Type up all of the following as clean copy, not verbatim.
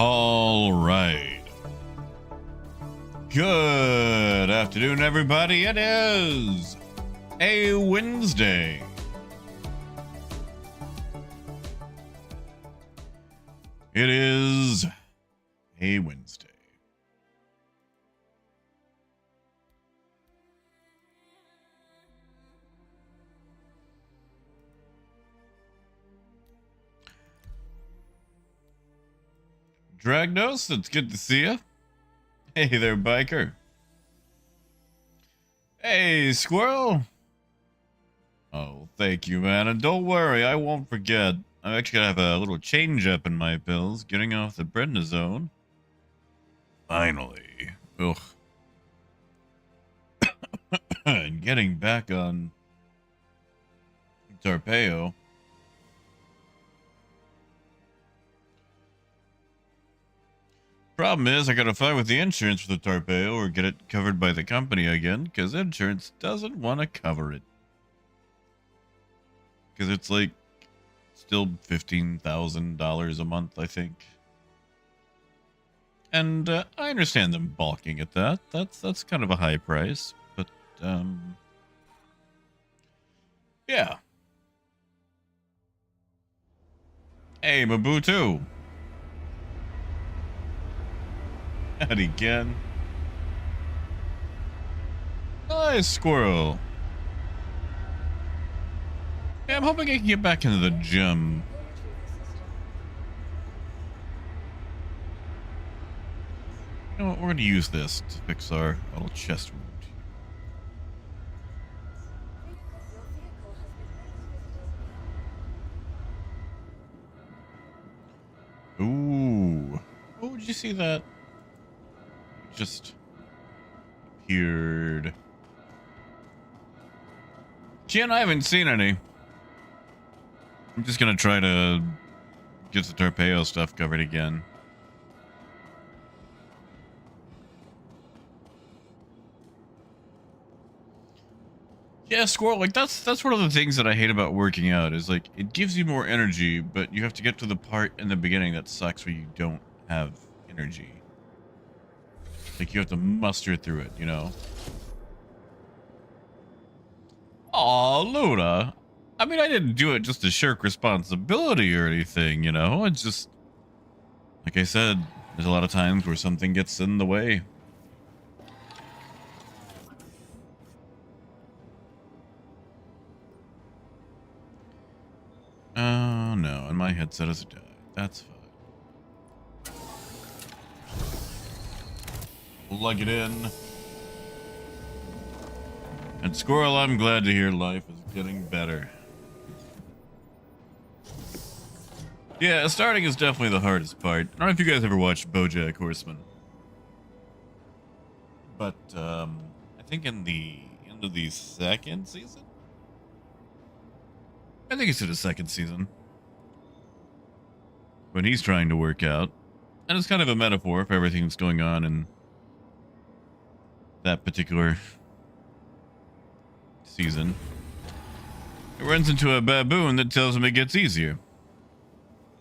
All right. Good afternoon, everybody. It is a Wednesday. It is a Wednesday. Dragnos, it's good to see you. Hey there, biker. Hey, squirrel. Oh, thank you, man. And don't worry, I won't forget. I'm actually gonna have a little change up in my pills, getting off the prednisone. Finally. Ugh. And getting back on Tarpeo. Problem is, I gotta fight with the insurance for the Tarpeo or get it covered by the company again, because insurance doesn't want to cover it. Because it's like still $15,000 a month, I think. And I understand them balking at that. That's kind of a high price, but yeah. Hey, Mabutu. Howdy again. Nice squirrel. Yeah, I'm hoping I can get back into the gym. You know what, we're gonna use this to fix our little chest wound. Ooh. Oh, did you see that? Just appeared. Jen, I haven't seen any. I'm just gonna try to get the Tarpeo stuff covered again. Yeah, squirrel, like that's one of the things that I hate about working out is like it gives you more energy, but you have to get to the part in the beginning that sucks where you don't have energy. Like you have to muster through it, you know? Aw, Luna. I mean, I didn't do it just to shirk responsibility or anything, you know? It's just, like I said, there's a lot of times where something gets in the way. Oh, no, and my headset has died. That's fine. Plug it in. And Squirrel, I'm glad to hear life is getting better. Yeah, starting is definitely the hardest part. I don't know if you guys ever watched BoJack Horseman. But, I think in the end of the second season? I think it's in the second season. When he's trying to work out. And it's kind of a metaphor for everything that's going on in that particular season. It runs into a baboon that tells him it gets easier.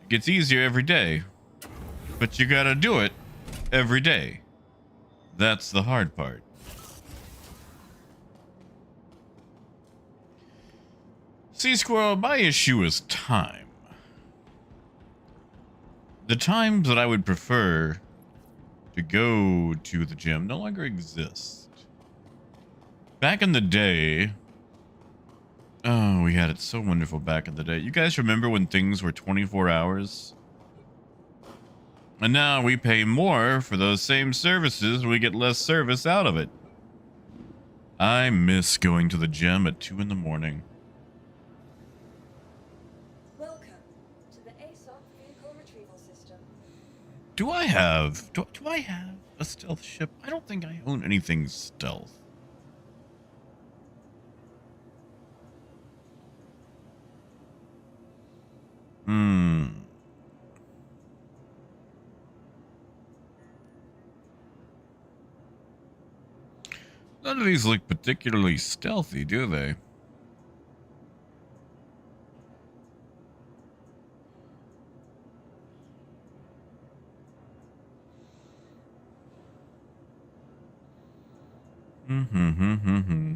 It gets easier every day. But you gotta do it every day. That's the hard part. See, Squirrel, my issue is time. The times that I would prefer to go to the gym no longer exist. Back in the day, oh, we had it so wonderful back in the day. You guys remember when things were 24 hours? And now we pay more for those same services and we get less service out of it. I miss going to the gym at 2 in the morning. Welcome to the ASOC vehicle retrieval system. Do I have a stealth ship? I don't think I own anything stealth. None of these look particularly stealthy, do they? Mm-hmm.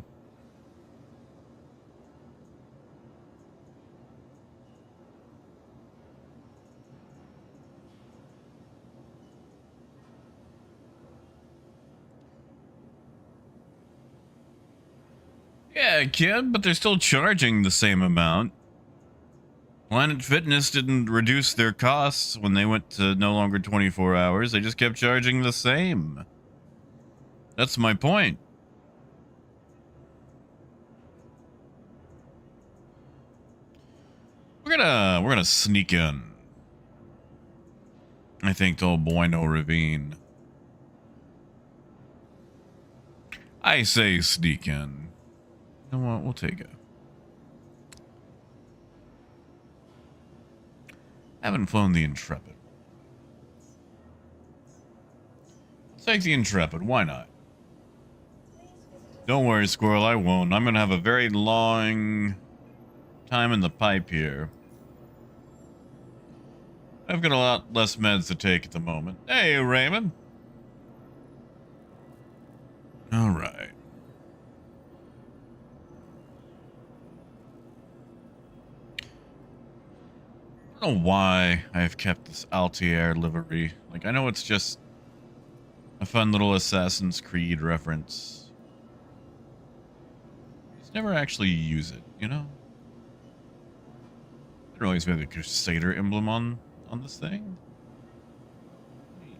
Yeah, kid, but they're still charging the same amount. Planet Fitness didn't reduce their costs when they went to no longer 24 hours. They just kept charging the same. That's my point. We're gonna sneak in. I think to old Bueno Ravine. I say sneak in. You know what? We'll take it. I haven't flown the Intrepid. Let's take the Intrepid. Why not? Don't worry, Squirrel. I won't. I'm gonna have a very long time in the pipe here. I've got a lot less meds to take at the moment. Hey, Raymond. All right. I don't know why I've kept this Altair livery. Like, I know it's just a fun little Assassin's Creed reference. Just never actually use it, you know? I didn't realize we had the Crusader emblem on this thing. Neat.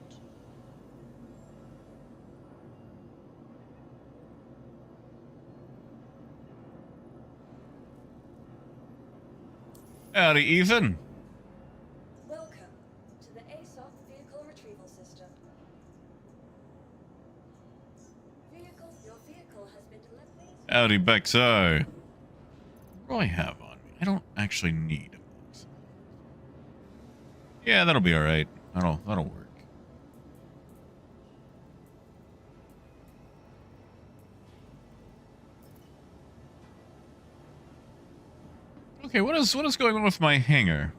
Howdy, Ethan. Welcome to the ASOC vehicle retrieval system. Your vehicle has been delivered. Howdy, Bexo. What do I have on me? I don't actually need a box. Yeah, that'll be all right. That'll work. Okay, what is going on with my hangar?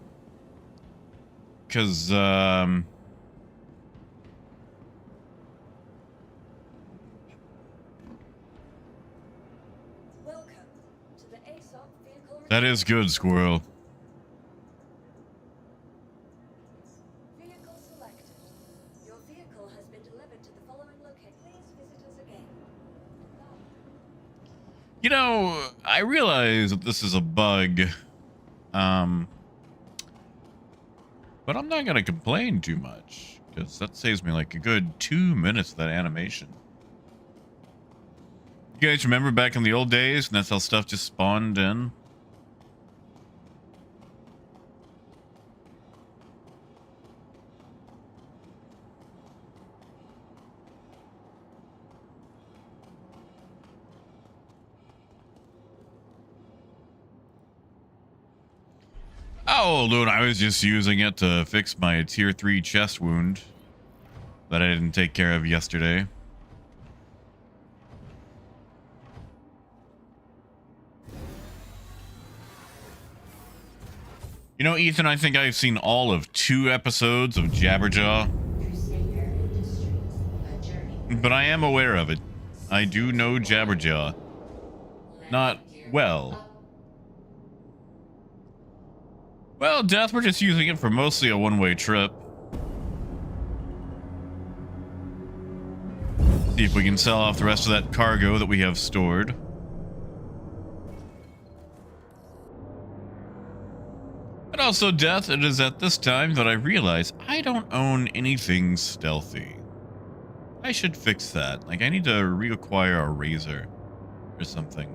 Because Welcome to the ASOC vehicle. that is good, Squirrel. Vehicle selected. Your vehicle has been delivered to the following location. Please visit us again. You know, I realize that this is a bug, but I'm not gonna complain too much because that saves me like a good 2 minutes of that animation. You guys remember back in the old days, and that's how stuff just spawned in? Oh, dude, I was just using it to fix my tier 3 chest wound that I didn't take care of yesterday. You know, Ethan, I think I've seen all of 2 episodes of Jabberjaw. But I am aware of it. I do know Jabberjaw. Not well. Well, Death, we're just using it for mostly a one-way trip. See if we can sell off the rest of that cargo that we have stored. And also, Death, it is at this time that I realize I don't own anything stealthy. I should fix that. Like, I need to reacquire a razor or something.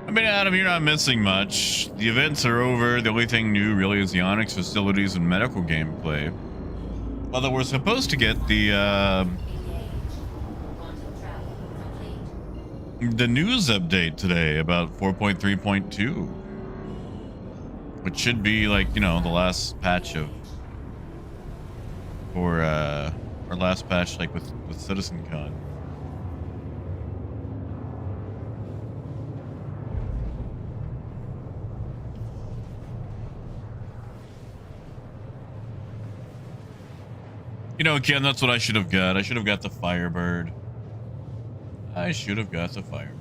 I mean, Adam, you're not missing much. The events are over. The only thing new really is the Onyx facilities and medical gameplay. Although we're supposed to get the news update today about 4.3.2, which should be like, you know, the last patch of, or our last patch like with CitizenCon. You know, Ken, that's what I should have got. I should have got the Firebird. I should have got the Firebird.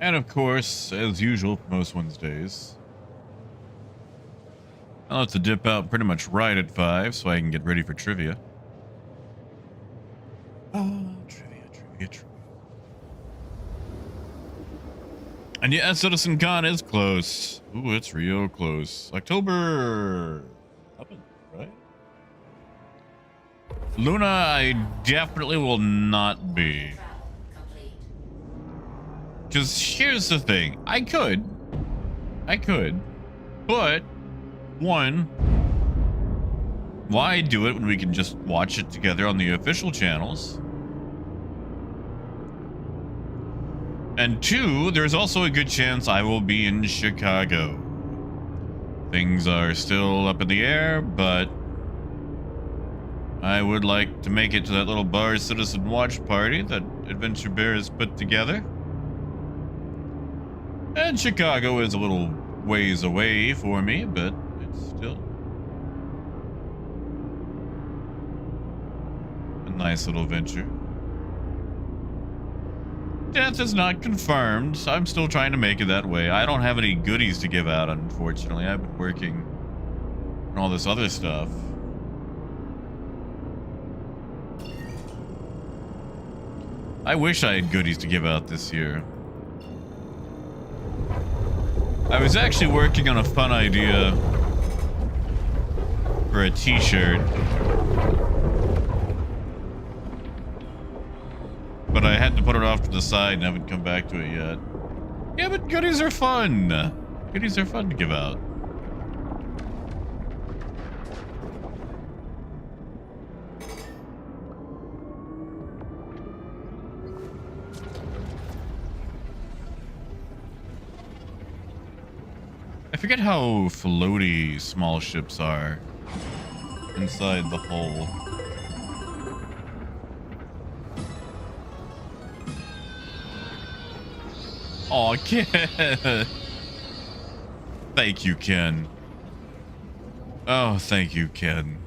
And of course, as usual for most Wednesdays, I'll have to dip out pretty much right at 5 so I can get ready for trivia. Oh, trivia. And yeah, CitizenCon is close. Ooh, it's real close. October 11th, right? Luna, I definitely will not be. Because here's the thing. I could. But, one, why do it when we can just watch it together on the official channels? And two, there's also a good chance I will be in Chicago. Things are still up in the air, but I would like to make it to that little bar citizen watch party that Adventure Bear has put together. And Chicago is a little ways away for me, but it's still a nice little venture. Death is not confirmed, so I'm still trying to make it that way. I don't have any goodies to give out, unfortunately. I've been working on all this other stuff. I wish I had goodies to give out this year. I was actually working on a fun idea for a t-shirt, but I had to put it off to the side and haven't come back to it yet. Yeah, but goodies are fun. Goodies are fun to give out. I forget how floaty small ships are inside the hull. Aw, Ken. Thank you, Ken. Oh, thank you, Ken.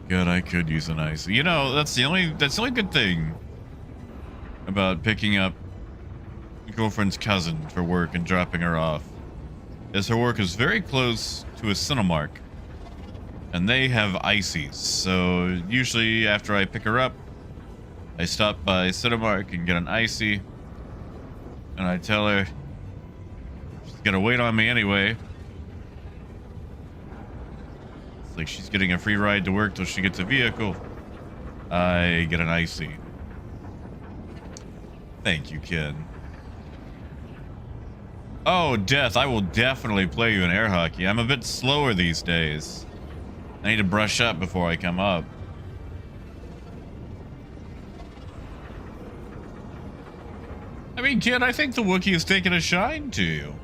God, I could use an ice. You know, that's the only good thing about picking up your girlfriend's cousin for work and dropping her off. Is her work is very close to a Cinemark, and they have ices. So usually after I pick her up, I stop by Cinemark and get an icy, and I tell her she's gonna wait on me anyway. It's like she's getting a free ride to work till she gets a vehicle. I get an icy. Thank you, Ken. Oh, Death, I will definitely play you in air hockey. I'm a bit slower these days. I need to brush up before I come up. I mean, kid, I think the Wookiee has taken a shine to you.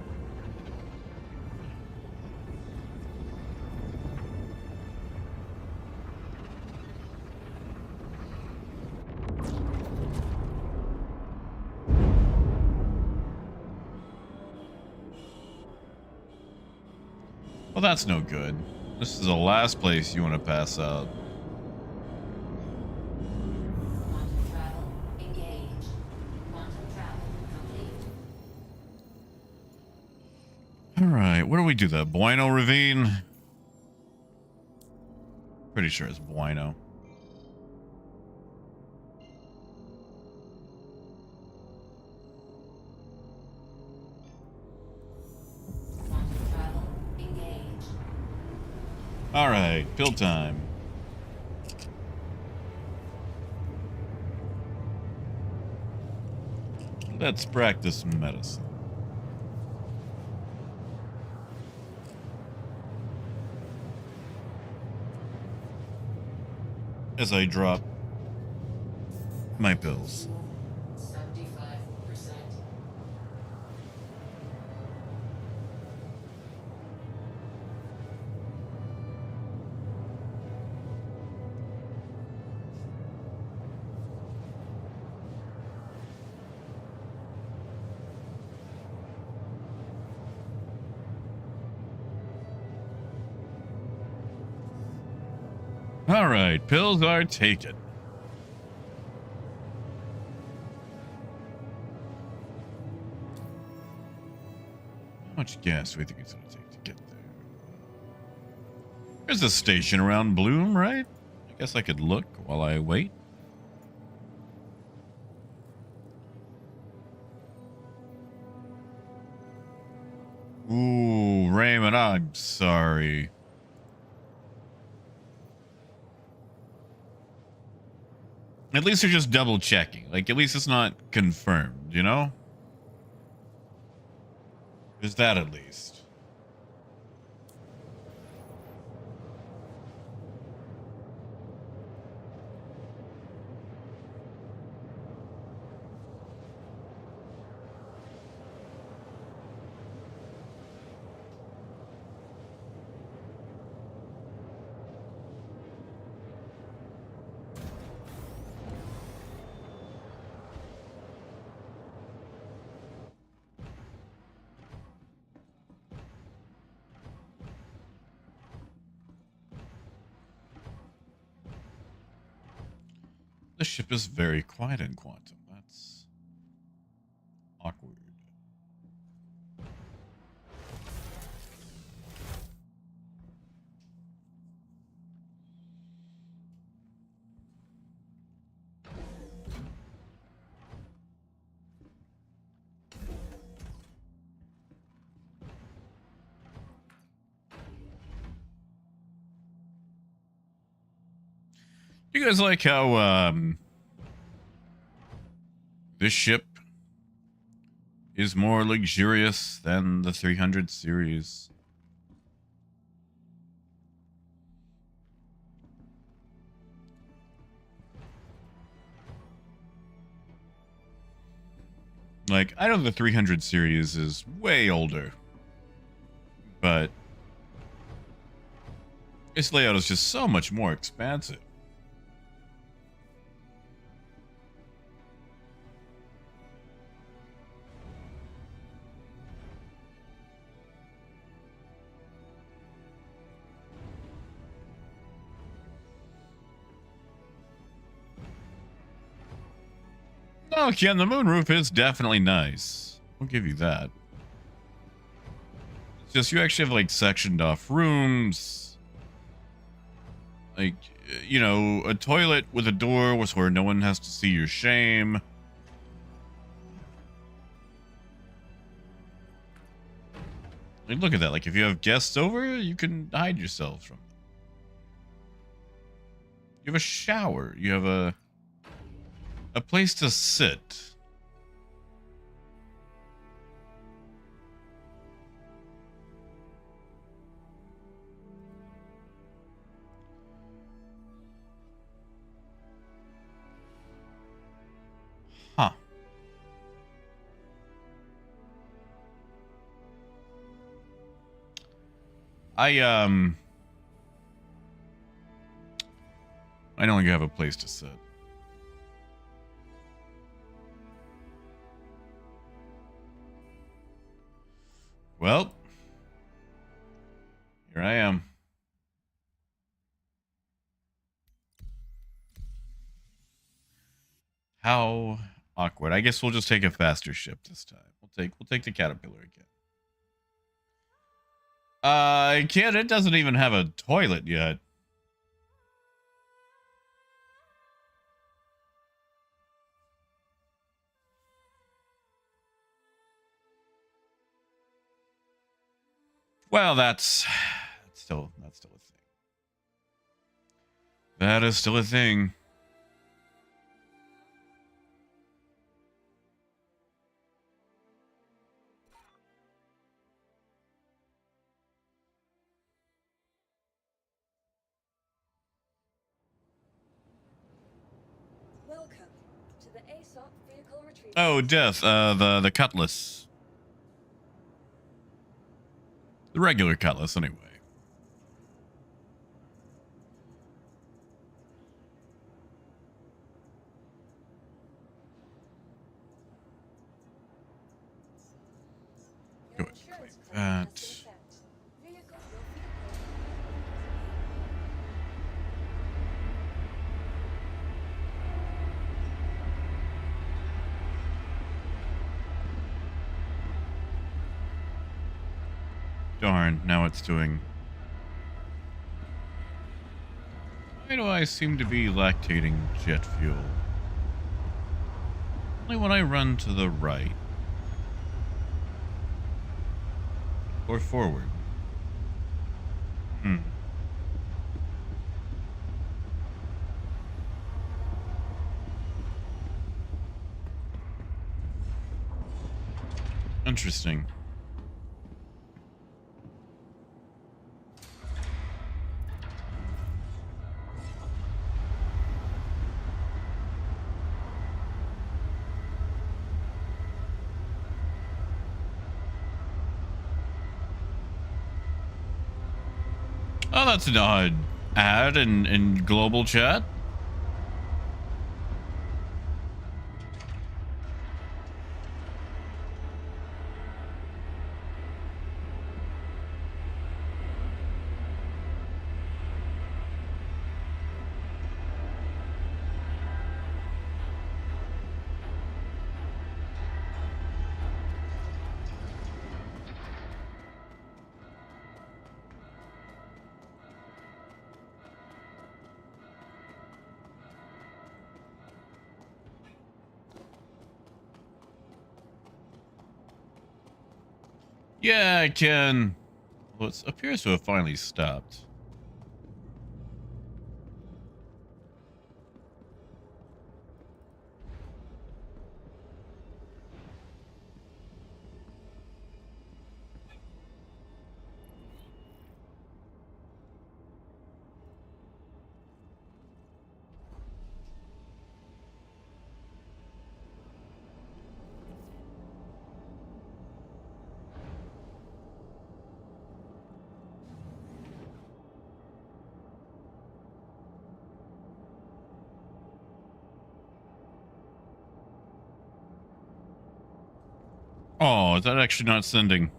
Well, that's no good. This is the last place you want to pass out. Quantum travel engaged. Quantum travel complete. All right, where do we do that? Bueno Ravine? Pretty sure it's Bueno. Quantum travel engaged. All right, pill time. Let's practice medicine. As I drop my pills. 75%. All right, pills are taken. How much gas do we think it's going to take to get there? There's a station around Bloom, right? I guess I could look while I wait. Ooh, Raymond, I'm sorry. At least they're just double checking. Like, at least it's not confirmed, you know? There's that at least. The ship is very quiet in Quantum. That's awkward. Do you guys like how this ship is more luxurious than the 300 series? Like, I know the 300 series is way older, but its layout is just so much more expansive. Oh, Ken, the moonroof is definitely nice. I'll give you that. It's just you actually have like sectioned off rooms. Like, you know, a toilet with a door where no one has to see your shame. Like, look at that. Like, if you have guests over, you can hide yourself from them. You have a shower. You have a place to sit. Huh. I no longer have a place to sit. Well, awkward. I guess we'll just take a faster ship this time. We'll take the Caterpillar again. Kid, it doesn't even have a toilet yet. Well, that's still a thing. That is still a thing. Welcome to the ASOP vehicle retrieval. Oh, Death, the Cutlass. The regular Cutlass, anyway. Go ahead, click that. Darn, now it's doing... Why do I seem to be lactating jet fuel? Only when I run to the right. Or forward. Interesting. Oh, that's an odd ad in global chat. Yeah, I can. Well, it appears to have finally stopped. Oh, is that actually not sending?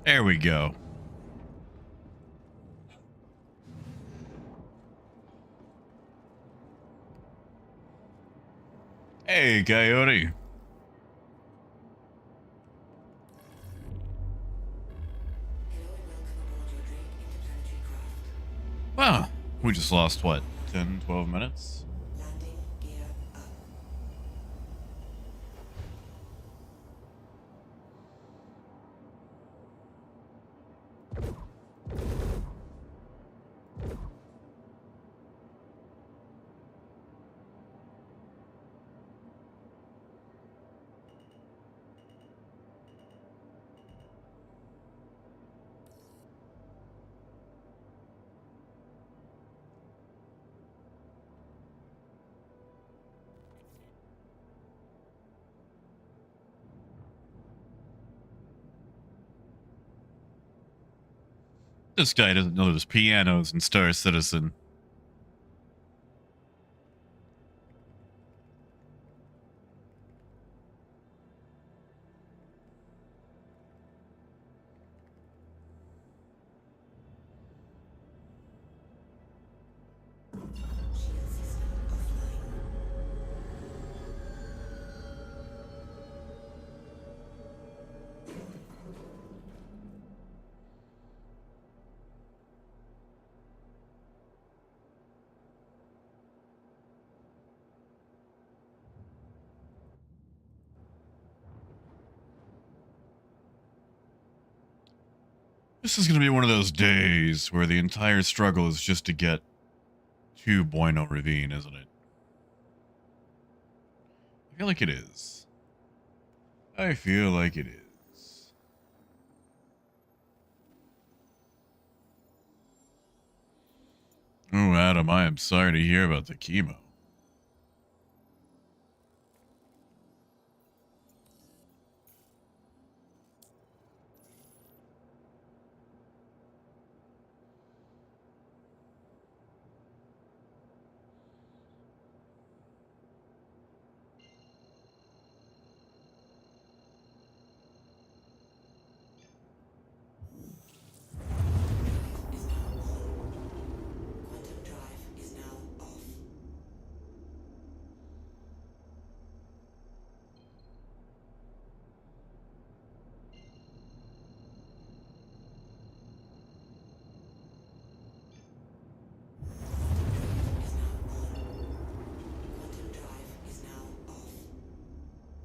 There we go. Hey, Coyote. Wow, we just lost, what, 10, 12 minutes? This guy doesn't know there's pianos in Star Citizen. This is going to be one of those days where the entire struggle is just to get to Bueno Ravine, isn't it? I feel like it is. I feel like it is. Oh, Adam, I am sorry to hear about the chemo.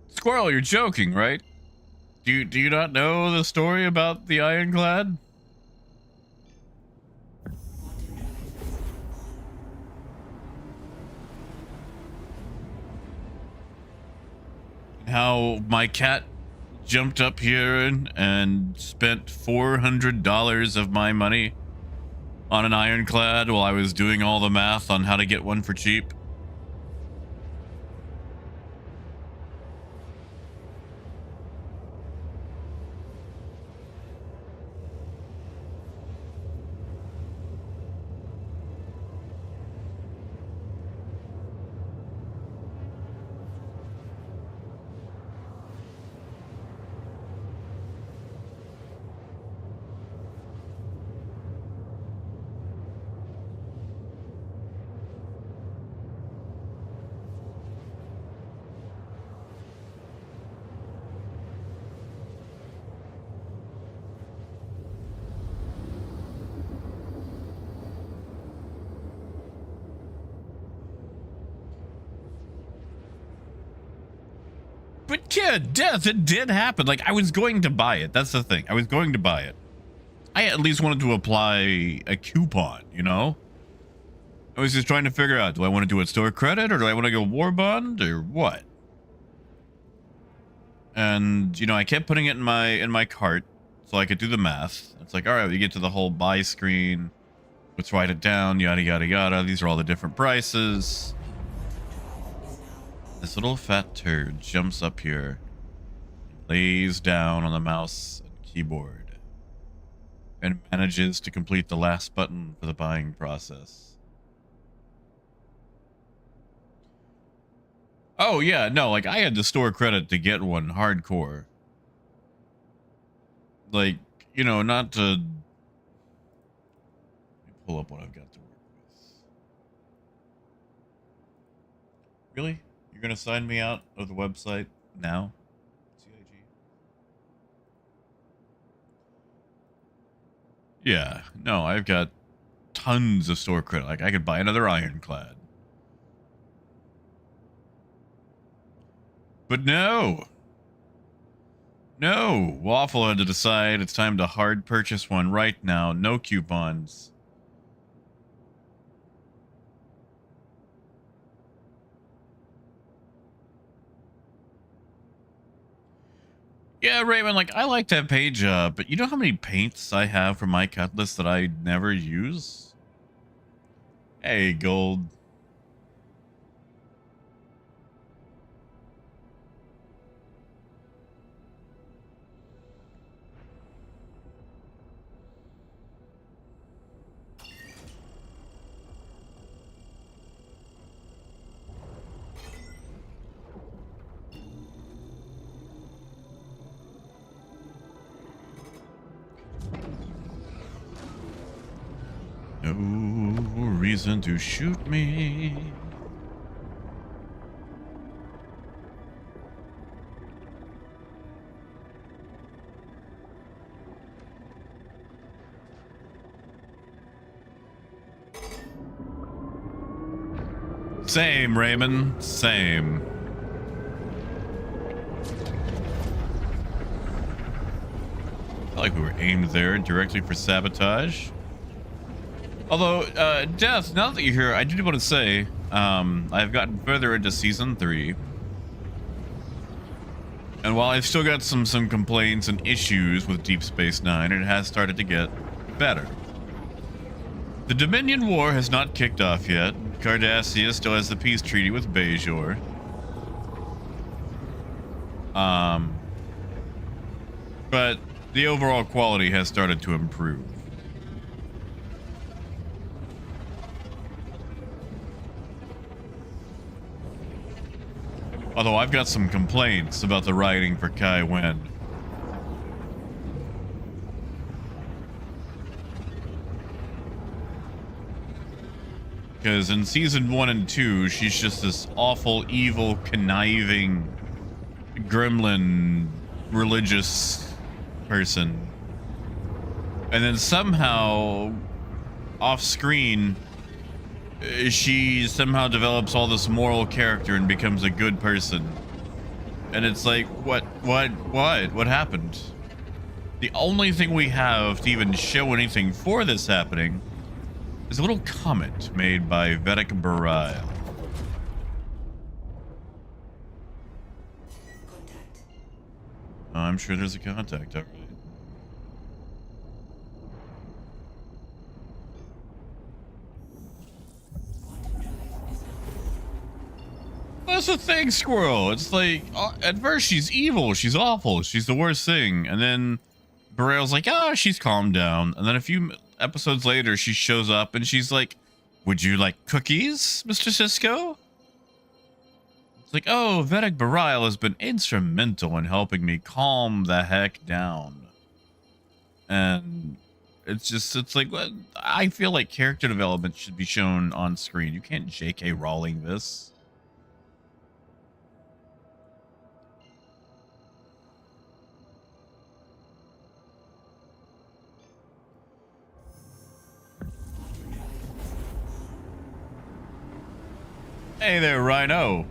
Squirrel, you're joking, right? Do you not know the story about the Ironclad? How my cat jumped up here and spent $400 of my money on an Ironclad while I was doing all the math on how to get one for cheap? But yeah, death, it did happen. Like, I was going to buy it. That's the thing. I was going to buy it. I at least wanted to apply a coupon, you know? I was just trying to figure out, do I want to do it store credit or do I want to go war bond or what? And, you know, I kept putting it in my cart so I could do the math. It's like, all right, we get to the whole buy screen. Let's write it down, yada, yada, yada. These are all the different prices. This little fat turd jumps up here, lays down on the mouse and keyboard, and manages to complete the last button for the buying process. Oh, yeah, no, like, I had to store credit to get one hardcore. Like, you know, not to... Let me pull up what I've got to work with. Really? You're going to sign me out of the website now? CIG? Yeah, no, I've got tons of store credit. Like, I could buy another Ironclad. But no! No! Waffle had to decide it's time to hard purchase one right now. No coupons. Yeah, Raymond, like, I like that page up, but you know how many paints I have for my cutlass that I never use? Hey, gold. reason to shoot me. Same, Raymond. Same. I feel like we were aimed there directly for sabotage. Although, Death, now that you're here, I did want to say, I've gotten further into Season 3. And while I've still got some complaints and issues with Deep Space Nine, it has started to get better. The Dominion War has not kicked off yet. Cardassia still has the peace treaty with Bajor. But the overall quality has started to improve. Although I've got some complaints about the writing for Kai Wen. Because in season 1 and 2, she's just this awful, evil, conniving, gremlin, religious person. And then somehow, off screen, she somehow develops all this moral character and becomes a good person. And it's like, what happened? The only thing we have to even show anything for this happening is a little comment made by Vedic Barai. Contact. I'm sure there's a contact, all right. That's the thing, Squirrel. It's like, at first she's evil, she's awful, she's the worst thing. And then Burrell's like, oh, she's calmed down. And then a few episodes later, she shows up and she's like, would you like cookies, Mr. Cisco? It's like, oh, Vedic Barai has been instrumental in helping me calm the heck down. And it's like, I feel like character development should be shown on screen. You can't J.K. Rowling this. Hey there, Rhino.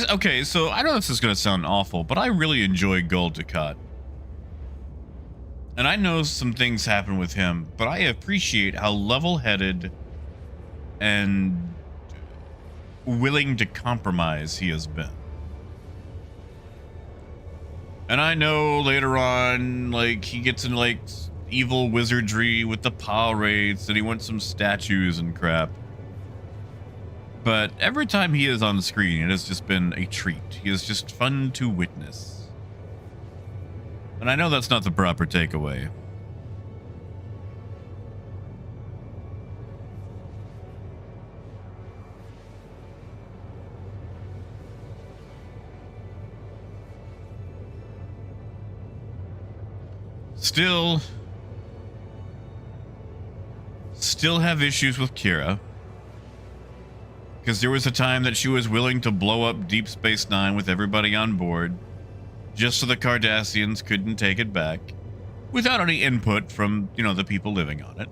Okay, so I know this is going to sound awful, but I really enjoy Gul Dukat. And I know some things happen with him, but I appreciate how level-headed and willing to compromise he has been. And I know later on, like, he gets into, like, evil wizardry with the pirates, and he wants some statues and crap. But every time he is on screen, it has just been a treat. He is just fun to witness. And I know that's not the proper takeaway. Still have issues with Kira. Because there was a time that she was willing to blow up Deep Space Nine with everybody on board, just so the Cardassians couldn't take it back, without any input from, you know, the people living on it.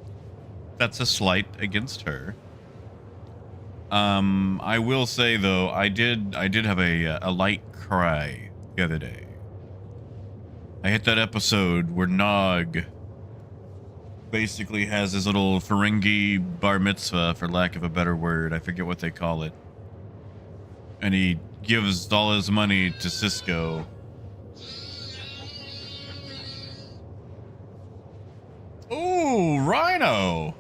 That's a slight against her. I will say though, I did have a light cry the other day. I hit that episode where Nog basically has his little Ferengi bar mitzvah, for lack of a better word. I forget what they call it. And he gives all his money to Cisco. Ooh, Rhino!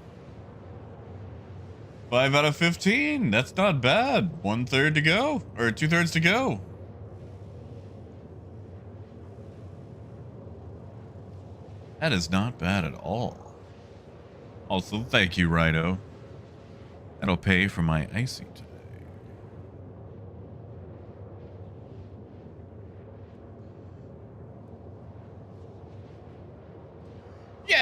5 out of 15. That's not bad. 1/3 to go, or 2/3 to go. That is not bad at all. Also, thank you, Rhino. That'll pay for my icing today.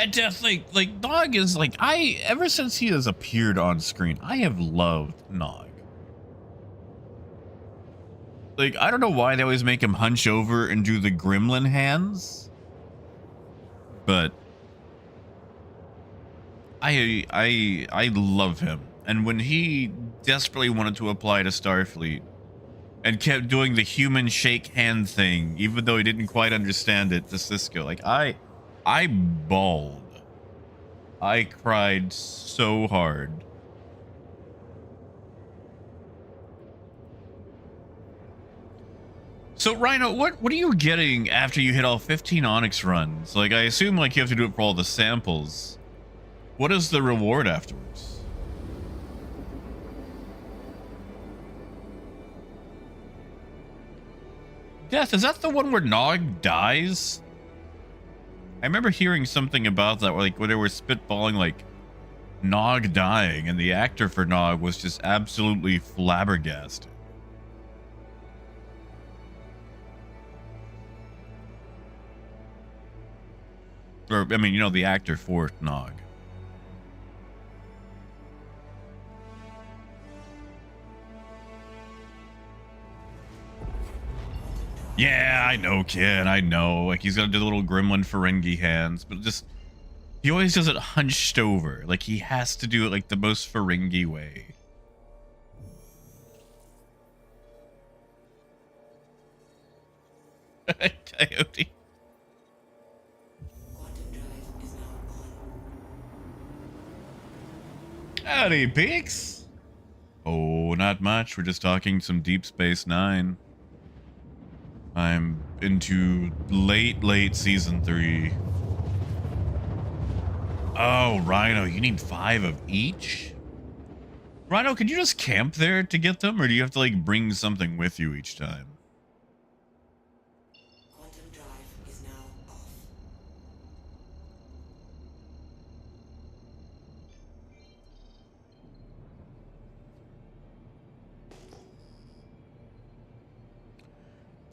Yeah, Death, like Nog is like, ever since he has appeared on screen, I have loved Nog. Like, I don't know why they always make him hunch over and do the gremlin hands, but I love him. And when he desperately wanted to apply to Starfleet and kept doing the human shake hand thing, even though he didn't quite understand it to Cisco, like I bawled. I cried so hard. So Rhino, what are you getting after you hit all 15 Onyx runs? Like, I assume like you have to do it for all the samples. What is the reward afterwards? Death, is that the one where Nog dies? I remember hearing something about that, like where they were spitballing like Nog dying, and the actor for Nog was just absolutely flabbergasted. Or, I mean, you know, the actor for Nog. Yeah, I know, kid. I know. Like, he's gonna do the little gremlin Ferengi hands, but just he always does it hunched over. Like, he has to do it like the most Ferengi way. Coyote. Howdy, Peaks. Oh, not much. We're just talking some Deep Space Nine. I'm into late season 3. Oh, Rhino, you need 5 of each? Rhino, could you just camp there to get them, or do you have to like bring something with you each time? Quantum drive is now off.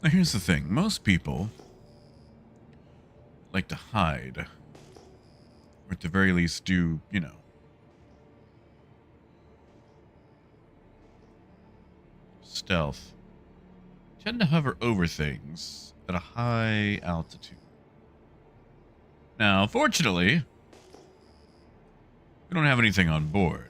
Now, here's the thing. Most people like to hide, or at the very least do, you know, stealth. Tend to hover over things at a high altitude. Now, fortunately, we don't have anything on board.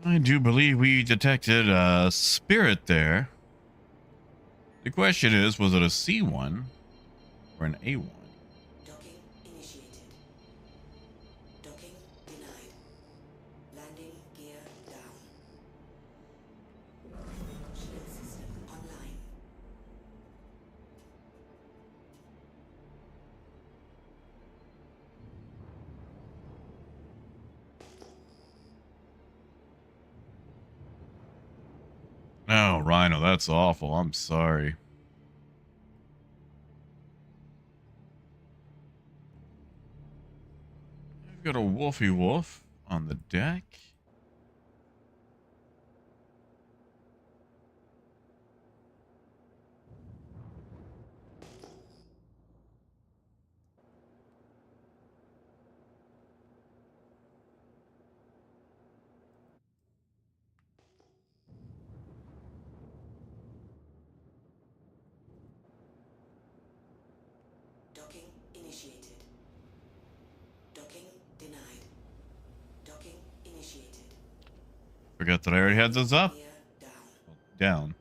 I do believe we detected a spirit there. The question is, was it a C1 or an A1? Docking initiated. Docking denied. Landing gear down. Shield system online. Oh, Rhino, that's awful. I'm sorry. I've got a wolfy wolf on the deck. Docking initiated. Docking denied. Docking initiated. Forgot that I already had those up. Gear down. Down.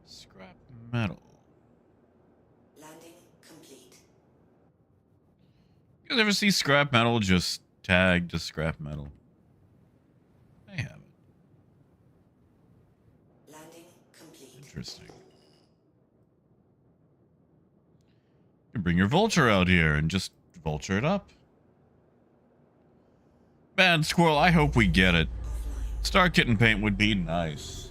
Scrap metal. Landing complete. You guys ever see scrap metal just tagged to scrap metal? I haven't. Landing complete. Interesting. You can bring your vulture out here and just vulture it up. Man, Squirrel, I hope we get it. Star Kitten paint would be nice.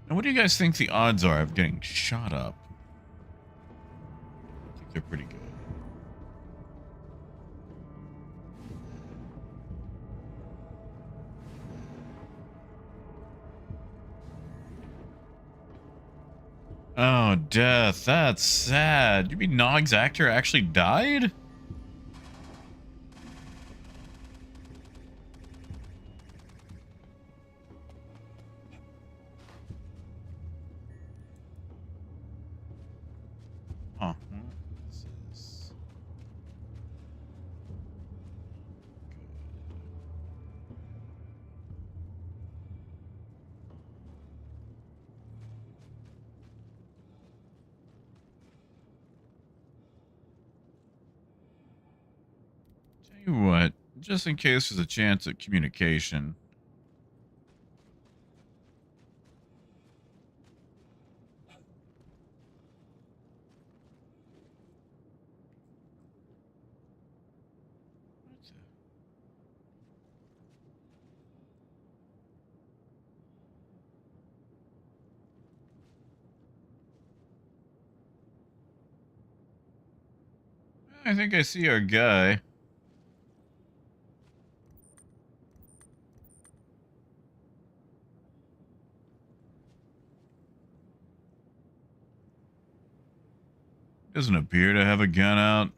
Now, what do you guys think the odds are of getting shot up? I think they're pretty good. Oh, death. That's sad. You mean Nog's actor actually died? Huh. This is... Tell you what, just in case there's a chance at communication. I think I see our guy. Doesn't appear to have a gun out.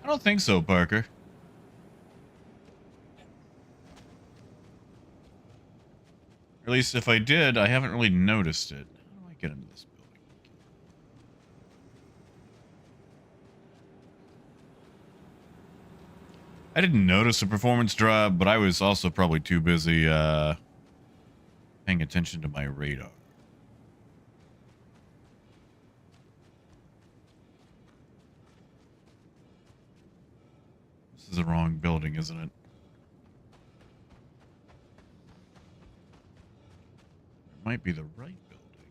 I don't think so, Parker. Or at least if I did, I haven't really noticed it. How do I get into this building? I didn't notice a performance drop, but I was also probably too busy paying attention to my radar. This is the wrong building, isn't it? It might be the right building.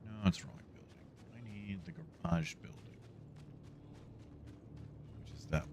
No, it's the wrong building. I need the garage building. Which is that one.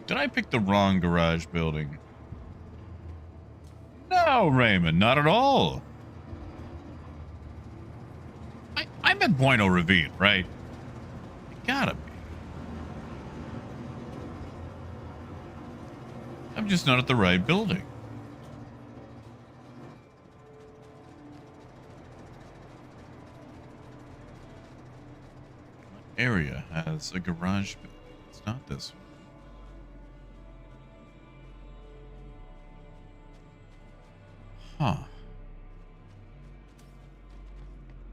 Did I pick the wrong garage building? No, Raymond, not at all. I'm at Bueno Ravine, right? It gotta be. I'm just not at the right building. What area has a garage building? It's not this one. Huh.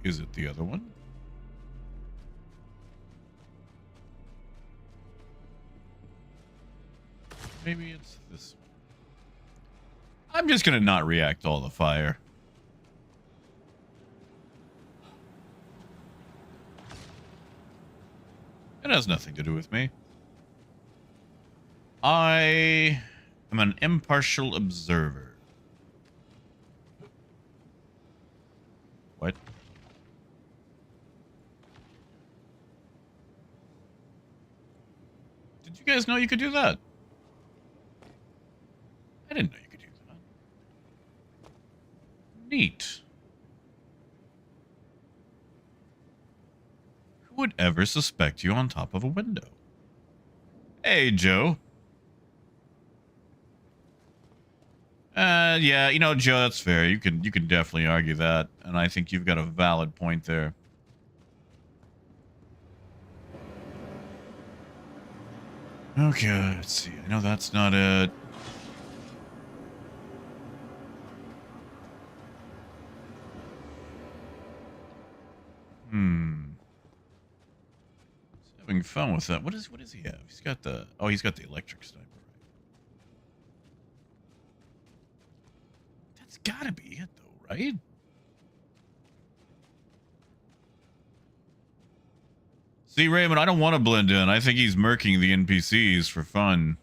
Is it the other one? Maybe it's this one. I'm just gonna not react to all the fire. It has nothing to do with me. I am an impartial observer. What? Did you guys know you could do that? I didn't know you could do that. Neat. Who would ever suspect you on top of a window? Hey, Joe. Yeah, you know, Joe, that's fair. You can definitely argue that, and I think you've got a valid point there. Okay, let's see. I know that's not it. He's having fun with that. What does he have? He's got the he's got the electric sniper, right? That's gotta be it though, right? See, Raymond, I don't want to blend in. I think he's murking the NPCs for fun.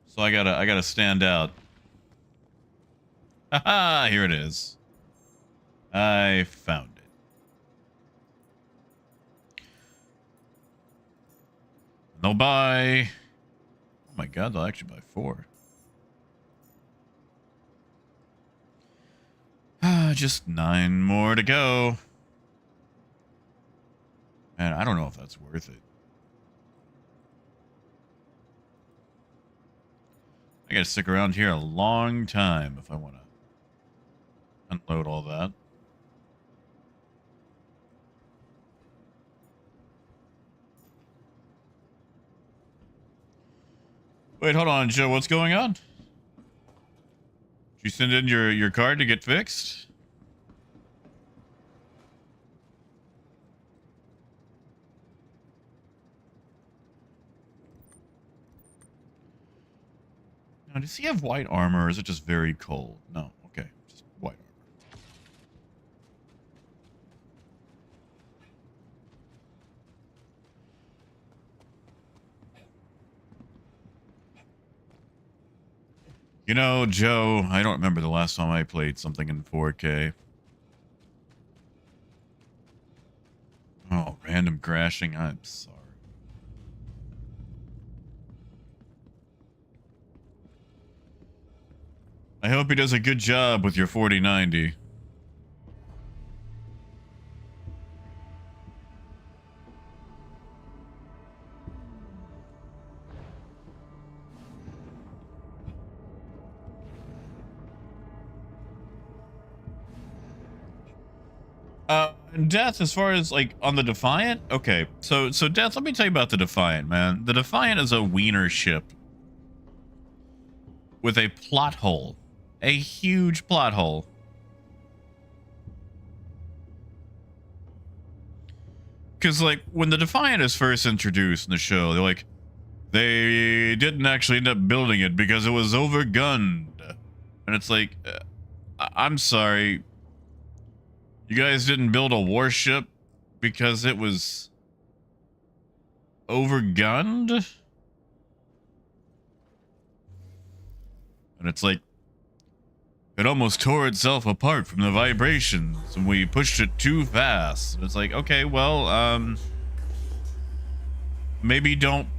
So I gotta stand out. Haha, here it is. I found it. They'll buy... Oh my god, they'll actually buy 4. Just 9 more to go. And I don't know if that's worth it. I gotta stick around here a long time if I want to unload all that. Wait, hold on, Joe. What's going on? Did you send in your card to get fixed? Now, does he have white armor, or is it just very cold? No, okay, just white armor. You know, Joe, I don't remember the last time I played something in 4K. Oh, random crashing. I'm sorry. I hope he does a good job with your 4090. Death, as far as like on the Defiant, okay. So Death, let me tell you about the Defiant, man. The Defiant is a wiener ship with a plot hole, a huge plot hole. Because like when the Defiant is first introduced in the show, they're like, they didn't actually end up building it because it was overgunned, and it's like, I'm sorry. You guys didn't build a warship because it was overgunned? And it's like, it almost tore itself apart from the vibrations and we pushed it too fast. And it's like, okay, well, maybe don't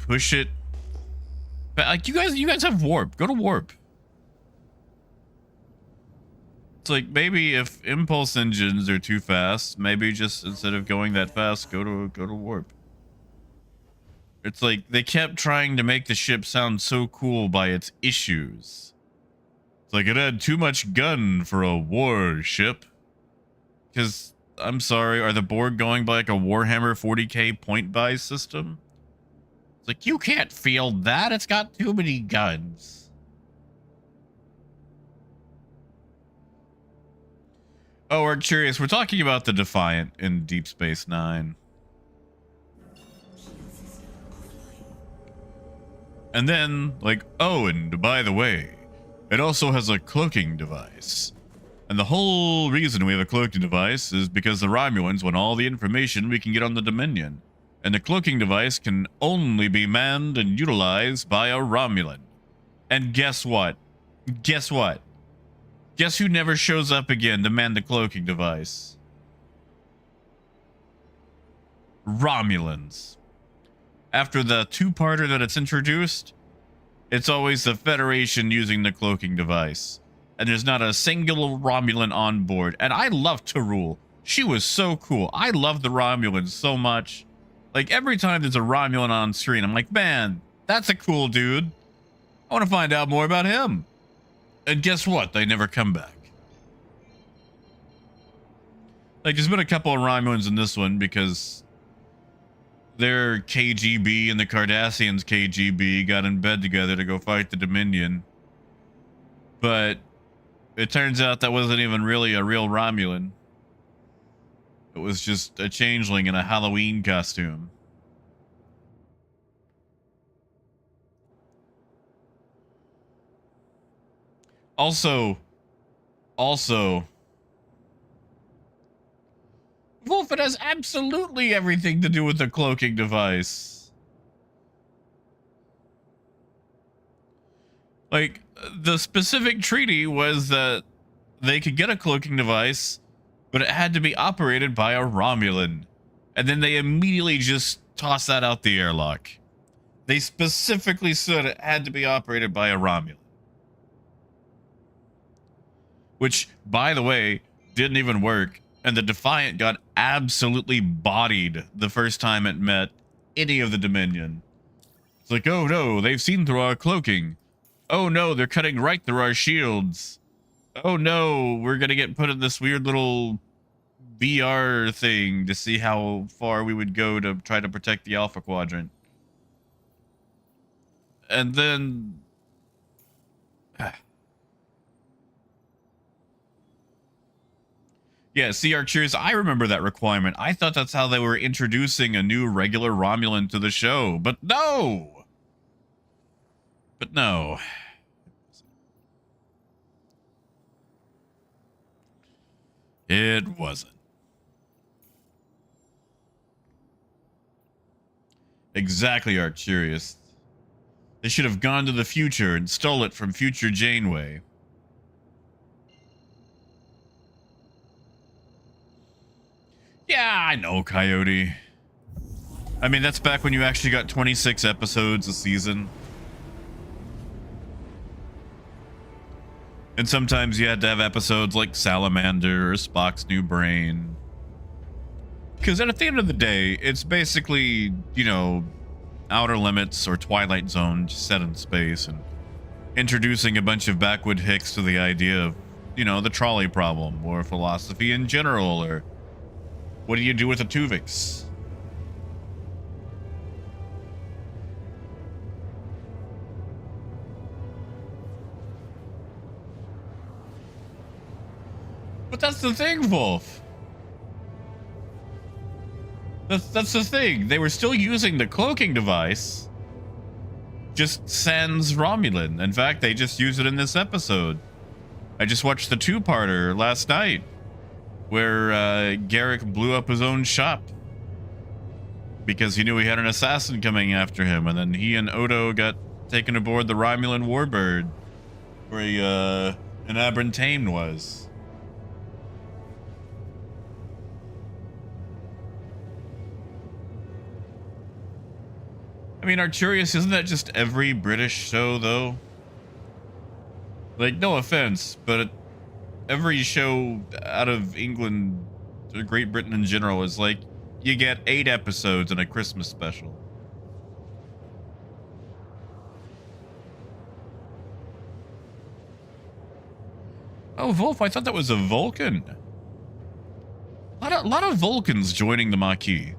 push it. But like, you guys have warp. Go to warp. It's like, maybe if impulse engines are too fast, maybe just instead of going that fast, go to warp. It's like they kept trying to make the ship sound so cool by its issues. It's like it had too much gun for a war ship. Because, I'm sorry, are the Borg going by like a Warhammer 40k point buy system? It's like, you can't field that, it's got too many guns. Oh, we're curious. We're talking about the Defiant in Deep Space Nine. And then, like, oh, and by the way, it also has a cloaking device. And the whole reason we have a cloaking device is because the Romulans want all the information we can get on the Dominion. And the cloaking device can only be manned and utilized by a Romulan. And guess what? Guess what? Guess who never shows up again to man the cloaking device? Romulans. After the two-parter that it's introduced, it's always the Federation using the cloaking device. And there's not a single Romulan on board. And I love Tarul. She was so cool. I love the Romulans so much. Like, every time there's a Romulan on screen, I'm like, man, that's a cool dude. I want to find out more about him. And guess what? They never come back. Like, there's been a couple of Romulans in this one because their KGB and the Cardassians' KGB got in bed together to go fight the Dominion. But it turns out that wasn't even really a real Romulan. It was just a changeling in a Halloween costume. Also, Wolf, it has absolutely everything to do with the cloaking device. Like, the specific treaty was that they could get a cloaking device, but it had to be operated by a Romulan. And then they immediately just tossed that out the airlock. They specifically said it had to be operated by a Romulan. Which, by the way, didn't even work. And the Defiant got absolutely bodied the first time it met any of the Dominion. It's like, oh no, they've seen through our cloaking. Oh no, they're cutting right through our shields. Oh no, we're gonna get put in this weird little VR thing to see how far we would go to try to protect the Alpha Quadrant. And then... Yeah, see, Archers, I remember that requirement. I thought that's how they were introducing a new regular Romulan to the show, but no! But no. It wasn't. Exactly, Archerius. They should have gone to the future and stole it from future Janeway. Yeah, I know, Coyote. I mean, that's back when you actually got 26 episodes a season. And sometimes you had to have episodes like Salamander or Spock's New Brain. Because at the end of the day, it's basically, you know, Outer Limits or Twilight Zone just set in space and introducing a bunch of backward hicks to the idea of, you know, the trolley problem or philosophy in general, or what do you do with a Tuvix? But that's the thing, Wolf. That's the thing. They were still using the cloaking device, just sans Romulan. In fact, they just used it in this episode. I just watched the two-parter last night, where Garrick blew up his own shop because he knew he had an assassin coming after him, and then he and Odo got taken aboard the Romulan warbird, where an Abrantane was. I mean, Arcturus, isn't that just every British show, though? Like, no offense, but every show out of England, or Great Britain in general, is like, you get 8 episodes in a Christmas special. Oh, Wolf, I thought that was a Vulcan. A lot of Vulcans joining the Maquis.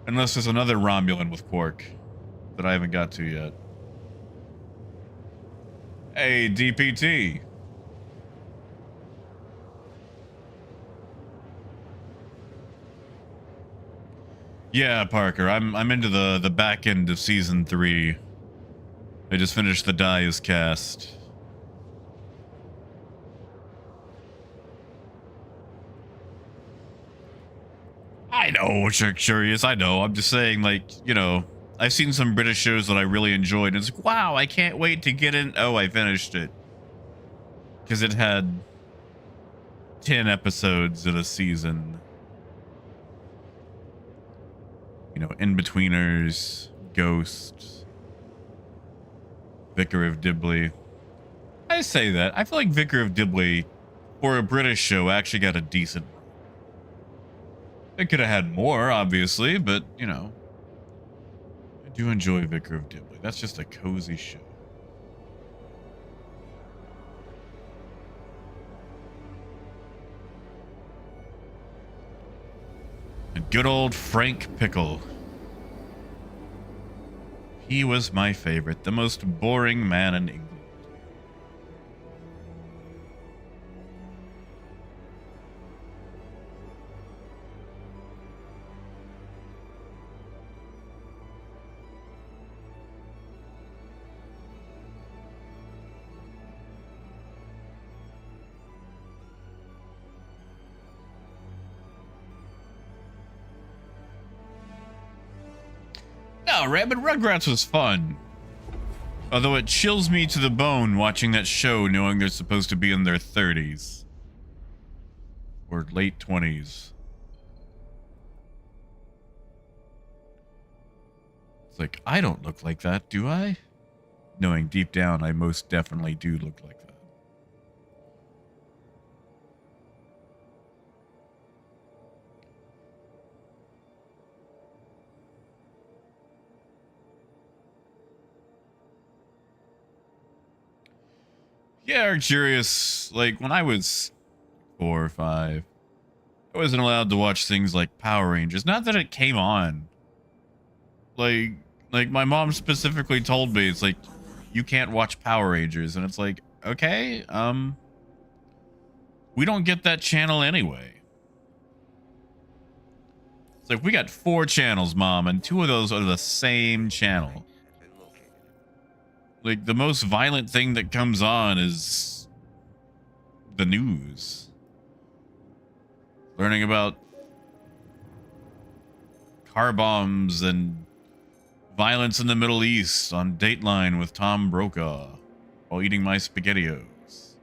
Unless there's another Romulan with Quark that I haven't got to yet. Hey, DPT. Yeah, Parker, I'm into the back end of season 3. I just finished the Dies cast. know, curious. I know. I'm just saying, like, you know, I've seen some British shows that I really enjoyed. And it's like, wow, I can't wait to get in. Oh, I finished it. Because it had 10 episodes in a season. You know, In-Betweeners, Ghost, Vicar of Dibley. I say that. I feel like Vicar of Dibley, for a British show, actually got a decent run. It could have had more, obviously, but, you know, I do enjoy Vicar of Dibley. That's just a cozy show. And good old Frank Pickle. He was my favorite, the most boring man in England. No, Rabid Rugrats was fun. Although it chills me to the bone watching that show knowing they're supposed to be in their 30s. Or late 20s. It's like, I don't look like that, do I? Knowing deep down I most definitely do look like that. Yeah, I'm curious. Like, when I was 4 or 5, I wasn't allowed to watch things like Power Rangers. Not that it came on. Like my mom specifically told me, it's like, you can't watch Power Rangers. And it's like, okay, we don't get that channel anyway. It's like, we got 4 channels, Mom, and 2 of those are the same channel. Like, the most violent thing that comes on is the news. Learning about car bombs and violence in the Middle East on Dateline with Tom Brokaw while eating my SpaghettiOs.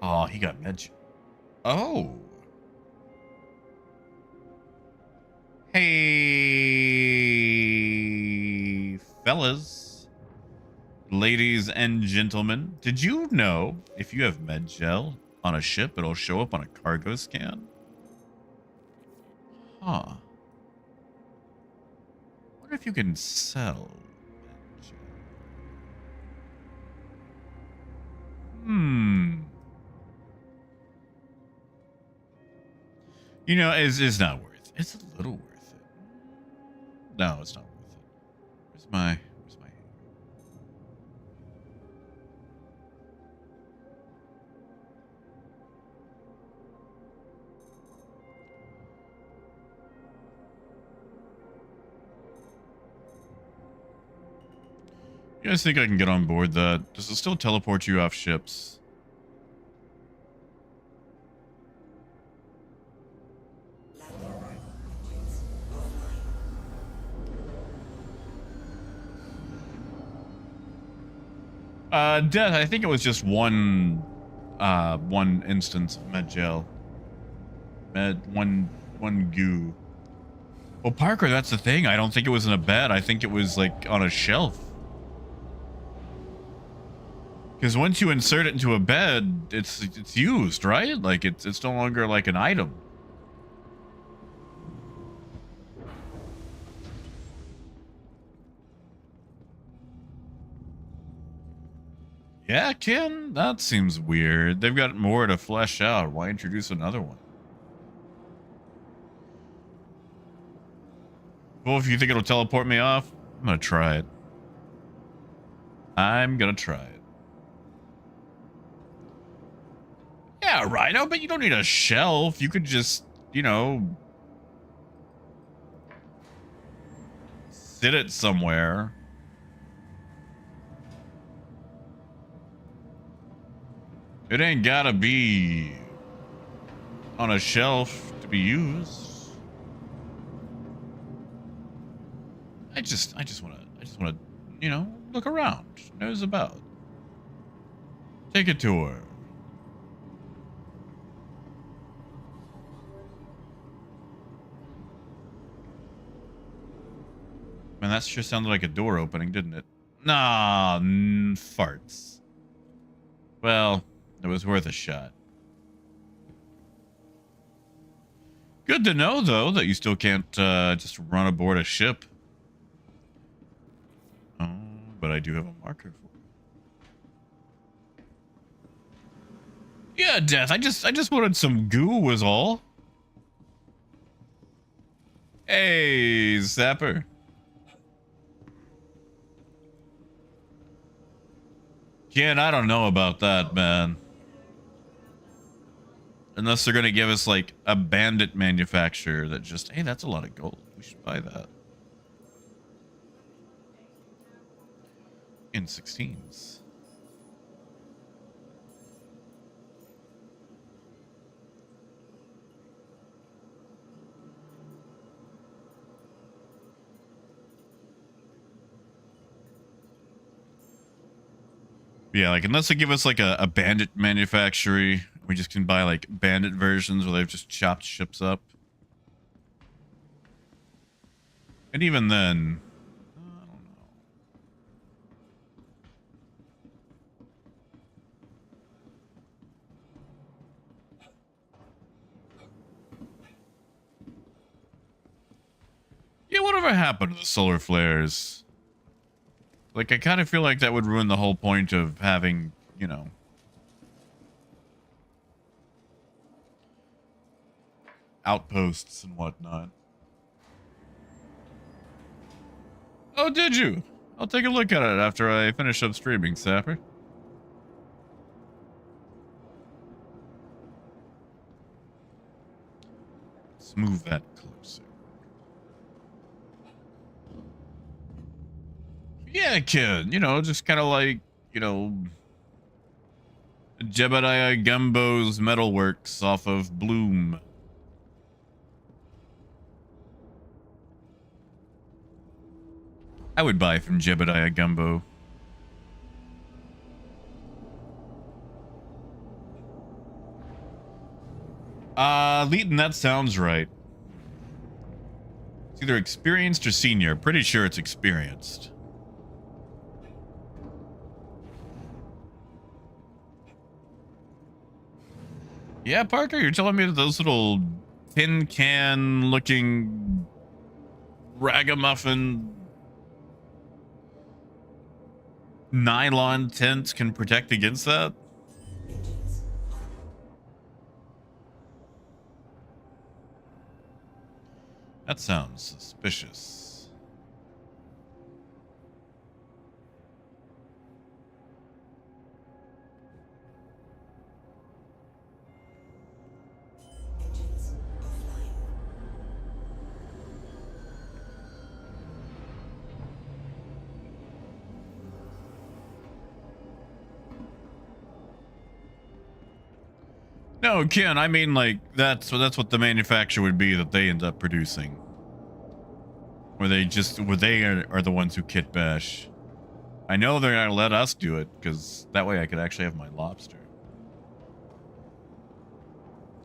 Oh, he got med. Oh. Hey, fellas. Ladies and gentlemen, did you know if you have med gel on a ship, it'll show up on a cargo scan? Huh. Wonder if you can sell med gel. You know, it's not worth it. It's a little worth it. No, it's not worth it. Where's my... You guys think I can get on board that? Does it still teleport you off ships? Death, I think it was just one instance of med gel. One goo. Well, Parker, that's the thing. I don't think it was in a bed. I think it was like on a shelf. Because once you insert it into a bed, it's used, right? Like it's no longer like an item. Yeah, Ken, that seems weird. They've got more to flesh out. Why introduce another one? Well, if you think it'll teleport me off, I'm gonna try it. I'm gonna try it. Yeah, Rhino, but you don't need a shelf. You could just, you know, sit it somewhere. It ain't gotta be on a shelf to be used. I just wanna, you know, look around, nose about, take a tour. Man, that sure sounded like a door opening, didn't it? Nah, farts. Well, it was worth a shot. Good to know, though, that you still can't just run aboard a ship. Oh, but I do have a marker for you. Yeah, Death. I just wanted some goo, was all. Hey, Zapper. Kid, I don't know about that, man. Unless they're gonna give us like a bandit manufacturer that just, hey, that's a lot of gold. We should buy that. In 16s. Yeah, like unless they give us like a bandit manufactory, we just can buy like bandit versions where they've just chopped ships up. And even then, I don't know. Yeah, whatever happened to the solar flares? Like, I kind of feel like that would ruin the whole point of having, you know, outposts and whatnot. Oh, did you? I'll take a look at it after I finish up streaming, Sapper. Let's move that closer. Yeah, kid. You know, just kind of like, you know, Jebediah Gumbo's Metalworks off of Bloom. I would buy from Jebediah Gumbo. Leighton, that sounds right. It's either experienced or senior. Pretty sure it's experienced. Yeah, Parker, you're telling me that those little tin can looking ragamuffin nylon tents can protect against that? That sounds suspicious. No, Ken, I mean like that's what the manufacturer would be that they end up producing. Where they are the ones who kit bash. I know they're gonna let us do it, because that way I could actually have my lobster.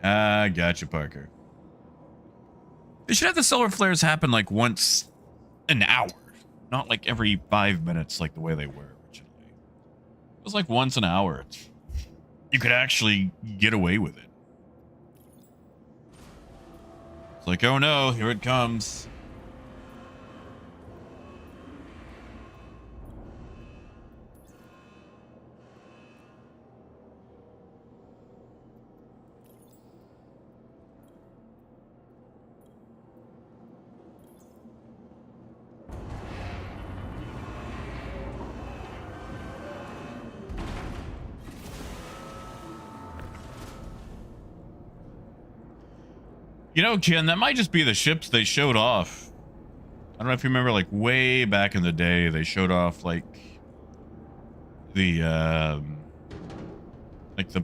Ah, gotcha, Parker. They should have the solar flares happen like once an hour. Not like every 5 minutes like the way they were originally. It was like once an hour. You could actually get away with it. It's like, oh no, here it comes. You know, Ken, that might just be the ships they showed off. I don't know if you remember, like, way back in the day, they showed off, like, the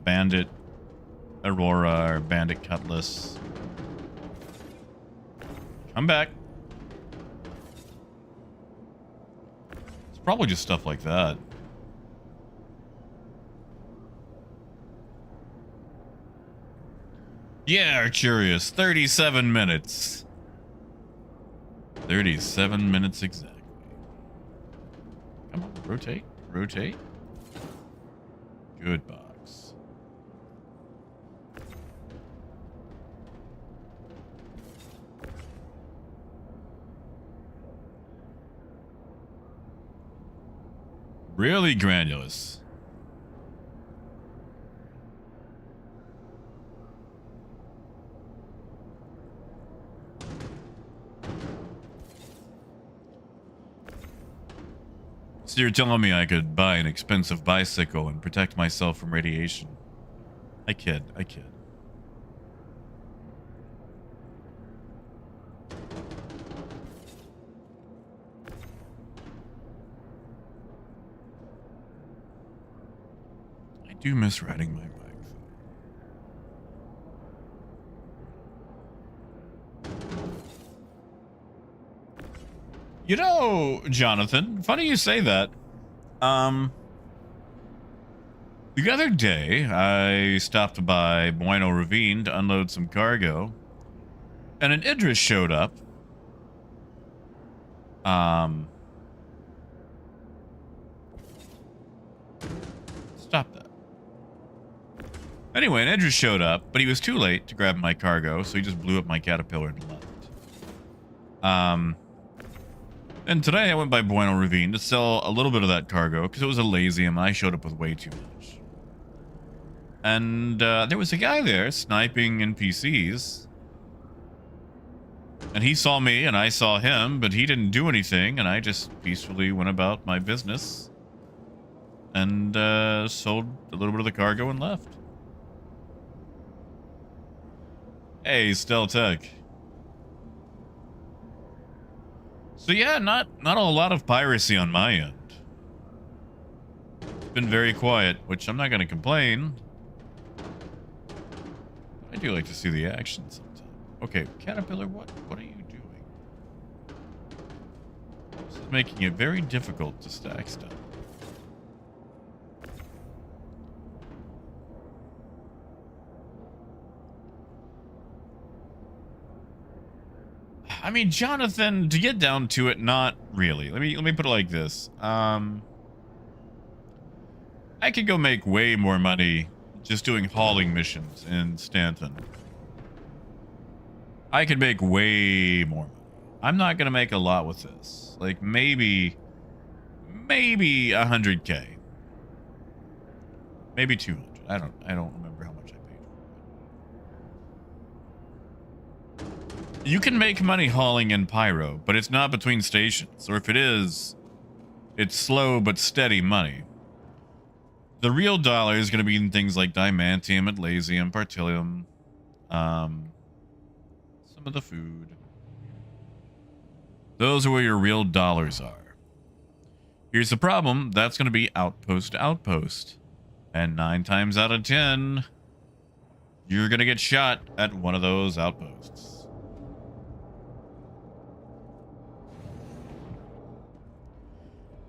Bandit Aurora or Bandit Cutlass. Come back. Probably just stuff like that. Yeah, Arcurious. 37 minutes. 37 minutes exactly. Come on, rotate, rotate. Good box. Really granulous. So you're telling me I could buy an expensive bicycle and protect myself from radiation? I kid, I kid. I do miss riding my bike. You know, Jonathan, funny you say that. The other day, I stopped by Bueno Ravine to unload some cargo, and an Idris showed up. Stop that. Anyway, an Idris showed up, but he was too late to grab my cargo, so he just blew up my Caterpillar and left. And today I went by Bueno Ravine to sell a little bit of that cargo because it was a lazy and I showed up with way too much. And there was a guy there sniping NPCs. And he saw me and I saw him, but he didn't do anything. And I just peacefully went about my business and sold a little bit of the cargo and left. Hey, Steltech. So yeah, not a lot of piracy on my end. It's been very quiet, which I'm not going to complain. I do like to see the action sometimes. Okay, Caterpillar, what are you doing? This is making it very difficult to stack stuff. I mean, Jonathan, to get down to it, not really. Let me put it like this. I could go make way more money just doing hauling missions in Stanton. I could make way more money. I'm not gonna make a lot with this. Like maybe 100K. Maybe 200. I don't remember how much I paid for it. You can make money hauling in Pyro, but it's not between stations. Or if it is, it's slow but steady money. The real dollar is going to be in things like Diamantium, Atlassium, Partilium, some of the food. Those are where your real dollars are. Here's the problem. That's going to be outpost to outpost. And 9 times out of 10, you're going to get shot at one of those outposts.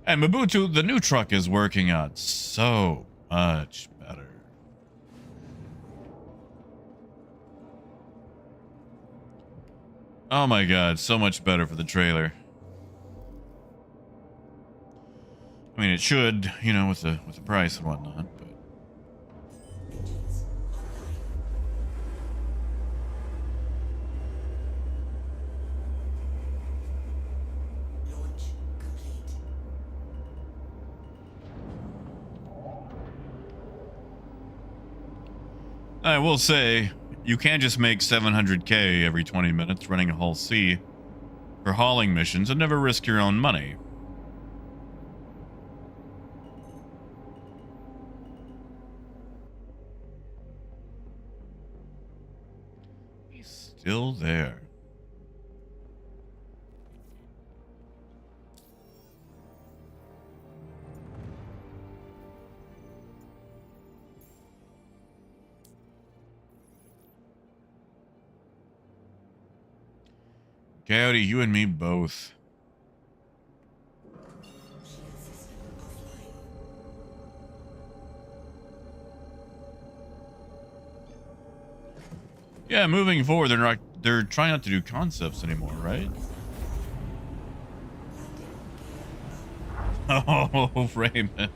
And Mabutu, the new truck is working out so much better. Oh my god, so much better for the trailer. I mean, it should, you know, with the price and whatnot, but I will say, you can't just make 700K every 20 minutes running a Hull C for hauling missions and never risk your own money. He's still there. Coyote, you and me both. Yeah, moving forward, they're trying not to do concepts anymore, right? Oh, Raymond.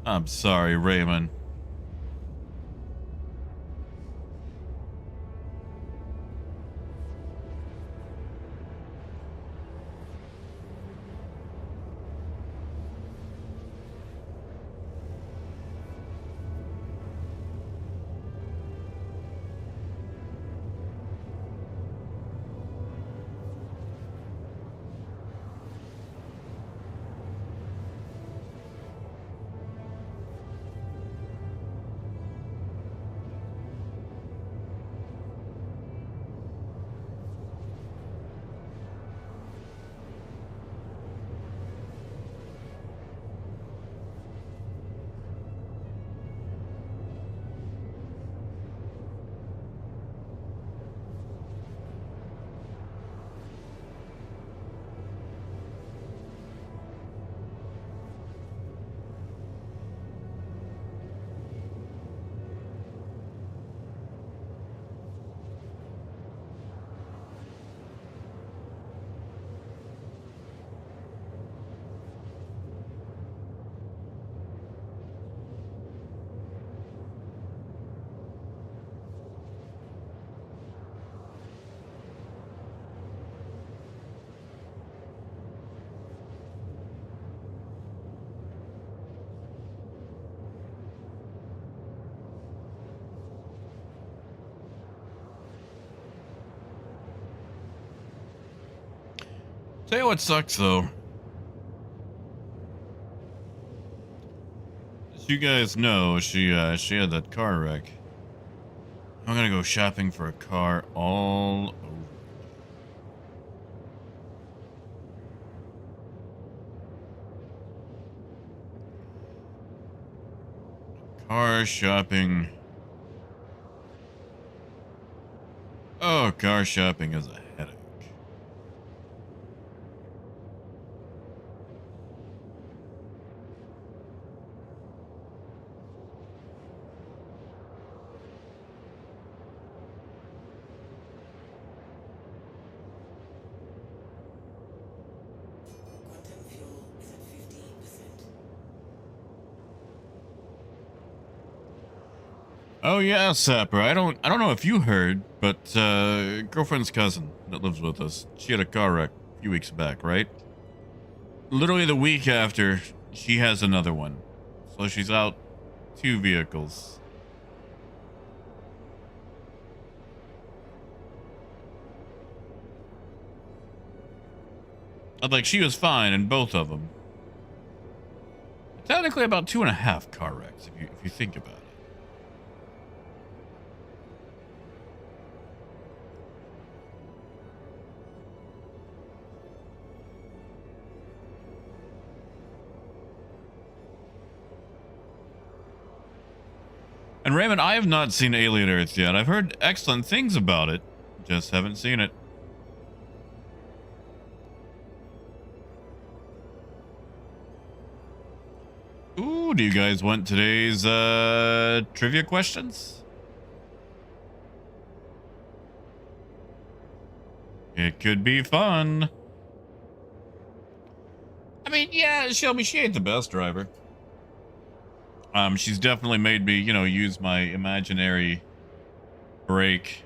I'm sorry, Raymond. Tell you what sucks though. As you guys know, she had that car wreck. I'm gonna go shopping for a car all over. Car shopping. Oh, car shopping is a headache. Quantum fuel is at 50%. Oh yeah, Sapper. I don't know if you heard, but girlfriend's cousin that lives with us, she had a car wreck a few weeks back, right? Literally the week after, she has another one. So she's out 2 vehicles. Like, she was fine in both of them. Technically about 2.5 car wrecks, if you think about it. And Raymond, I have not seen Alien Earth yet. I've heard excellent things about it. Just haven't seen it. Ooh, do you guys want today's trivia questions? It could be fun. I mean, yeah, Shelby, she ain't the best driver. She's definitely made me, use my imaginary brake.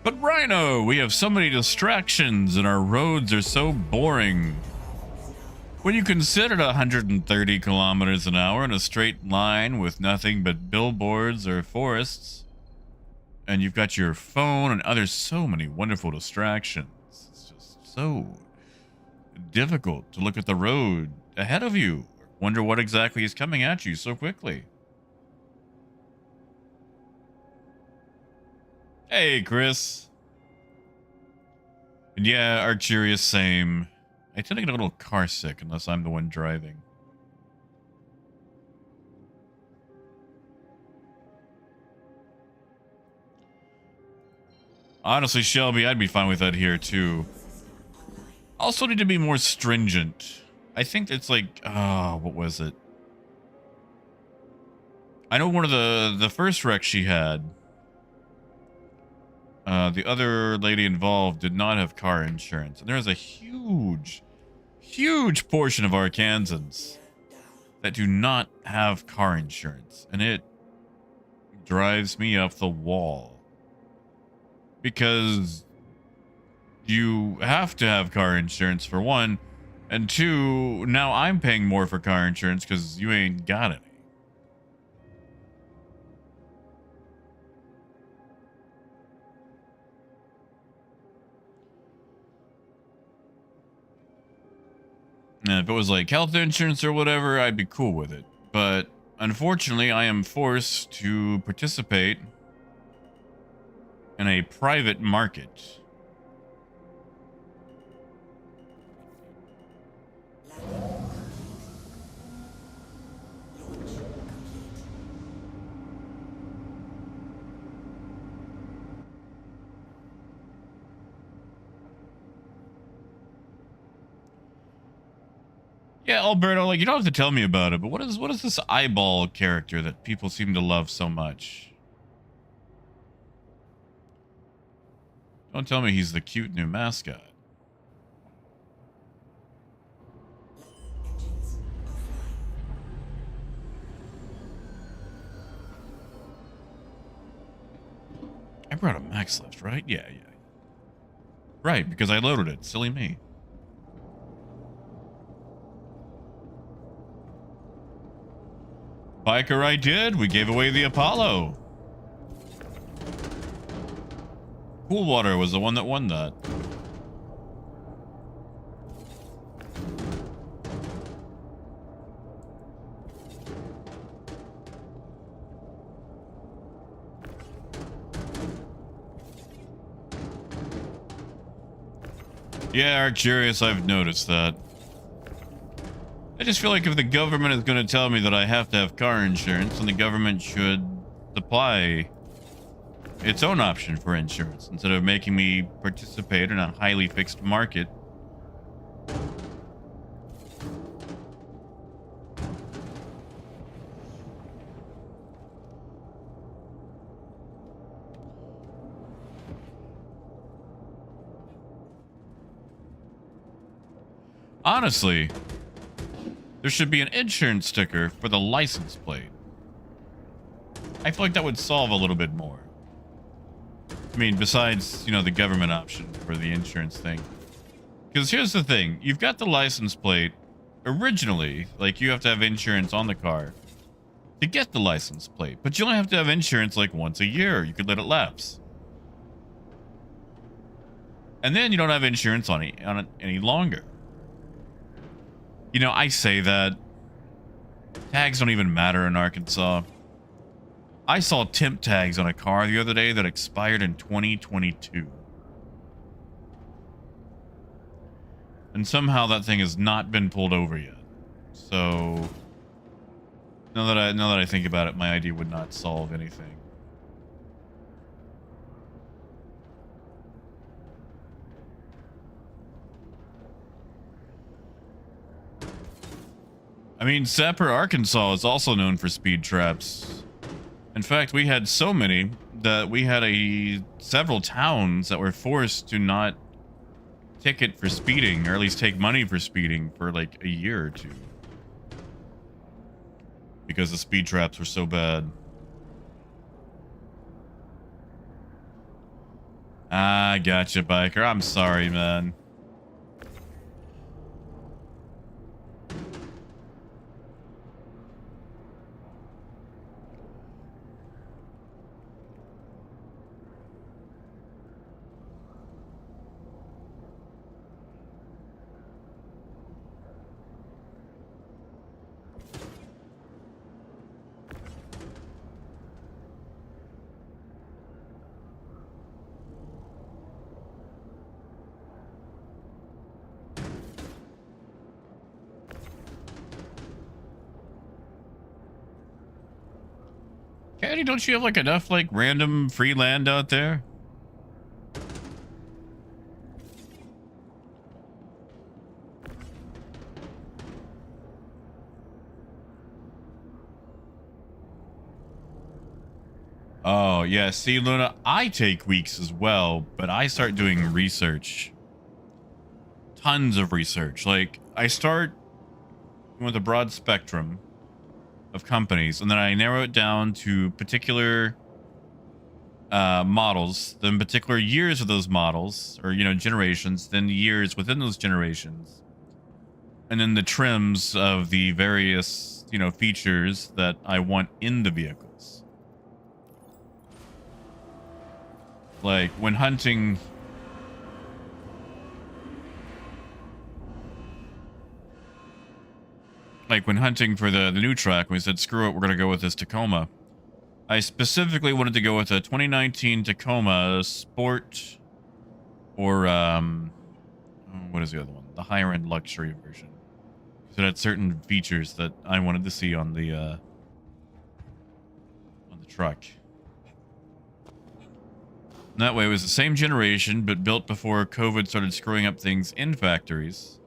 But Rhino, we have so many distractions and our roads are so boring. When you consider 130 kilometers an hour in a straight line with nothing but billboards or forests, and you've got your phone and other so many wonderful distractions, it's just so difficult to look at the road ahead of you. Wonder what exactly is coming at you so quickly. Hey, Chris. And yeah, Arcturius, same. I tend to get a little car sick unless I'm the one driving. Honestly, Shelby, I'd be fine with that here too. Also need to be more stringent. I think it's like, what was it? I know one of the first wreck she had, the other lady involved did not have car insurance. And there is a huge portion of Arkansans that do not have car insurance. And it drives me up the wall. Because you have to have car insurance for one. And two, now I'm paying more for car insurance because you ain't got any. And if it was like health insurance or whatever, I'd be cool with it. But unfortunately, I am forced to participate in a private market. Yeah, Alberto, like, you don't have to tell me about it, but what is this eyeball character that people seem to love so much? Don't tell me he's the cute new mascot. I brought a max lift, right? Yeah. Right, because I loaded it. Silly me. Biker, I did. We gave away the Apollo. Coolwater was the one that won that. Yeah, Arcturius, I've noticed that. I just feel like if the government is going to tell me that I have to have car insurance, then the government should supply its own option for insurance instead of making me participate in a highly fixed market. Honestly, there should be an insurance sticker for the license plate. I feel like that would solve a little bit more. I mean, besides, you know, the government option for the insurance thing. Because here's the thing. You've got the license plate. Originally, like, you have to have insurance on the car to get the license plate. But you only have to have insurance, like, once a year. You could let it lapse. And then you don't have insurance on it any longer. You know, I say that. Tags don't even matter in Arkansas. I saw temp tags on a car the other day that expired in 2022. And somehow that thing has not been pulled over yet. So now that I think about it, my idea would not solve anything. I mean, Sapper, Arkansas is also known for speed traps. In fact, we had so many that we had several towns that were forced to not ticket for speeding, or at least take money for speeding for like a year or two. Because the speed traps were so bad. Ah, gotcha, biker. I'm sorry, man. Coyote, don't you have like enough like random free land out there? Oh, yeah. See, Luna, I take weeks as well, but I start doing research. Tons of research. Like, I start with a broad spectrum of companies, and then I narrow it down to particular models, then particular years of those models, or, you know, generations, then years within those generations, and then the trims of the various, you know, features that I want in the vehicles. Like, when hunting... Like, when hunting for the new truck, we said, screw it, we're going to go with this Tacoma. I specifically wanted to go with a 2019 Tacoma Sport, or, what is the other one? The higher-end luxury version. So it had certain features that I wanted to see on the truck. And that way, it was the same generation, but built before COVID started screwing up things in factories.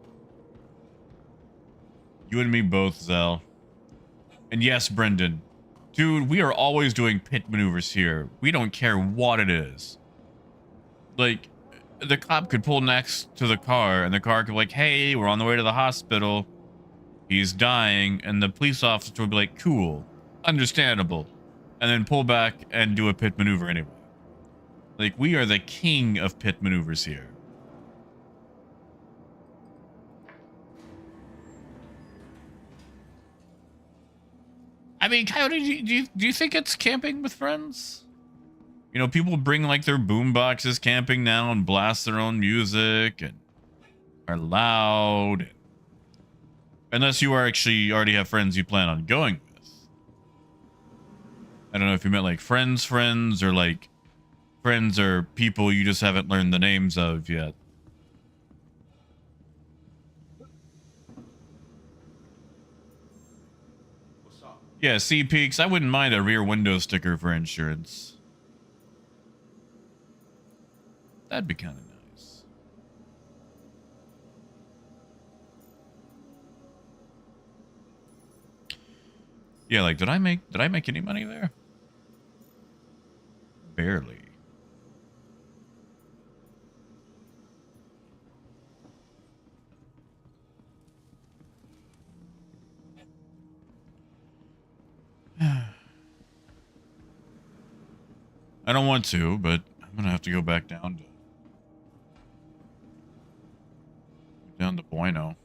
You and me both, Zell. And yes, Brendan. Dude, we are always doing pit maneuvers here. We don't care what it is. Like, the cop could pull next to the car, and the car could be like, hey, we're on the way to the hospital. He's dying. And the police officer would be like, cool. Understandable. And then pull back and do a pit maneuver anyway. Like, we are the king of pit maneuvers here. I mean, Coyote, do you think it's camping with friends? You know, people bring like their boom boxes camping now and blast their own music and are loud. Unless you are actually already have friends you plan on going with. I don't know if you meant like friends or like friends or people you just haven't learned the names of yet. Yeah, C Peaks, I wouldn't mind a rear window sticker for insurance. That'd be kind of nice. Yeah, like did I make any money there? Barely. I don't want to, but I'm gonna have to go back down to Bueno.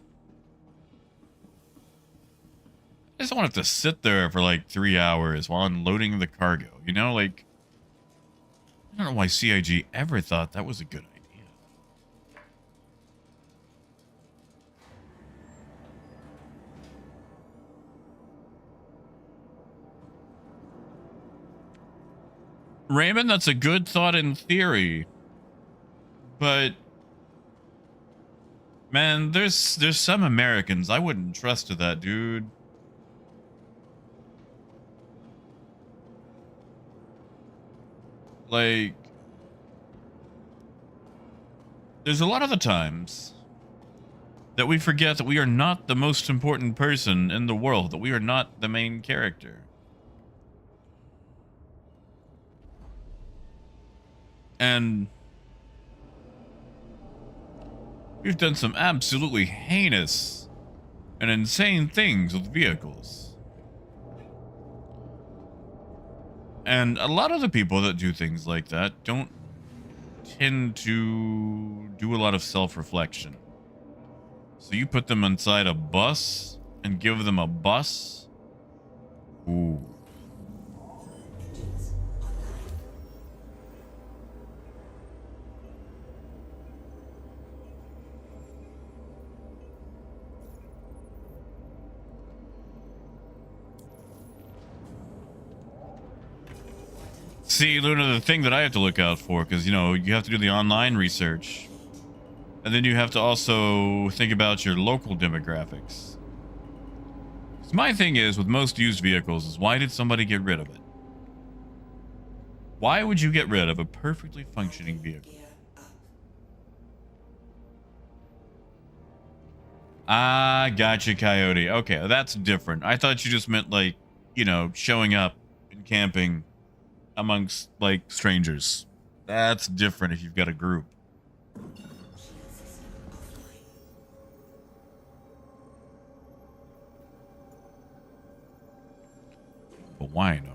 I just don't want to have to sit there for like 3 hours while unloading the cargo. You know, like I don't know why CIG ever thought that was a good idea. Raymond, that's a good thought in theory. But man, there's some Americans I wouldn't trust to that, dude. Like there's a lot of the times that we forget that we are not the most important person in the world, that we are not the main character. And we've done some absolutely heinous and insane things with vehicles. And a lot of the people that do things like that don't tend to do a lot of self-reflection. So you put them inside a bus and give them a bus? Ooh. See, Luna, the thing that I have to look out for, because, you know, you have to do the online research. And then you have to also think about your local demographics. So my thing is, with most used vehicles, is why did somebody get rid of it? Why would you get rid of a perfectly functioning vehicle? Gear up. Ah, gotcha, Coyote. Okay, that's different. I thought you just meant like, you know, showing up and camping amongst like strangers. That's different if you've got a group. Shield system offline. Bueno.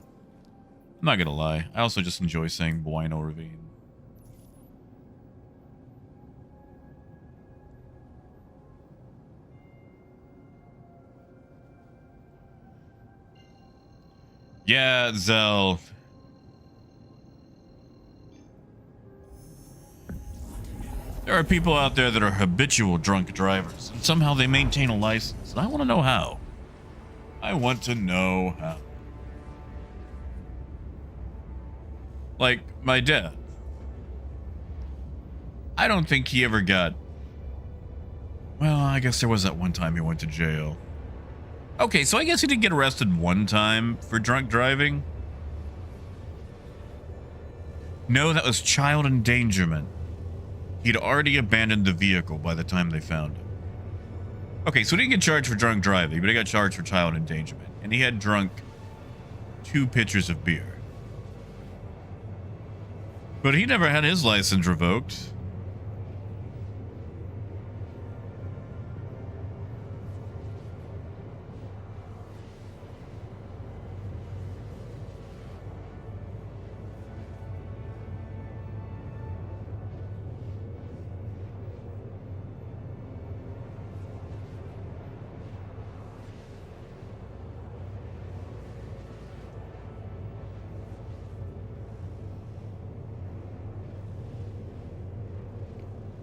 I'm not gonna lie. I also just enjoy saying Bueno Ravine. Yeah, Zell. There are people out there that are habitual drunk drivers, and somehow they maintain a license, and I want to know how. I want to know how. Like, my dad. I don't think he ever got... Well, I guess there was that one time he went to jail. Okay, so I guess he did get arrested one time for drunk driving. No, that was child endangerment. He'd already abandoned the vehicle by the time they found him. Okay, so he didn't get charged for drunk driving, but he got charged for child endangerment. And he had drunk 2 pitchers of beer. But he never had his license revoked.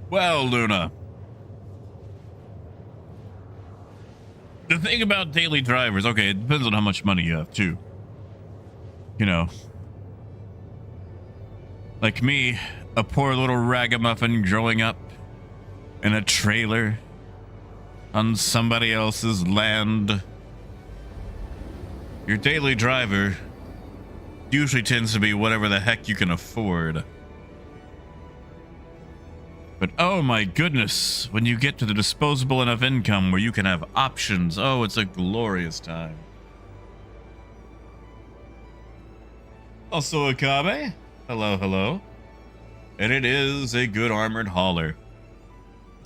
Well, Luna. The thing about daily drivers, okay, it depends on how much money you have, too. You know. Like me, a poor little ragamuffin growing up in a trailer on somebody else's land. Your daily driver usually tends to be whatever the heck you can afford. But oh my goodness, when you get to the disposable enough income where you can have options, oh, it's a glorious time. Also Akabe, hello, hello. And it is a good armored hauler.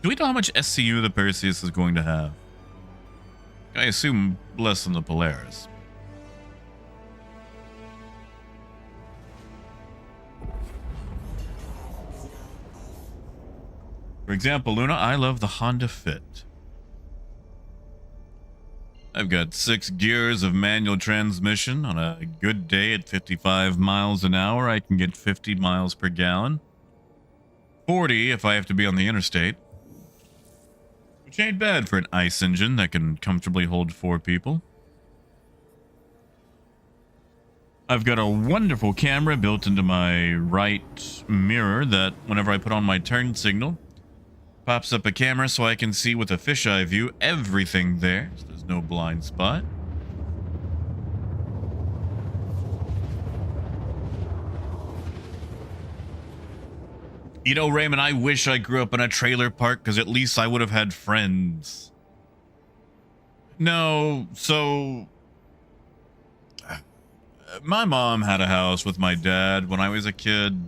Do we know how much SCU the Perseus is going to have? I assume less than the Polaris. For example, Luna, I love the Honda Fit. I've got 6 gears of manual transmission. On a good day at 55 miles an hour, I can get 50 miles per gallon. 40 if I have to be on the interstate. Which ain't bad for an ICE engine that can comfortably hold 4 people. I've got a wonderful camera built into my right mirror that whenever I put on my turn signal, pops up a camera so I can see with a fisheye view everything there, so there's no blind spot. You know, Raymond, I wish I grew up in a trailer park because at least I would have had friends. No, so... My mom had a house with my dad when I was a kid.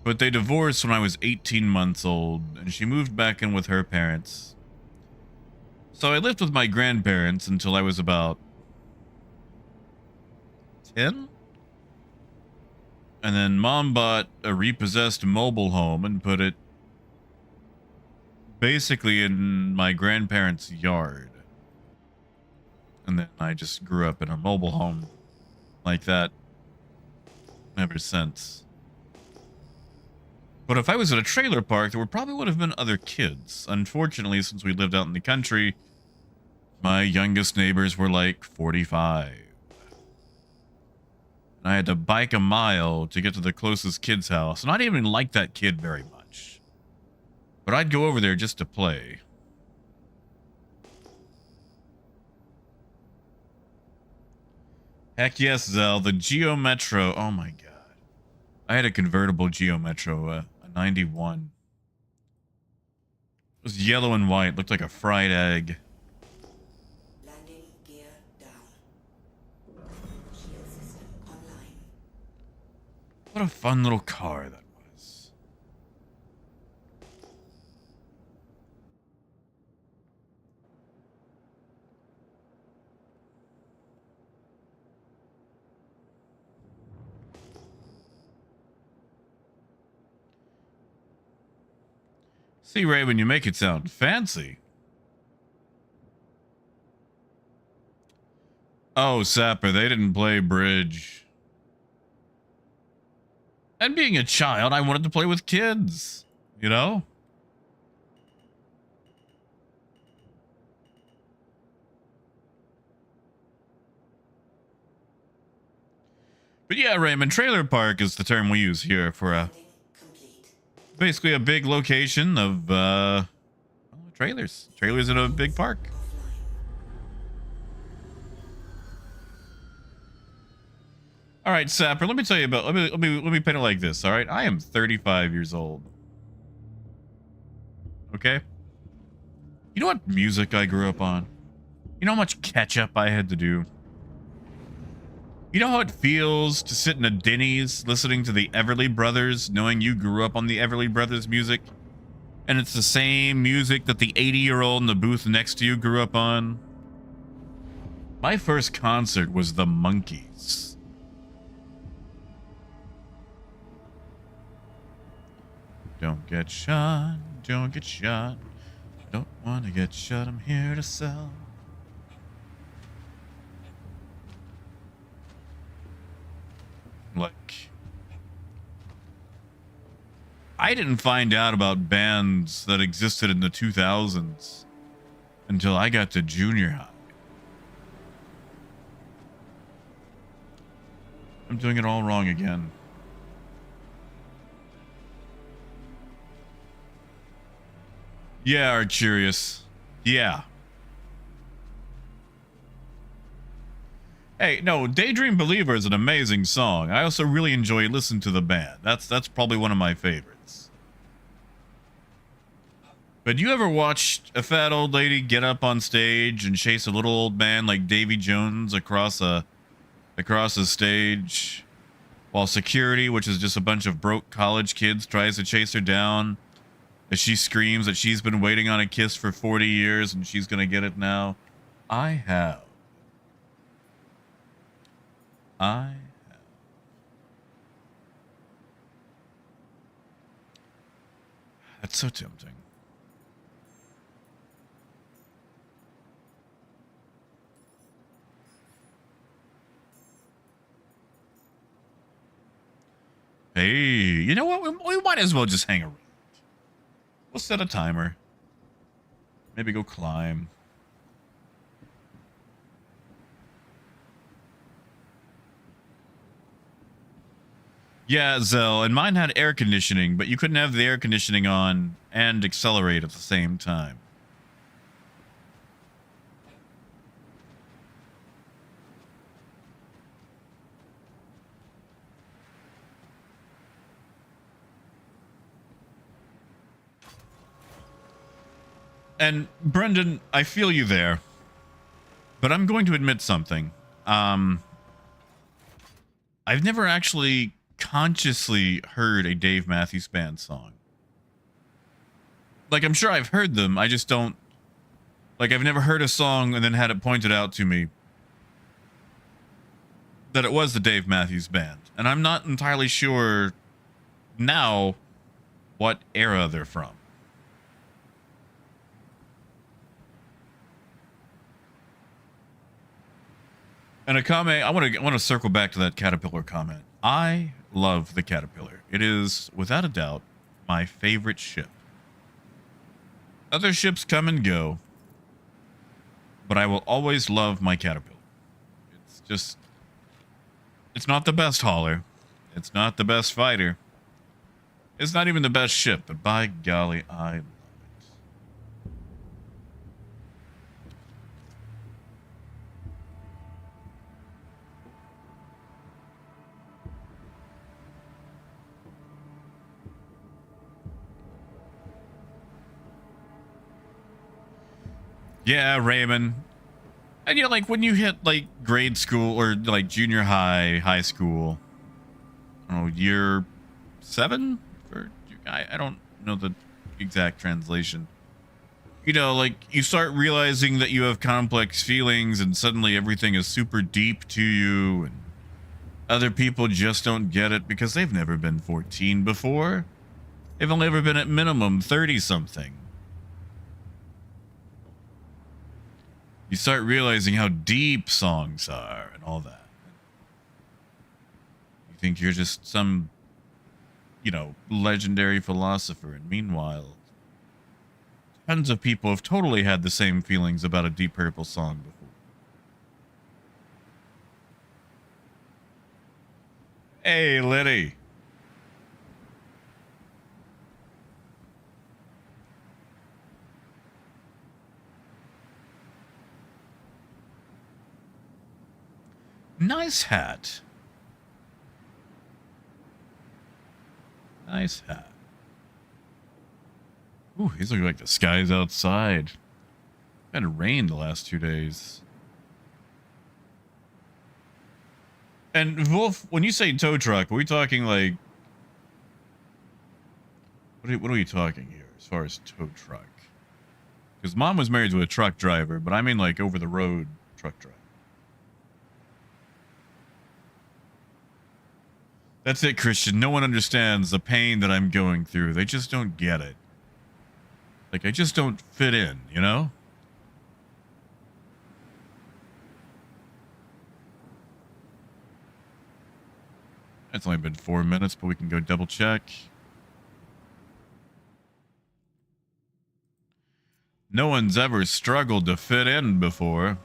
But they divorced when I was 18 months old, and she moved back in with her parents. So I lived with my grandparents until I was about 10? And then Mom bought a repossessed mobile home and put it basically in my grandparents' yard. And then I just grew up in a mobile home like that ever since. But if I was at a trailer park, there probably would have been other kids. Unfortunately, since we lived out in the country, my youngest neighbors were like 45. And I had to bike a mile to get to the closest kid's house. And I didn't even like that kid very much. But I'd go over there just to play. Heck yes, Zell. The Geo Metro. Oh my god. I had a convertible Geo Metro, a 91. It was yellow and white, looked like a fried egg. Landing gear down. Shield system online. What a fun little car that was. See, Raven, you make it sound fancy. Oh, Sapper, they didn't play bridge. And being a child, I wanted to play with kids, you know? But yeah, Raymond, trailer park is the term we use here for Landing complete. basically a big location of trailers. Trailers in a big park. Offline. All right, Sapper, let me tell you about let me paint it like this, all right? I am 35 years old. Okay? You know what music I grew up on? You know how much catch up I had to do? You know how it feels to sit in a Denny's listening to the Everly Brothers, knowing you grew up on the Everly Brothers music? And it's the same music that the 80-year-old in the booth next to you grew up on? My first concert was the Monkees. Don't get shot, don't get shot. Don't want to get shot, I'm here to sell. Like, I didn't find out about bands that existed in the 2000s until I got to junior high. I'm doing it all wrong again. Yeah, Arcurious. Yeah. Hey, no, Daydream Believer is an amazing song. I also really enjoy listening to the band. That's probably one of my favorites. But you ever watched a fat old lady get up on stage and chase a little old man like Davy Jones across a stage while security, which is just a bunch of broke college kids, tries to chase her down as she screams that she's been waiting on a kiss for 40 years and she's gonna get it now? I have. That's so tempting. Hey, you know what? We might as well just hang around. We'll set a timer. Maybe go climb. Yeah, Zell, and mine had air conditioning, but you couldn't have the air conditioning on and accelerate at the same time. And Brendan, I feel you there, but I'm going to admit something. I've never actually consciously heard a Dave Matthews Band song. Like, I'm sure I've heard them, I just don't... Like, I've never heard a song and then had it pointed out to me that it was the Dave Matthews Band. And I'm not entirely sure now what era they're from. And a comment, I want to circle back to that Caterpillar comment. I love the Caterpillar. It is, without a doubt, my favorite ship. Other ships come and go, but I will always love my Caterpillar. It's just, it's not the best hauler. It's not the best fighter. It's not even the best ship, but by golly, I love it. Yeah, Raymond. And you know, like when you hit like grade school or like junior high school, I don't know, year 7 or I don't know the exact translation. You know, like you start realizing that you have complex feelings and suddenly everything is super deep to you and other people just don't get it because they've never been 14 before. They've only ever been at minimum 30 something. You start realizing how deep songs are and all that. You think you're just some, you know, legendary philosopher, and meanwhile, tons of people have totally had the same feelings about a Deep Purple song before. Hey, Liddy. Nice hat. Nice hat. Ooh, he's looking like the sky's outside. It rained the last 2 days. And Wolf, when you say tow truck, are we talking like... What are we talking here as far as tow truck? Because Mom was married to a truck driver, but I mean like over-the-road truck driver. That's it, Christian. No one understands the pain that I'm going through. They just don't get it. Like, I just don't fit in, you know? It's only been 4 minutes, but we can go double check. No one's ever struggled to fit in before.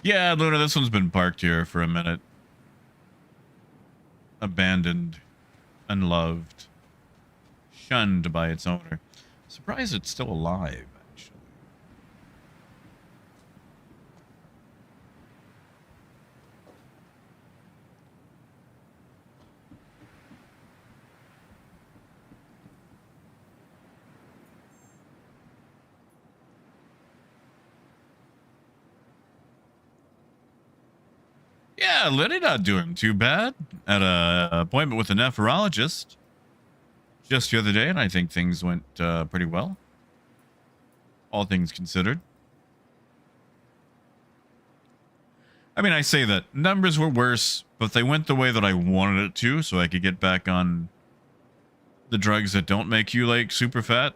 Yeah, Luna, this one's been parked here for a minute. Abandoned, unloved, shunned by its owner. Surprised it's still alive, actually. Yeah, Liddy not doing too bad. At a appointment with a nephrologist just the other day, and I think things went pretty well. All things considered. I mean, I say that numbers were worse, but they went the way that I wanted it to, so I could get back on the drugs that don't make you, like, super fat.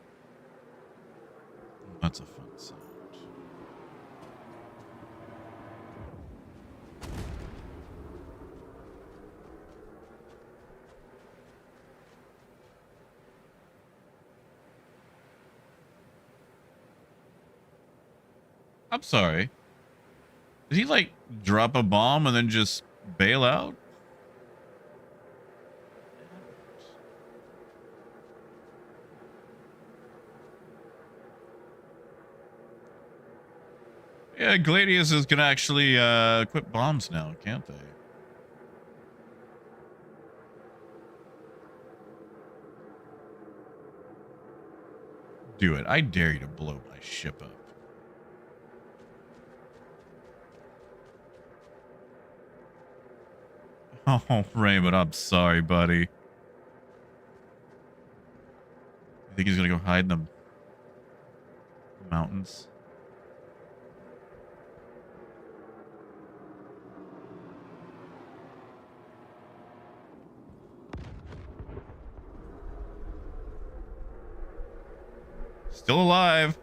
That's a fun sound. I'm sorry. Did he, like, drop a bomb and then just bail out? Yeah, Gladiuses can actually equip bombs now, can't they? Do it. I dare you to blow my ship up. Oh, Raymond, I'm sorry, buddy. You think he's gonna go hide in the mountains? Still alive.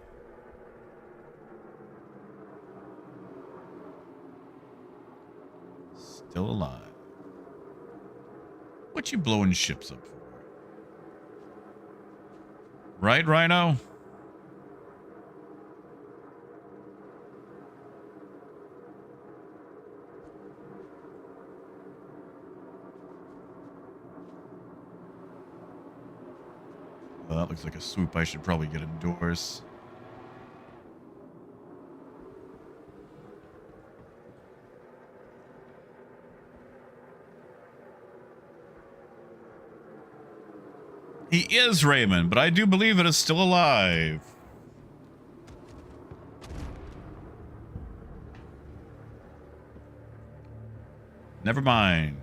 Still alive. What you blowing ships up for? Right, Rhino? Well, that looks like a swoop I should probably get indoors. He is Raymond, but I do believe it is still alive. Never mind.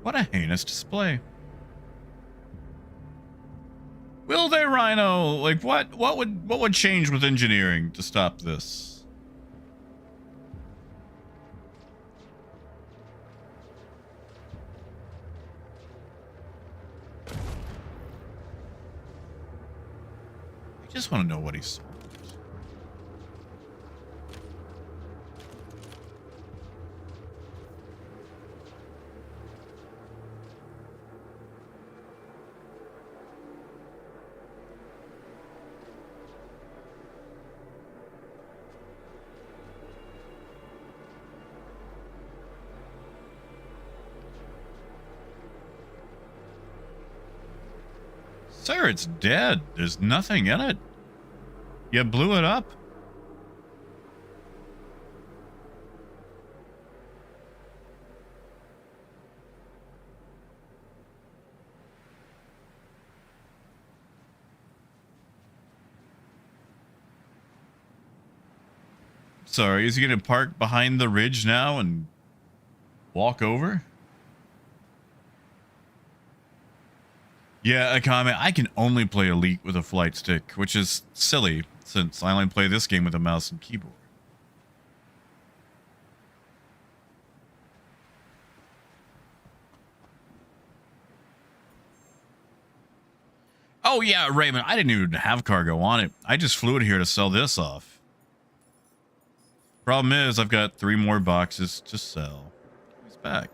What a heinous display. Will they, Rhino? Like what would change with engineering to stop this? I just want to know what he sold. Sir, it's dead. There's nothing in it. You blew it up. Sorry, is he going to park behind the ridge now and walk over? Yeah, a comment. I can only play Elite with a flight stick, which is silly since I only play this game with a mouse and keyboard. Oh yeah, Raymond, I didn't even have cargo on it. I just flew it here to sell this off. Problem is, I've got 3 more boxes to sell. He's back.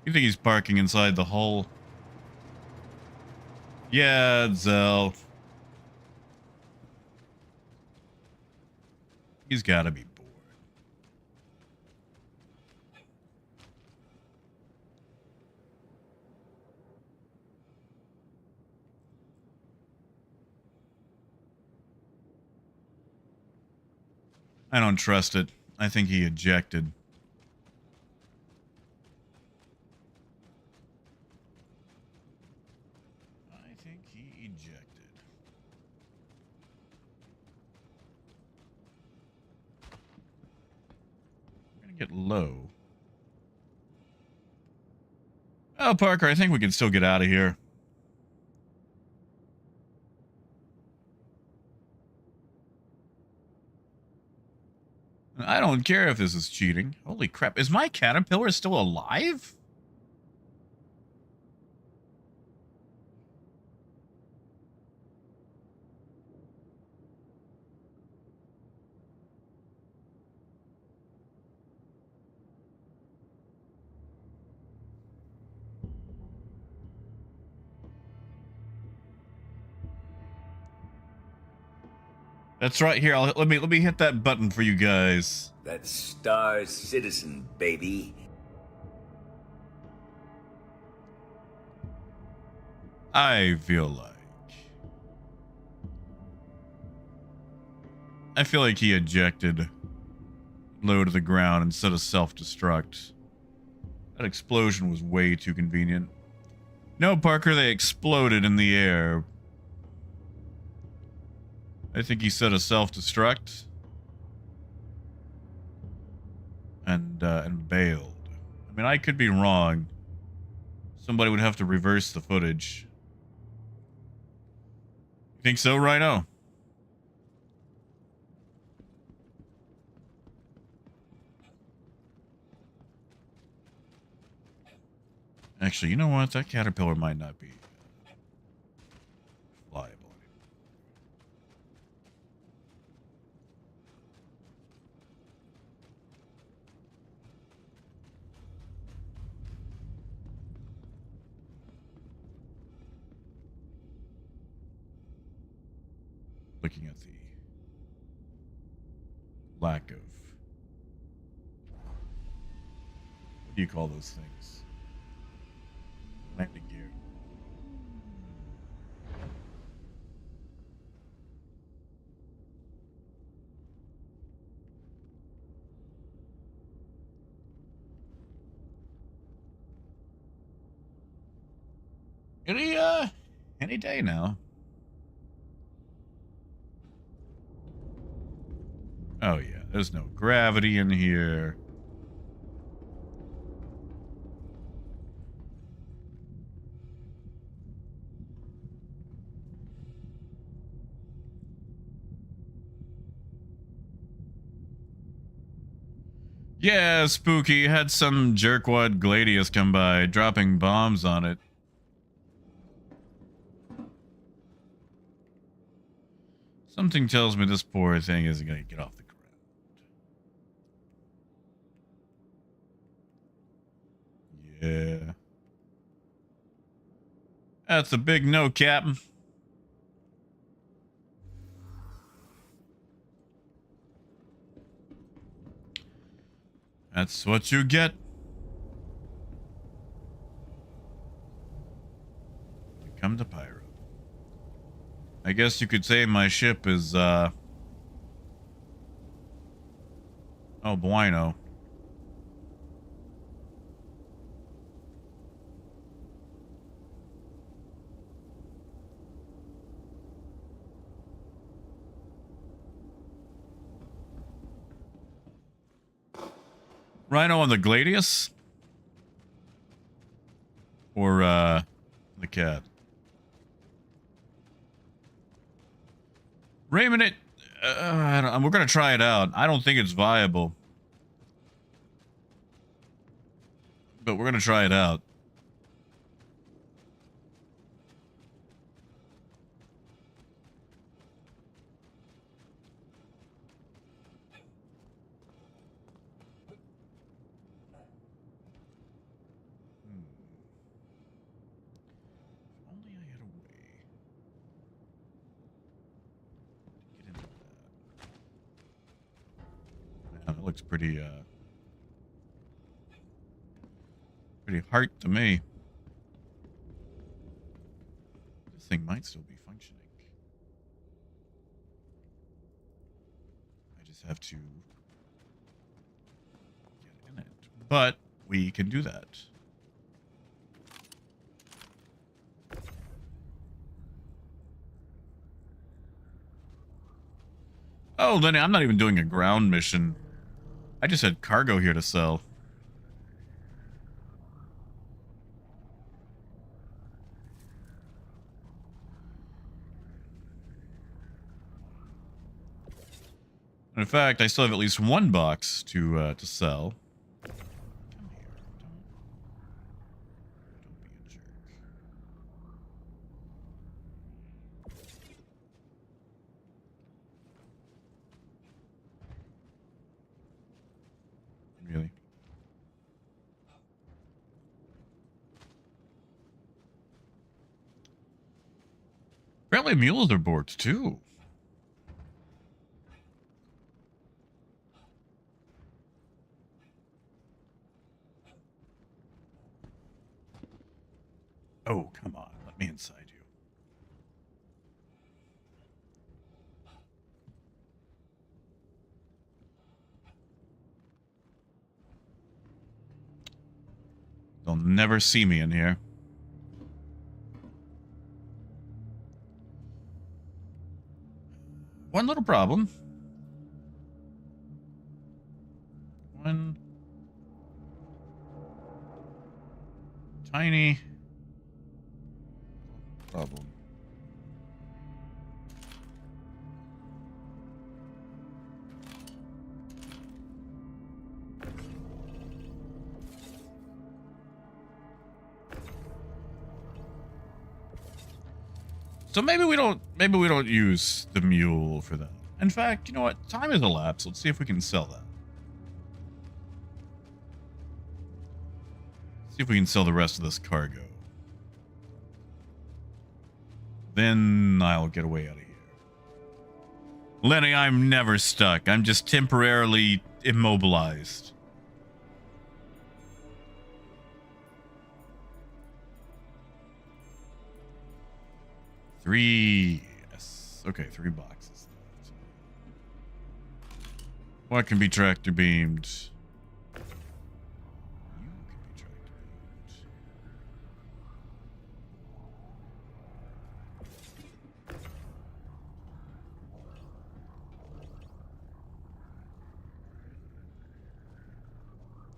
You think he's parking inside the hull? Yeah, Zell. He's got to be bored. I don't trust it. I think he ejected. Get low. Oh, Parker, I think we can still get out of here. I don't care if this is cheating. Holy crap. Is my caterpillar still alive? That's right here. Let me hit that button for you guys. That's Star Citizen, baby. I feel like he ejected low to the ground instead of self-destruct. That explosion was way too convenient. No, Parker, they exploded in the air. I think he said a self-destruct and bailed. I mean, I could be wrong. Somebody would have to reverse the footage. You think so, Rhino? Actually, you know what? That caterpillar might not be flyable. looking at the lack of, what do you call those things? Landing gear. Any day now. Oh yeah, there's no gravity in here. Yeah, spooky. Had some jerkwad gladius come by, dropping bombs on it. Something tells me this poor thing isn't going to get off the ground. Yeah. That's a big no, Captain. That's what you get. You come to Pyro. I guess you could say my ship is, oh, Bueno. Rhino on the Gladius? Or, the cat? Raymond, we're going to try it out. I don't think it's viable. But we're going to try it out. Only I had a way to get into that. Man, it looks pretty, pretty hard to me. This thing might still be functioning. I just have to get in it. But we can do that. Oh, Lenny, I'm not even doing a ground mission. I just had cargo here to sell. In fact, I still have at least one box to sell. Come here. Don't be a jerk. Really? Apparently mules are boards too. Oh, come on. Let me inside you. They'll never see me in here. One little problem. One tiny problem. So maybe we don't use the mule for that. In fact, you know what? Time has elapsed. Let's see if we can sell that. See if we can sell the rest of this cargo. Then I'll get away out of here. Lenny, I'm never stuck. I'm just temporarily immobilized. Three. Yes. Okay, 3 boxes left. What can be tractor beamed? You can be tractor beamed.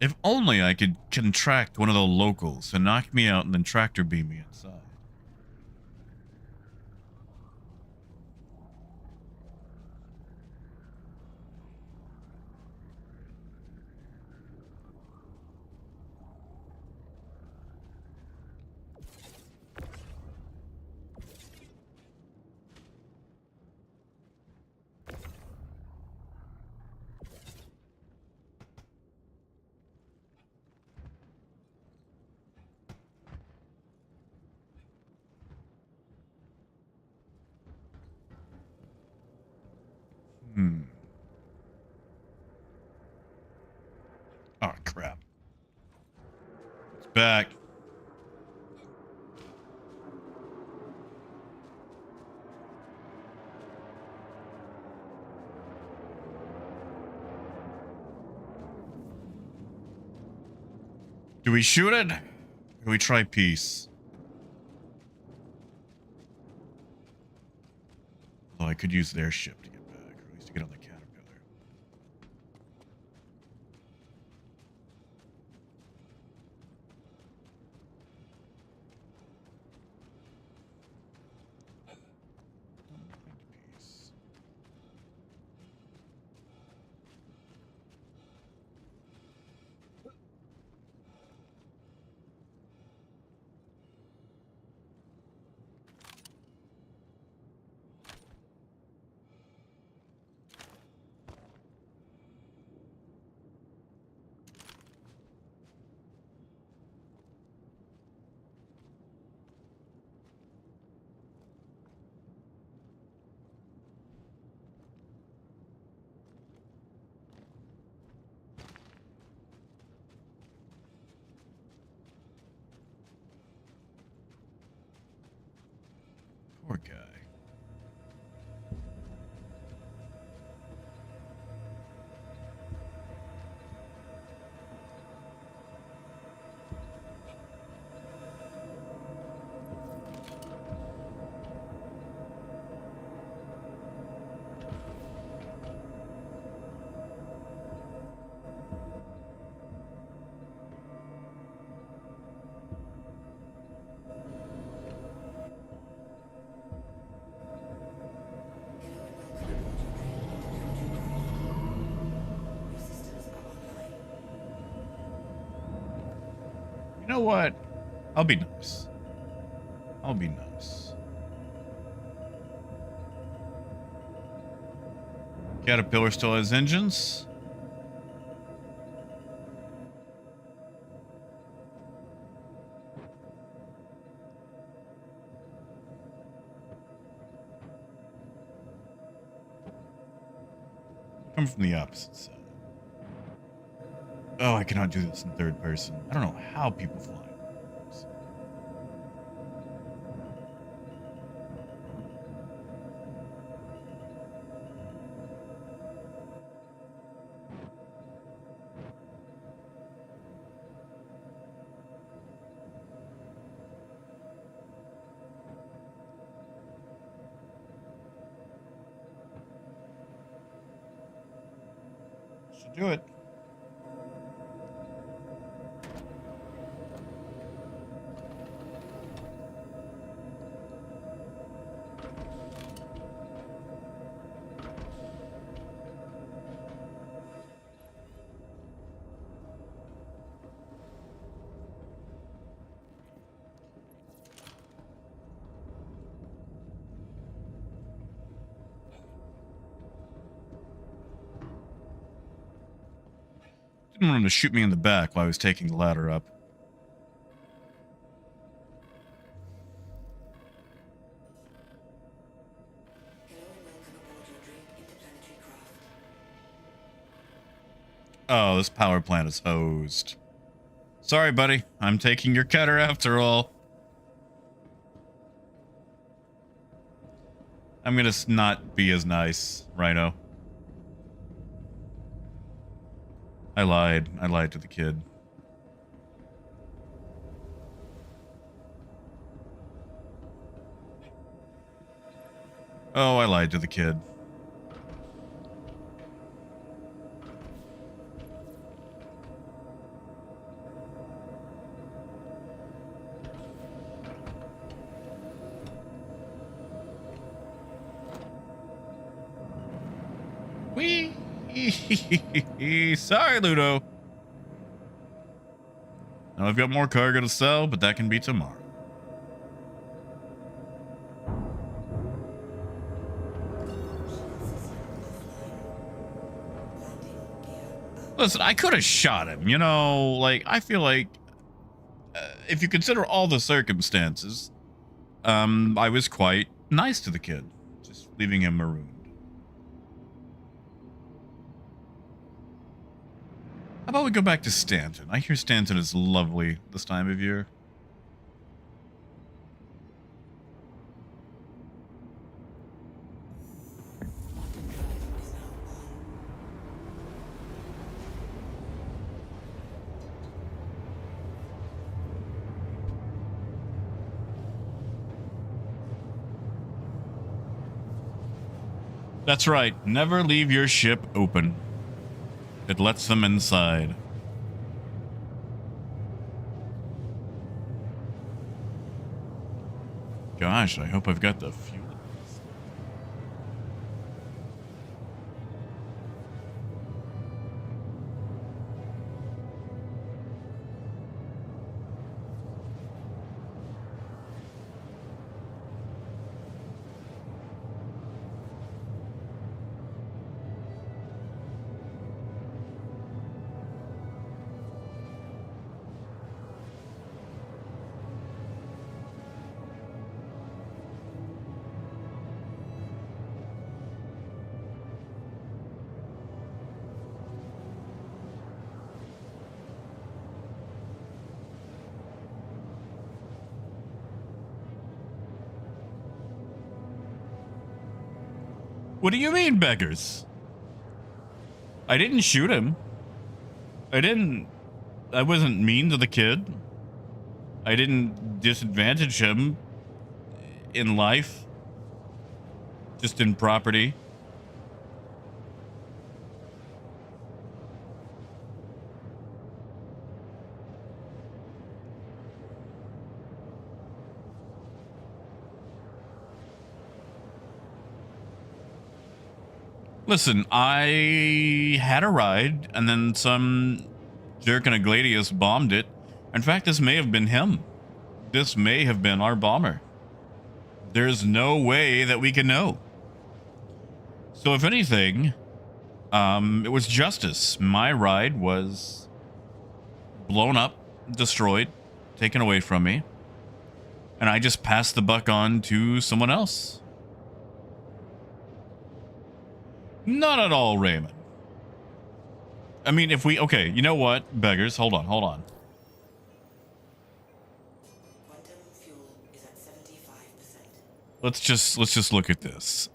If only I could contract one of the locals to knock me out and then tractor beam me inside. Oh, crap. It's back. Do we shoot it? Or do we try peace? Well, I could use their ship to get back, or at least to get on the Caterpillar. Peace. Poor guy. You know what? I'll be nice. I'll be nice. Caterpillar still has engines. Come from the opposite side. Oh, I cannot do this in third person. I don't know how people fly. Should do it. Didn't want him to shoot me in the back while I was taking the ladder up. Hello and welcome aboard your drink Oh, this power plant is hosed. Sorry, buddy. I'm taking your cutter after all. I'm gonna not be as nice, Rhino. I lied. I lied to the kid. Oh, I lied to the kid. Wee. Sorry, Ludo. Now I've got more cargo to sell, but that can be tomorrow. Listen, I could have shot him, you know, like, I feel like, if you consider all the circumstances, I was quite nice to the kid, just leaving him marooned. How about we go back to Stanton? I hear Stanton is lovely this time of year. That's right. Never leave your ship open. It lets them inside. Gosh, I hope I've got the fuel. What do you mean, beggars? I didn't shoot him. I wasn't mean to the kid. I didn't disadvantage him in life. Just in property. Listen, I had a ride, and then some jerk in a Gladius bombed it. In fact, this may have been him. This may have been our bomber. There's no way that we can know. So if anything, it was justice. My ride was blown up, destroyed, taken away from me. And I just passed the buck on to someone else. Not at all, Raymond. I mean, if we... Okay, you know what? Beggars, hold on. Quantum fuel is at 75%. Let's just look at this.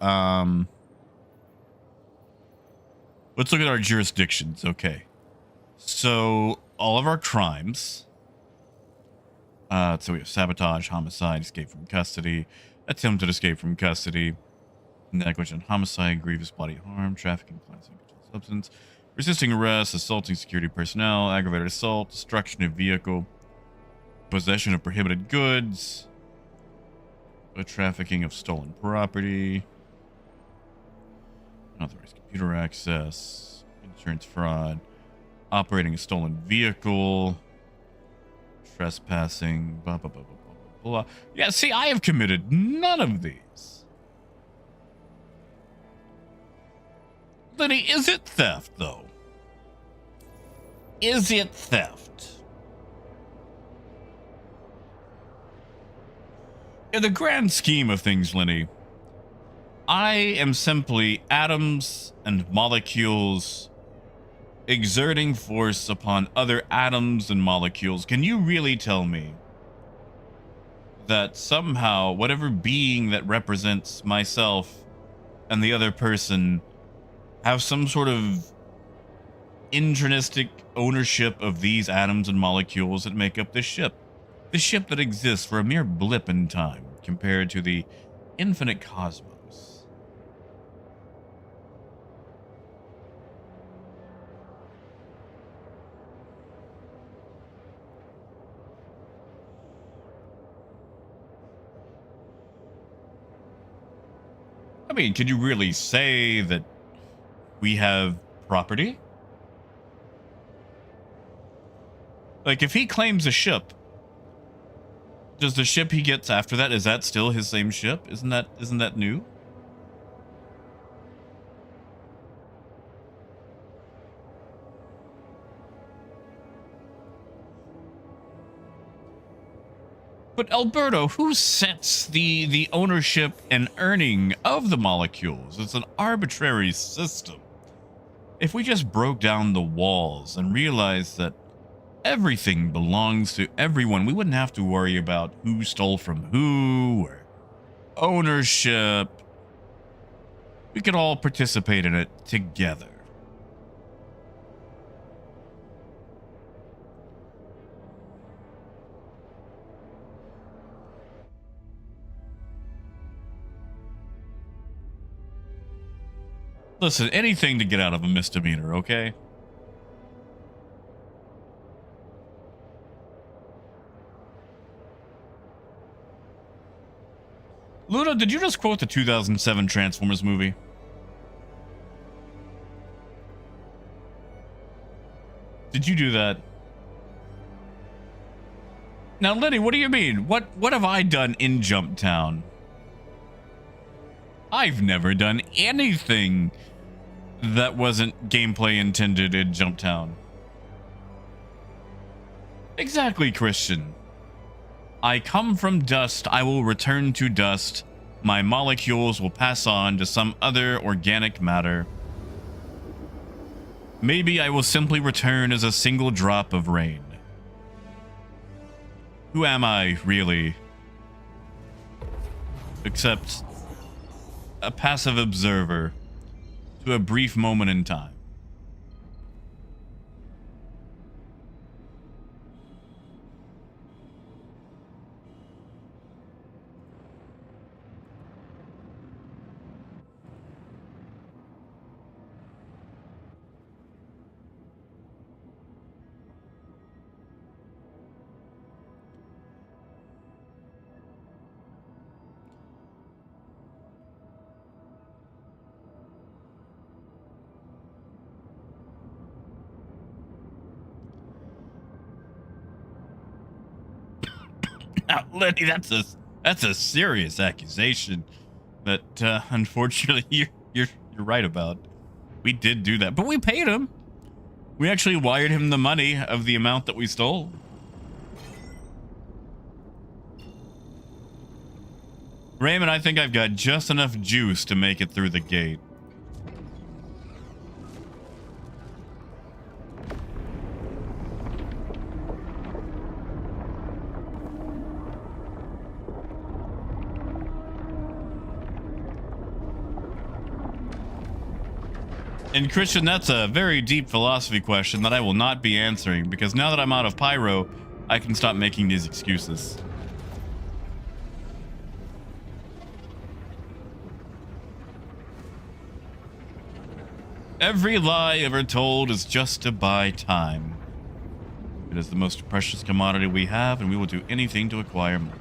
Let's look at our jurisdictions. Okay. So, all of our crimes. So we have sabotage, homicide, escape from custody, attempted escape from custody, negligent homicide, grievous bodily harm, trafficking, classic controlled substance, resisting arrest, assaulting security personnel, aggravated assault, destruction of vehicle, possession of prohibited goods, trafficking of stolen property, unauthorized computer access, insurance fraud, operating a stolen vehicle, trespassing, blah, blah, blah, blah, blah, blah. Yeah, see, I have committed none of these. Lenny, is it theft, though? Is it theft? In the grand scheme of things, Lenny, I am simply atoms and molecules exerting force upon other atoms and molecules, can you really tell me that somehow whatever being that represents myself and the other person have some sort of intrinsic ownership of these atoms and molecules that make up this ship? The ship that exists for a mere blip in time compared to the infinite cosmos. I mean, can you really say that we have property? Like, if he claims a ship, does the ship he gets after that, is that still his same ship? Isn't that new? But Alberto, who sets the ownership and earning of the molecules? It's an arbitrary system. If we just broke down the walls and realized that everything belongs to everyone, we wouldn't have to worry about who stole from who or ownership. We could all participate in it together. Listen, anything to get out of a misdemeanor, okay? Luna, did you just quote the 2007 Transformers movie? Did you do that? Now, Lenny, what do you mean? What have I done in Jumptown? I've never done anything that wasn't gameplay intended in Jumptown. Exactly, Christian. I come from dust, I will return to dust. My molecules will pass on to some other organic matter. Maybe I will simply return as a single drop of rain. Who am I, really? Except a passive observer to a brief moment in time. Now, Lenny, that's a serious accusation that unfortunately you're right about. We did do that, but we paid him. We actually wired him the money of the amount that we stole. Raymond, I think I've got just enough juice to make it through the gate. And Christian, that's a very deep philosophy question that I will not be answering, because now that I'm out of Pyro, I can stop making these excuses. Every lie ever told is just to buy time. It is the most precious commodity we have, and we will do anything to acquire more.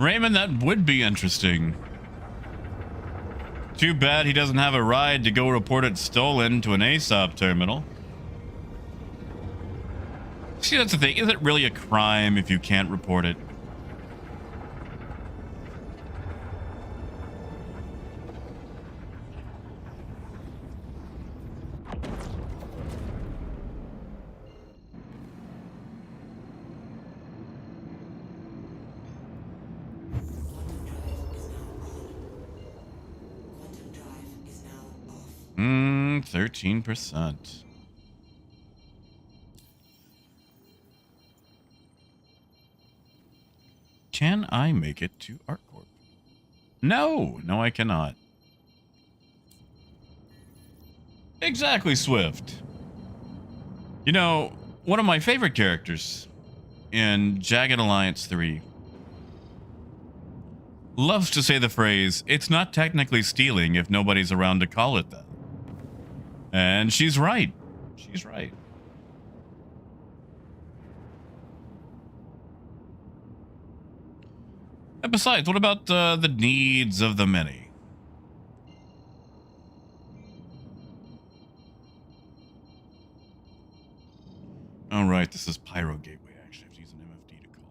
Raymond, that would be interesting. Too bad he doesn't have a ride to go report it stolen to an ASOP terminal. See, that's the thing. Is it really a crime if you can't report it? Quantum drive is now off. 13%. Can I make it to ArcCorp? No, I cannot. Exactly, Swift. You know, one of my favorite characters in Jagged Alliance 3 loves to say the phrase, "It's not technically stealing if nobody's around to call it that." And she's right. She's right. And besides, what about the needs of the many? All right, this is Pyro Gateway. Actually, I have to use an MFD to call.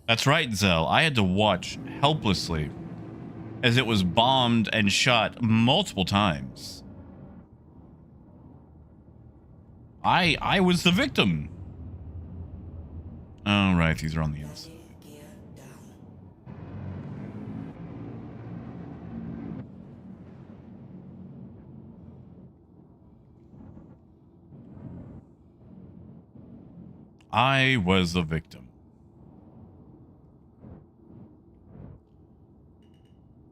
That's right, Zell. I had to watch helplessly as it was bombed and shot multiple times. I was the victim. All right, these are on the inside. Landing gear down. I was the victim.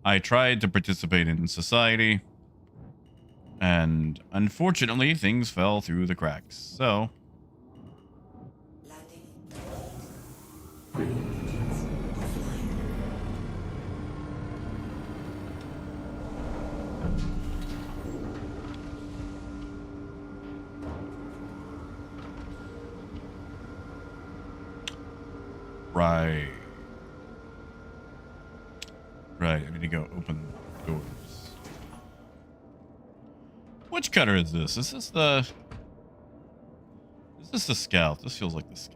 I tried to participate in society, and unfortunately, things fell through the cracks. So, Landing. Offline. right. Right, I need to go open doors. Which cutter is this? Is this the scout? This feels like the scout.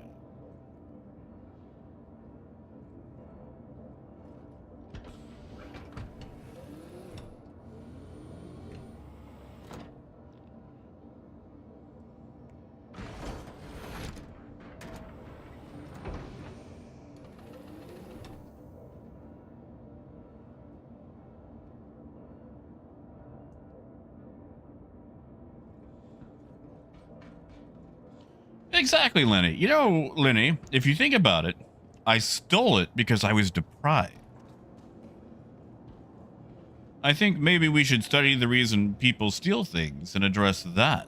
Exactly, Lenny. You know, Lenny, if you think about it, I stole it because I was deprived. I think maybe we should study the reason people steal things and address that.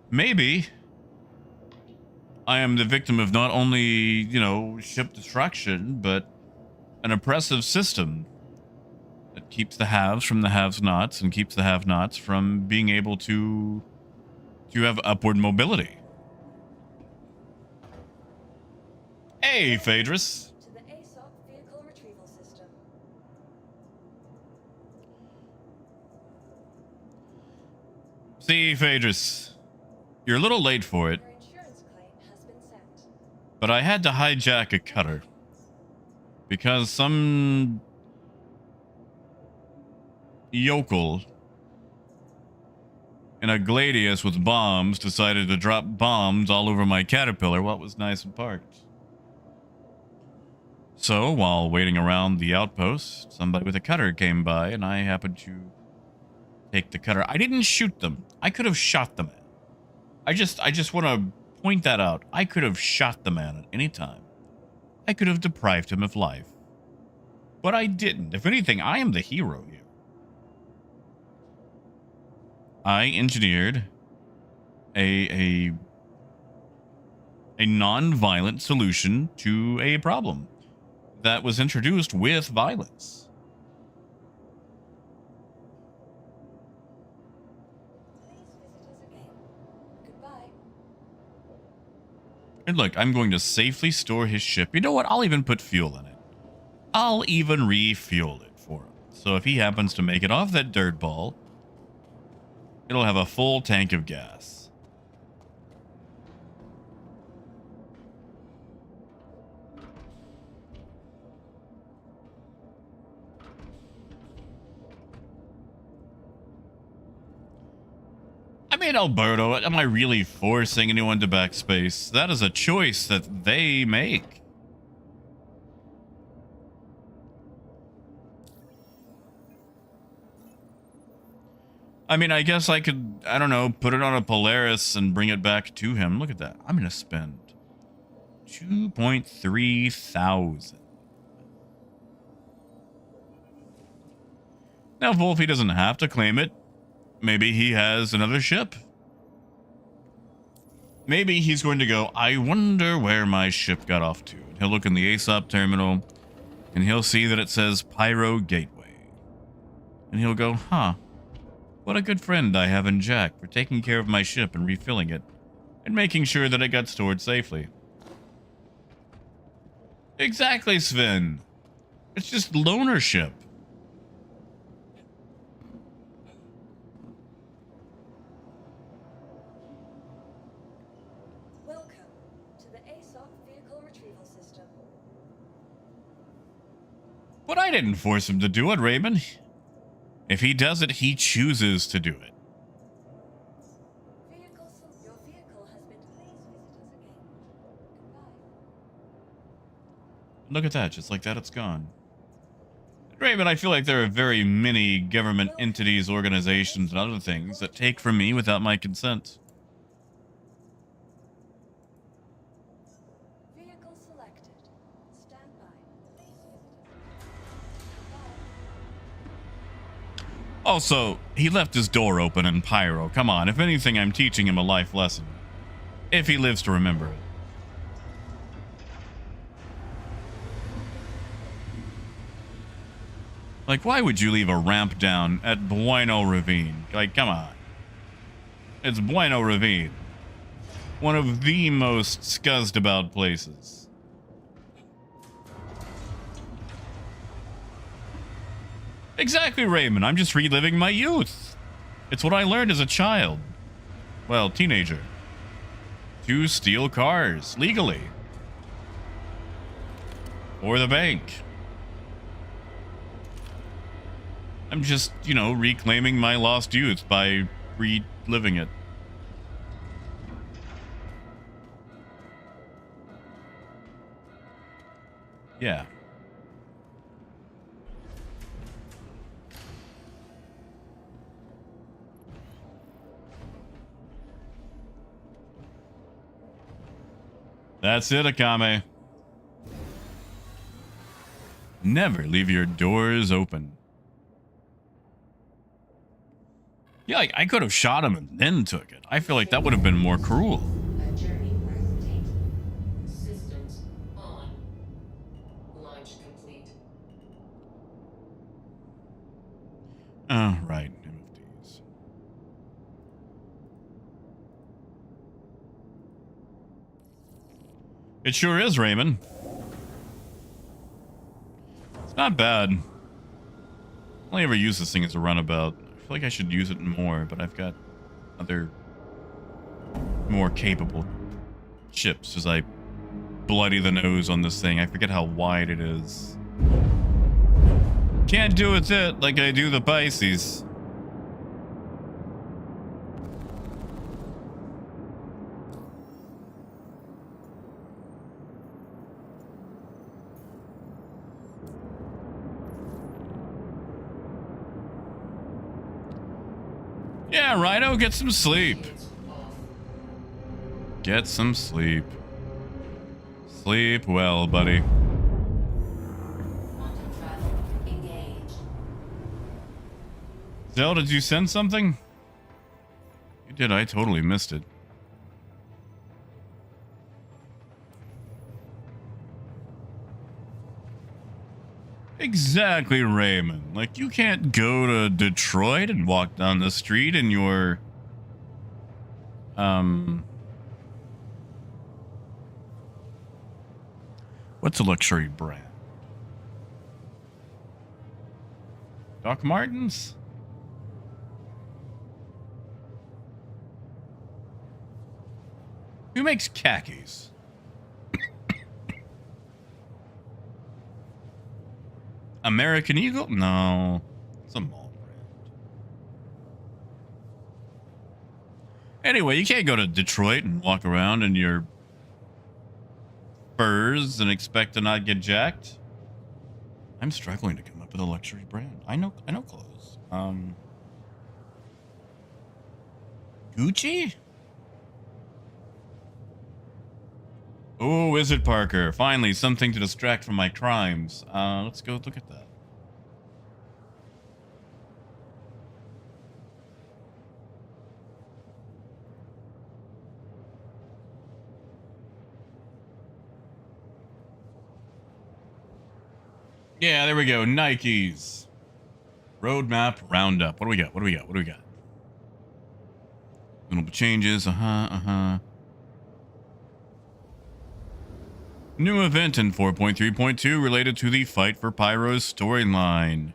Maybe I am the victim of not only, you know, ship destruction, but an oppressive system that keeps the haves from the have-nots and keeps the have-nots from being able to have upward mobility. Hey, Phaedrus. To the ASOP vehicle retrieval system. See, Phaedrus, you're a little late for it, Your insurance claim has been sent. but I had to hijack a cutter because some yokel in a gladius with bombs decided to drop bombs all over my caterpillar while it was nice and parked. So, while waiting around the outpost, somebody with a cutter came by and I happened to take the cutter. I didn't shoot them. I could have shot the man. I just want to point that out. I could have shot the man at any time. I could have deprived him of life. But I didn't. If anything, I am the hero here. I engineered a non-violent solution to a problem. that was introduced with violence. Please visit us again. Goodbye. And look, I'm going to safely store his ship. You know what? I'll even put fuel in it. I'll even refuel it for him. So if he happens to make it off that dirt ball, it'll have a full tank of gas. I mean, Alberto, am I really forcing anyone to backspace? That is a choice that they make. I mean, I guess I could, I don't know, put it on a Polaris and bring it back to him. Look at that. I'm going to spend 2.3 thousand. Now, Wolfie doesn't have to claim it. Maybe he has another ship. Maybe he's going to go, I wonder where my ship got off to. And he'll look in the ASOP terminal, and he'll see that it says Pyro Gateway. And he'll go, huh, what a good friend I have in Jack for taking care of my ship and refilling it, and making sure that it got stored safely. Exactly, Sven. It's just loanership. Welcome to the ASOP vehicle retrieval system. But I didn't force him to do it, Raymond. If he does it, he chooses to do it. Your vehicle has been. Please visit us again. Goodbye. Look at that, just like that, it's gone. Raymond, I feel like there are very many government entities, organizations, and other things that take from me without my consent. Vehicle selected. Stand by. Please visit us. Goodbye. Also, he left his door open in Pyro. Come on, if anything, I'm teaching him a life lesson. If he lives to remember it. Like, why would you leave a ramp down at Bueno Ravine? Like, come on. It's Bueno Ravine. One of the most scuzzed about places. Exactly, Raymond. I'm just reliving my youth. It's what I learned as a child. Well, teenager. To steal cars legally. Or the bank. I'm just, you know, reclaiming my lost youth by reliving it. Yeah. That's it, Akame. Never leave your doors open. Yeah, I could have shot him and then took it. I feel like that would have been more cruel. A journey worth taking. Systems on. Launch complete. Oh, right. MFDs. It sure is, Raymond. It's not bad. I only ever use this thing as a runabout. I feel like I should use it more, but I've got other more capable ships as I bloody the nose on this thing. I forget how wide it is. Can't do with it like I do the Pisces. Yeah, Rhino, get some sleep. Get some sleep. Sleep well, buddy. Quantum traffic engaged. Zell, did you send something? You did, I totally missed it. Exactly, Raymond. Like, you can't go to Detroit and walk down the street in your what's a luxury brand? Doc Martens? Who makes khakis? American Eagle? No. It's a mall brand. Anyway, you can't go to Detroit and walk around in your furs and expect to not get jacked. I'm struggling to come up with a luxury brand. I know clothes. Gucci? Oh, is it, Parker? Finally, something to distract from my crimes. Let's go look at that. Yeah, there we go. Nikes. Roadmap roundup. What do we got? What do we got? What do we got? Little changes. New event in 4.3.2 related to the Fight for Pyro's storyline.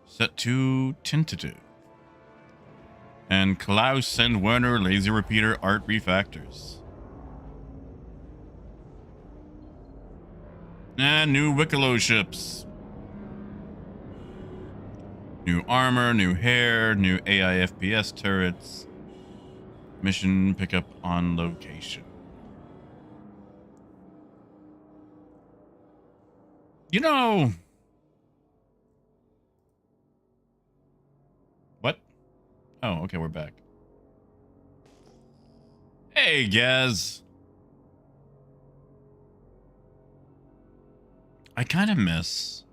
Set to tentative. And Klaus and Werner laser repeater art refactors. And new Wicklow ships. New armor, new hair, new AI FPS turrets. Mission pickup on location. You know... What? Oh, okay, we're back. Hey, Gaz. I kind of miss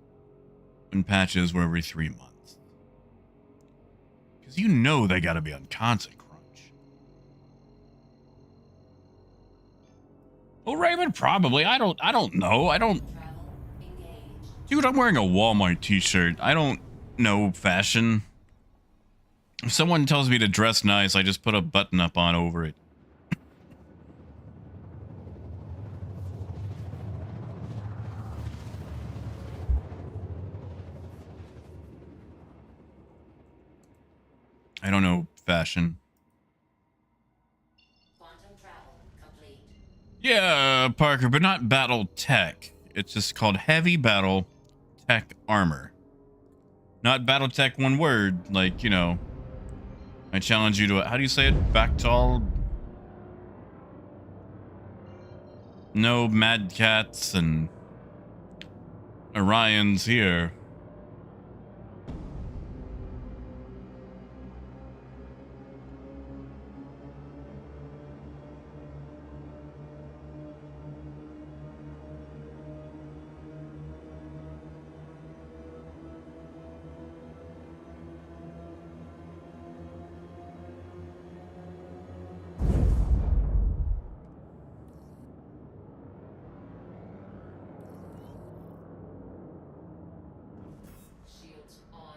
when patches were every 3 months. Because you know they gotta be on constant crunch. Well, Raymond, probably. I don't know. Dude, I'm wearing a Walmart t-shirt. I don't know fashion. If someone tells me to dress nice, I just put a button up on over it. I don't know fashion. Quantum travel complete. Yeah, Parker, but not battle tech. It's just called heavy battle tech armor. Not battle tech one word, like, you know. I challenge you to, how do you say it? Bactal? No Mad Cats and Orions here. Shields on.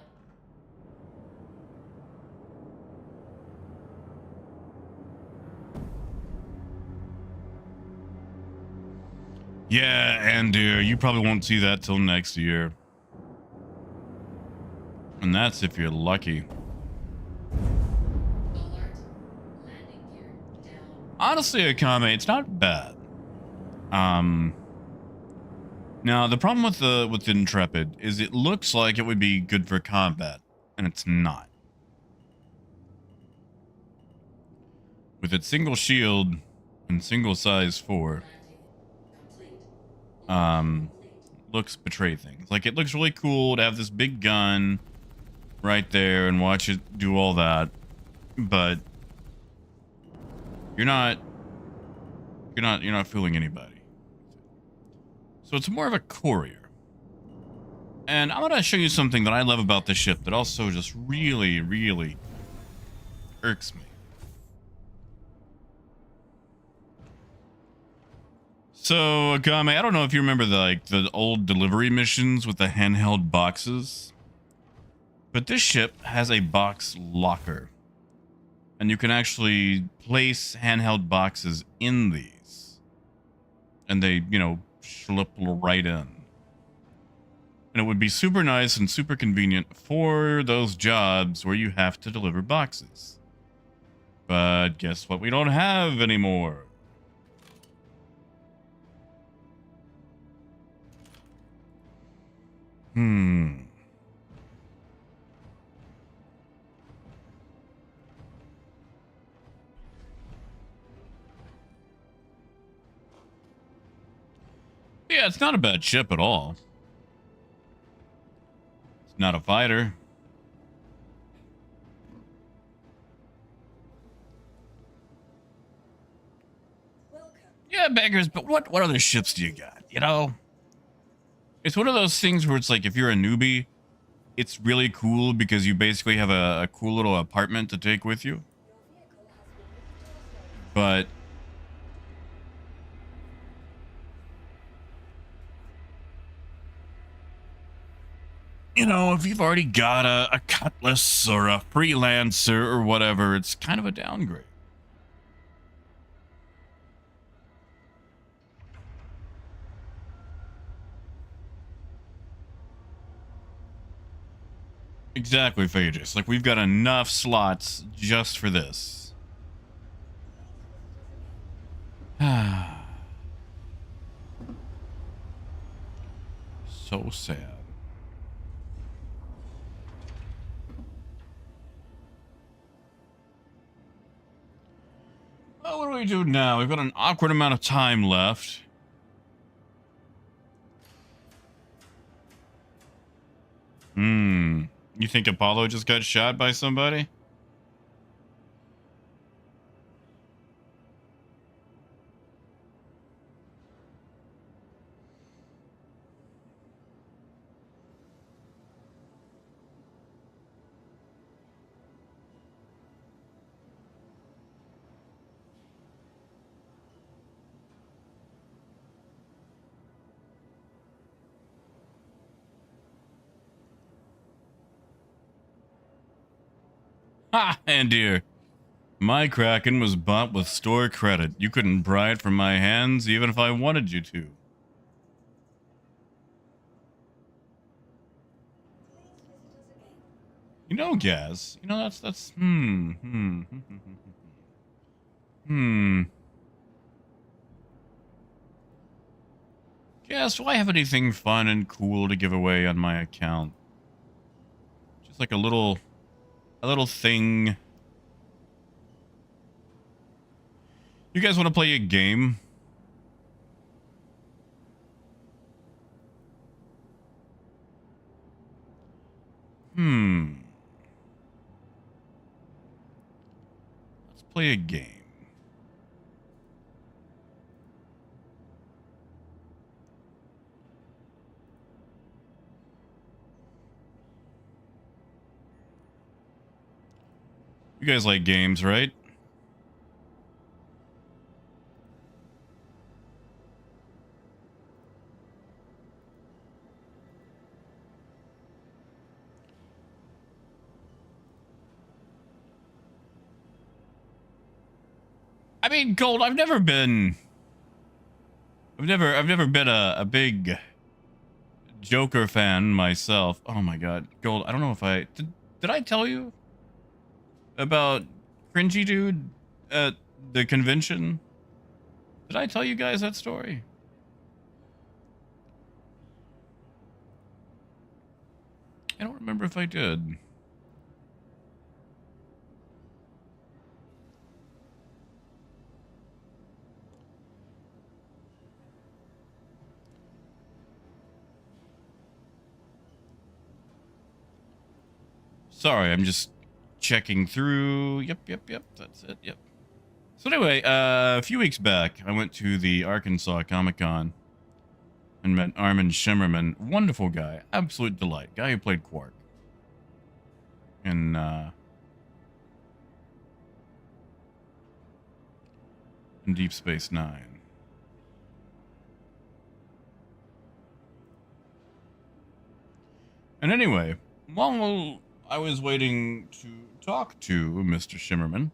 Yeah, and you probably won't see that till next year. And that's if you're lucky. Alert. Landing gear down. Honestly, Akame, it's not bad. Now the problem with Intrepid is it looks like it would be good for combat, and it's not. With its single shield and single size 4, Landing complete. looks betray things. Like, it looks really cool to have this big gun right there and watch it do all that, but you're not fooling anybody. So it's more of a courier. And I'm going to show you something that I love about this ship that also just really, really irks me. So, Akame, I don't know if you remember the old delivery missions with the handheld boxes, but this ship has a box locker, and you can actually place handheld boxes in these, and they, slip right in. And it would be super nice and super convenient for those jobs where you have to deliver boxes. But guess what? We don't have anymore. Yeah, it's not a bad ship at all. It's not a fighter. Welcome. Yeah, beggars, but what other ships do you got? It's one of those things where it's like if you're a newbie, it's really cool because you basically have a cool little apartment to take with you. Your vehicle has been moved to a storage. But if you've already got a cutlass or a freelancer or whatever, it's kind of a downgrade. Exactly, Phaedrus. Like, we've got enough slots just for this. So sad. Well, what do we do now? We've got an awkward amount of time left. You think Apollo just got shot by somebody? Ha! And dear, my Kraken was bought with store credit. You couldn't pry it from my hands even if I wanted you to. Please visit us again. Gaz, that's Gaz, do I have anything fun and cool to give away on my account? Just like a little thing. You guys want to play a game? Let's play a game. You guys like games, right? I mean, Gold, I've never been a big Joker fan myself. Oh my god. Gold, I don't know if did I tell you about Cringy Dude at the convention? Did I tell you guys that story? I don't remember if I did. Sorry, I'm just checking through. Yep, that's it, yep. So anyway, a few weeks back, I went to the Arkansas Comic-Con and met Armin Shimmerman. Wonderful guy. Absolute delight. Guy who played Quark in Deep Space Nine. And anyway, while I was waiting to talk to Mr. Shimmerman,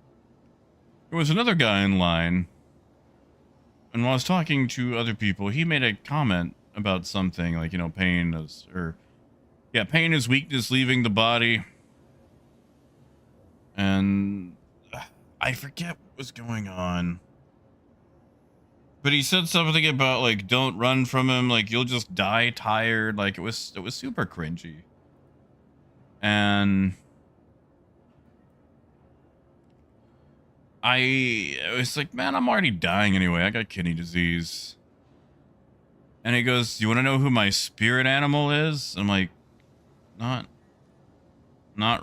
there was another guy in line. And while I was talking to other people, he made a comment about something like, you know, pain is weakness leaving the body. And I forget what was going on. But he said something about like, don't run from him, like you'll just die tired. Like it was super cringy. And I was like, man, I'm already dying anyway. I got kidney disease. And he goes, you want to know who my spirit animal is? I'm like, not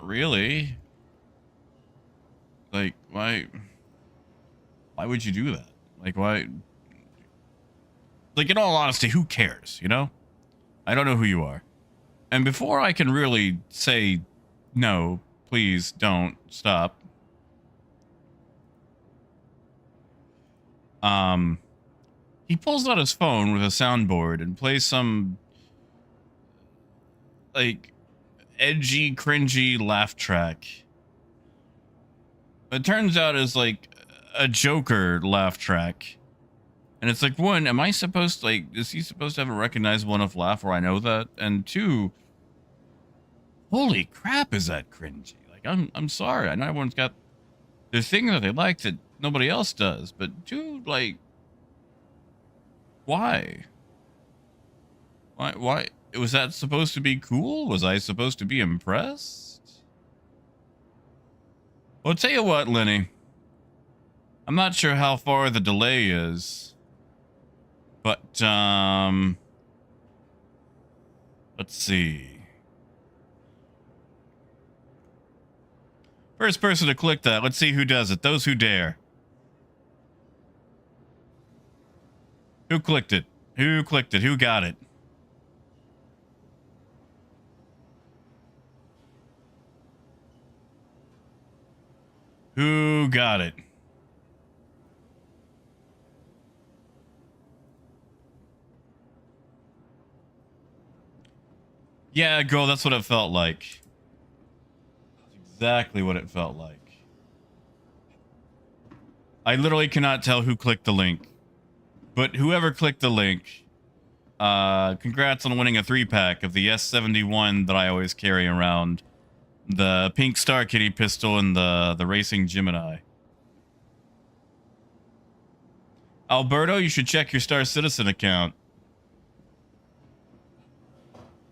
really. Like, why would you do that? Like, why? Like, in all honesty, who cares, you know? I don't know who you are. And before I can really say, no, please don't stop. He pulls out his phone with a soundboard and plays some, like, edgy, cringy laugh track. It turns out it's like a Joker laugh track. And it's like, one, am I supposed to, like, is he supposed to have a recognizable enough laugh where I know that? And two, holy crap, is that cringy? Like, I'm sorry. I know everyone's got their thing that they like that nobody else does, but dude, like, why? Why? Was that supposed to be cool? Was I supposed to be impressed? Well, I'll tell you what, Lenny. I'm not sure how far the delay is. But, let's see. First person to click that. Let's see who does it. Those who dare. Who clicked it? Who clicked it? Who got it? Who got it? Yeah, girl, that's what it felt like. That's exactly what it felt like. I literally cannot tell who clicked the link. But whoever clicked the link, congrats on winning a 3-pack of the S71 that I always carry around. The pink Star Kitty pistol and the racing Gemini. Alberto, you should check your Star Citizen account.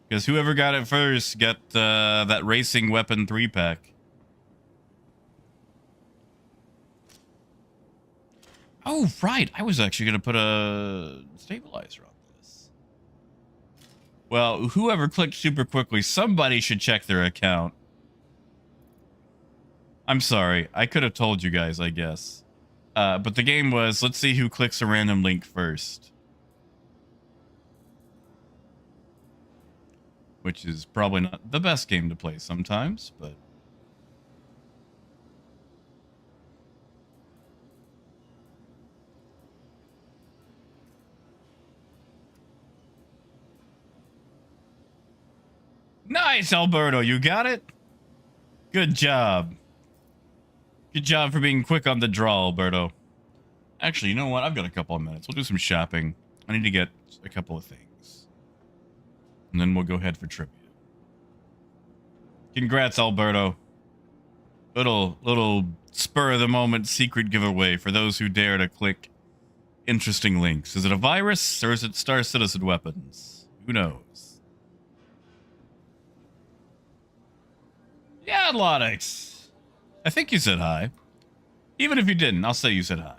Because whoever got it first got that racing weapon 3-pack. Oh, right. I was actually going to put a stabilizer on this. Well, whoever clicked super quickly, somebody should check their account. I'm sorry. I could have told you guys, I guess. But the game was, let's see who clicks a random link first. Which is probably not the best game to play sometimes, but... Nice, Alberto. You got it? Good job. Good job for being quick on the draw, Alberto. Actually, you know what? I've got a couple of minutes. We'll do some shopping. I need to get a couple of things. And then we'll go ahead for trivia. Congrats, Alberto. Little spur of the moment secret giveaway for those who dare to click interesting links. Is it a virus or is it Star Citizen weapons? Who knows? Yeah, Lodix. I think you said hi. Even if you didn't, I'll say you said hi.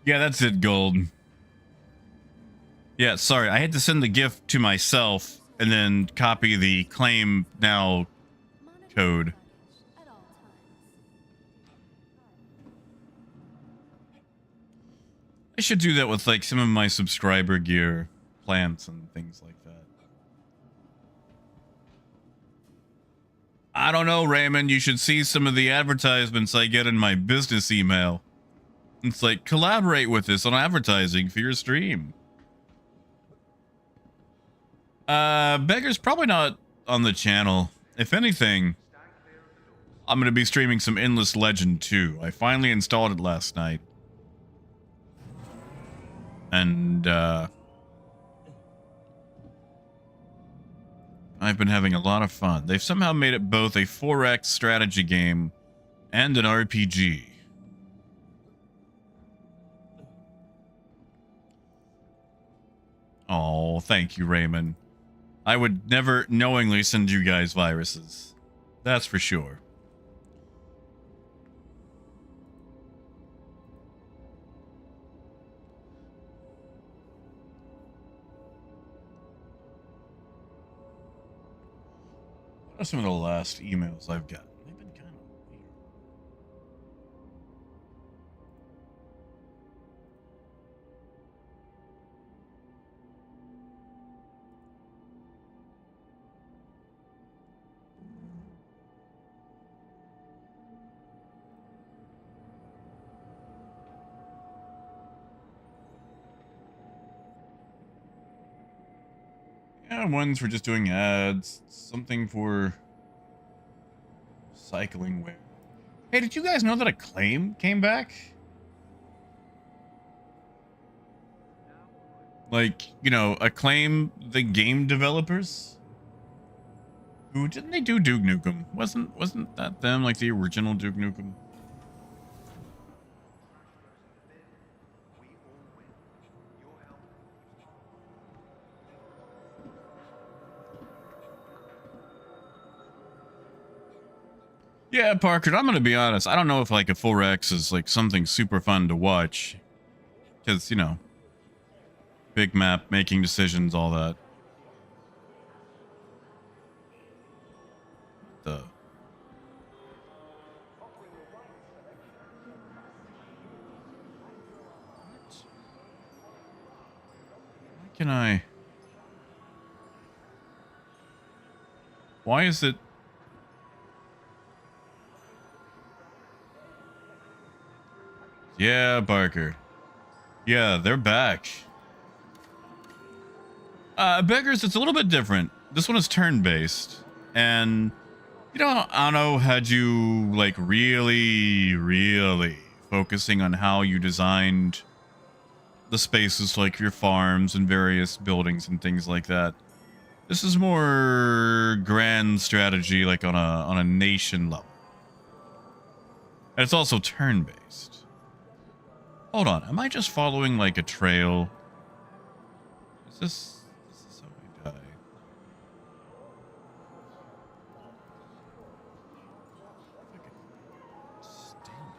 Yeah, that's it, Gold. Yeah, sorry. I had to send the gift to myself and then copy the claim now code. I should do that with like some of my subscriber gear, plants, and things like that. I don't know, Raymond. You should see some of the advertisements I get in my business email. It's like, collaborate with us on advertising for your stream. Beggar's probably not on the channel. If anything, I'm going to be streaming some Endless Legend 2. I finally installed it last night. And, I've been having a lot of fun. They've somehow made it both a 4X strategy game and an RPG. Oh, thank you, Raymond. I would never knowingly send you guys viruses. That's for sure. What are some of the last emails I've gotten? They've been kind of weird. Yeah, ones for just doing ads. Something for cycling wear. Hey, did you guys know that Acclaim came back? Like, you know, Acclaim, the game developers? Who didn't they do Duke Nukem? Wasn't that them, like the original Duke Nukem? Yeah, Parker, I'm gonna be honest. I don't know if like a 4X is like something super fun to watch. Because, you know, big map, making decisions, all that. The Why can I? Why is it? Yeah, Barker. Yeah, they're back. Beggars, it's a little bit different. This one is turn-based. And, you know, I don't know, had you, like, really focusing on how you designed the spaces, like your farms and various buildings and things like that. This is more grand strategy, like on a nation level. And it's also turn-based. Hold on, am I just following like a trail? Is this how we die? If I could stand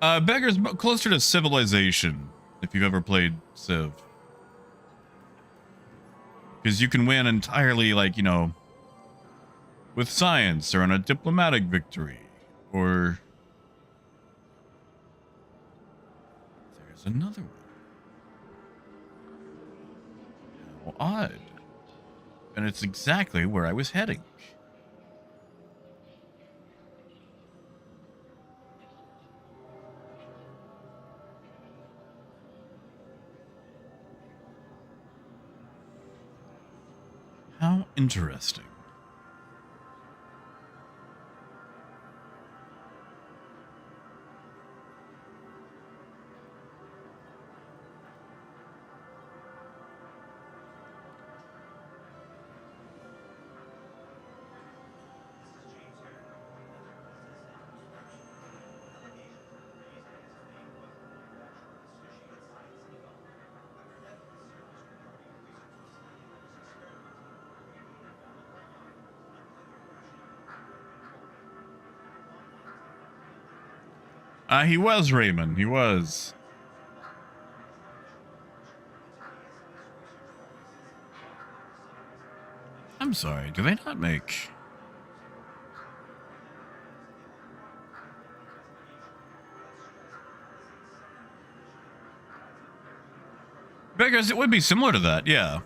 it. Beggar's closer to Civilization, if you've ever played Civ. Because you can win entirely, like, you know, with science or on a diplomatic victory. Or there's another one. How odd. And it's exactly where I was heading. How interesting. He was Raymond. He was. I'm sorry. Do they not make? Beggars, it would be similar to that, yeah.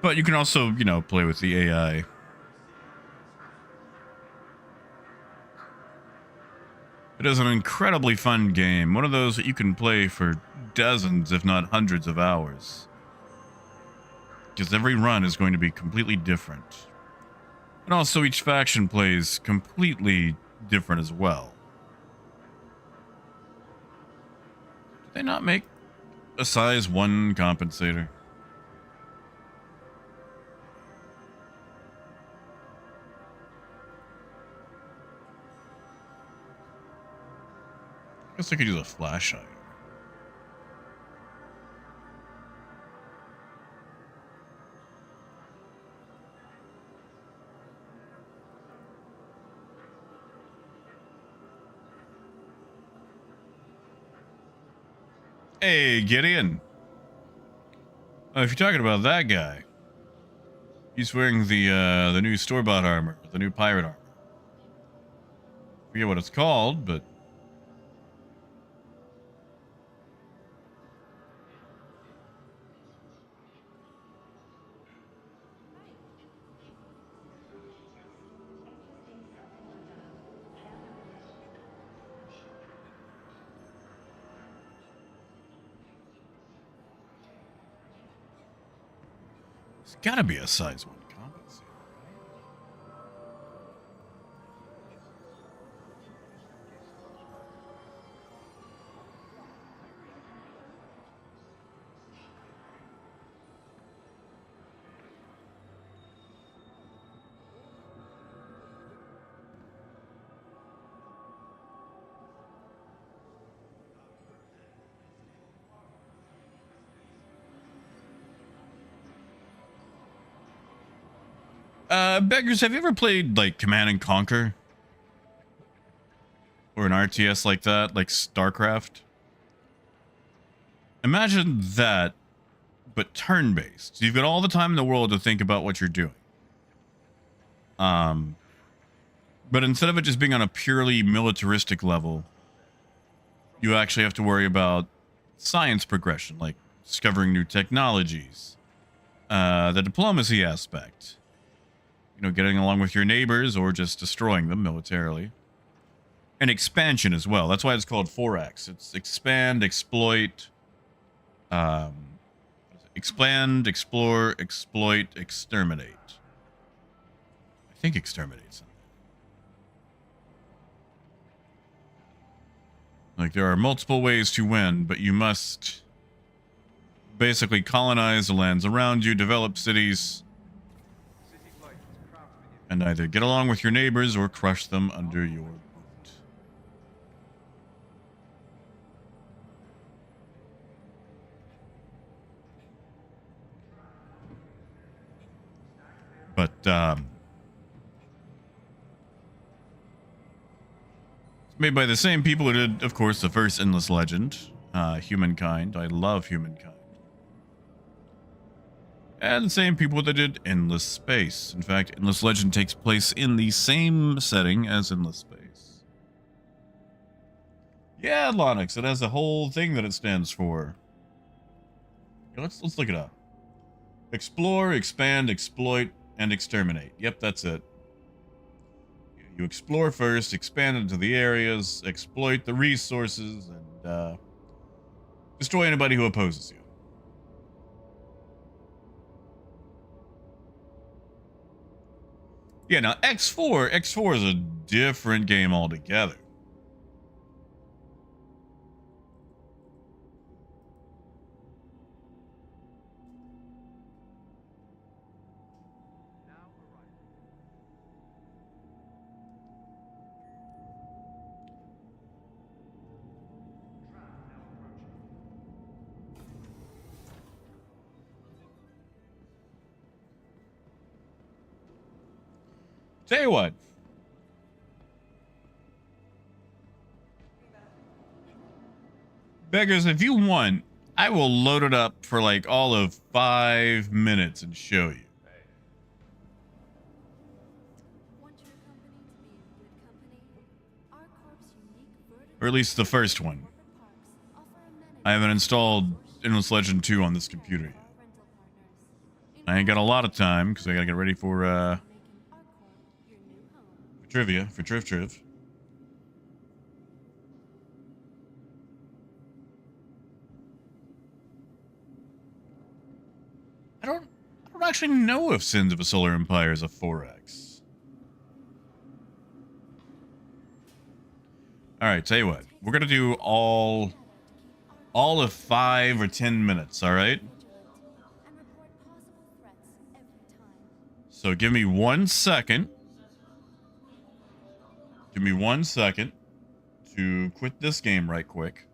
But you can also, you know, play with the AI. It is an incredibly fun game. One of those that you can play for dozens, if not hundreds of hours. Because every run is going to be completely different. And also each faction plays completely different as well. Did they not make a size 1 compensator? I guess I could use a flashlight. Hey, Gideon. If you're talking about that guy, he's wearing the new store-bought armor, the new pirate armor. I forget what it's called, but it's gotta be a size 1 compensator. Beggars, have you ever played like Command and Conquer? Or an RTS like that, like StarCraft? Imagine that, but turn-based. So you've got all the time in the world to think about what you're doing. But instead of it just being on a purely militaristic level, you actually have to worry about science progression, like discovering new technologies, the diplomacy aspect, you know, getting along with your neighbors or just destroying them militarily, and expansion as well. That's why it's called 4X. It's expand, exploit, expand, explore, exploit, exterminate. I think exterminate's in there. Like, there are multiple ways to win, but you must basically colonize the lands around you, develop cities, and either get along with your neighbors or crush them under your boot. But, it's made by the same people who did, of course, the first Endless Legend, Humankind. I love Humankind. And the same people that did Endless Space. In fact, Endless Legend takes place in the same setting as Endless Space. Yeah, Lonix, it has a whole thing that it stands for. Yeah, let's look it up. Explore, expand, exploit, and exterminate. Yep, that's it. You explore first, expand into the areas, exploit the resources, and destroy anybody who opposes you. Yeah, now X4 is a different game altogether. Tell you what. Beggars, if you want, I will load it up for like all of 5 minutes and show you. Want your company to be in good company? Our corp's unique vertical Or at least the first one. corporate parks offer amenities I haven't installed Endless Legend 2 on this computer yet. I ain't got a lot of time because I gotta get ready for trivia, for Triv. I don't actually know if Sins of a Solar Empire is a 4X. All right, tell you what, we're gonna do all of 5 or 10 minutes. All right. So give me 1 second. Give me 1 second to quit this game right quick.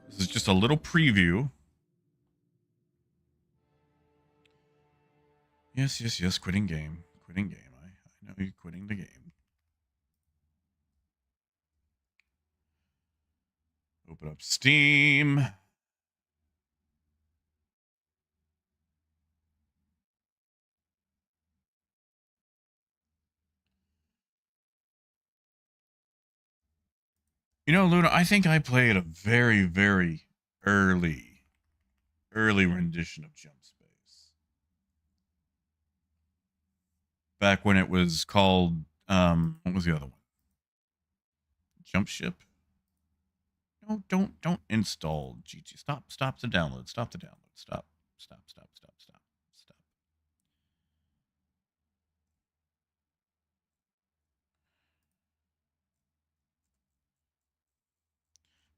This is just a little preview. Yes. Quitting game. Quitting game. I know you're quitting the game. Open up Steam. You know, Luna, I think I played a very, very early rendition of Jump Space. Back when it was called, what was the other one? Jump Ship? No, don't install GT. Stop the download. Stop the download. Stop.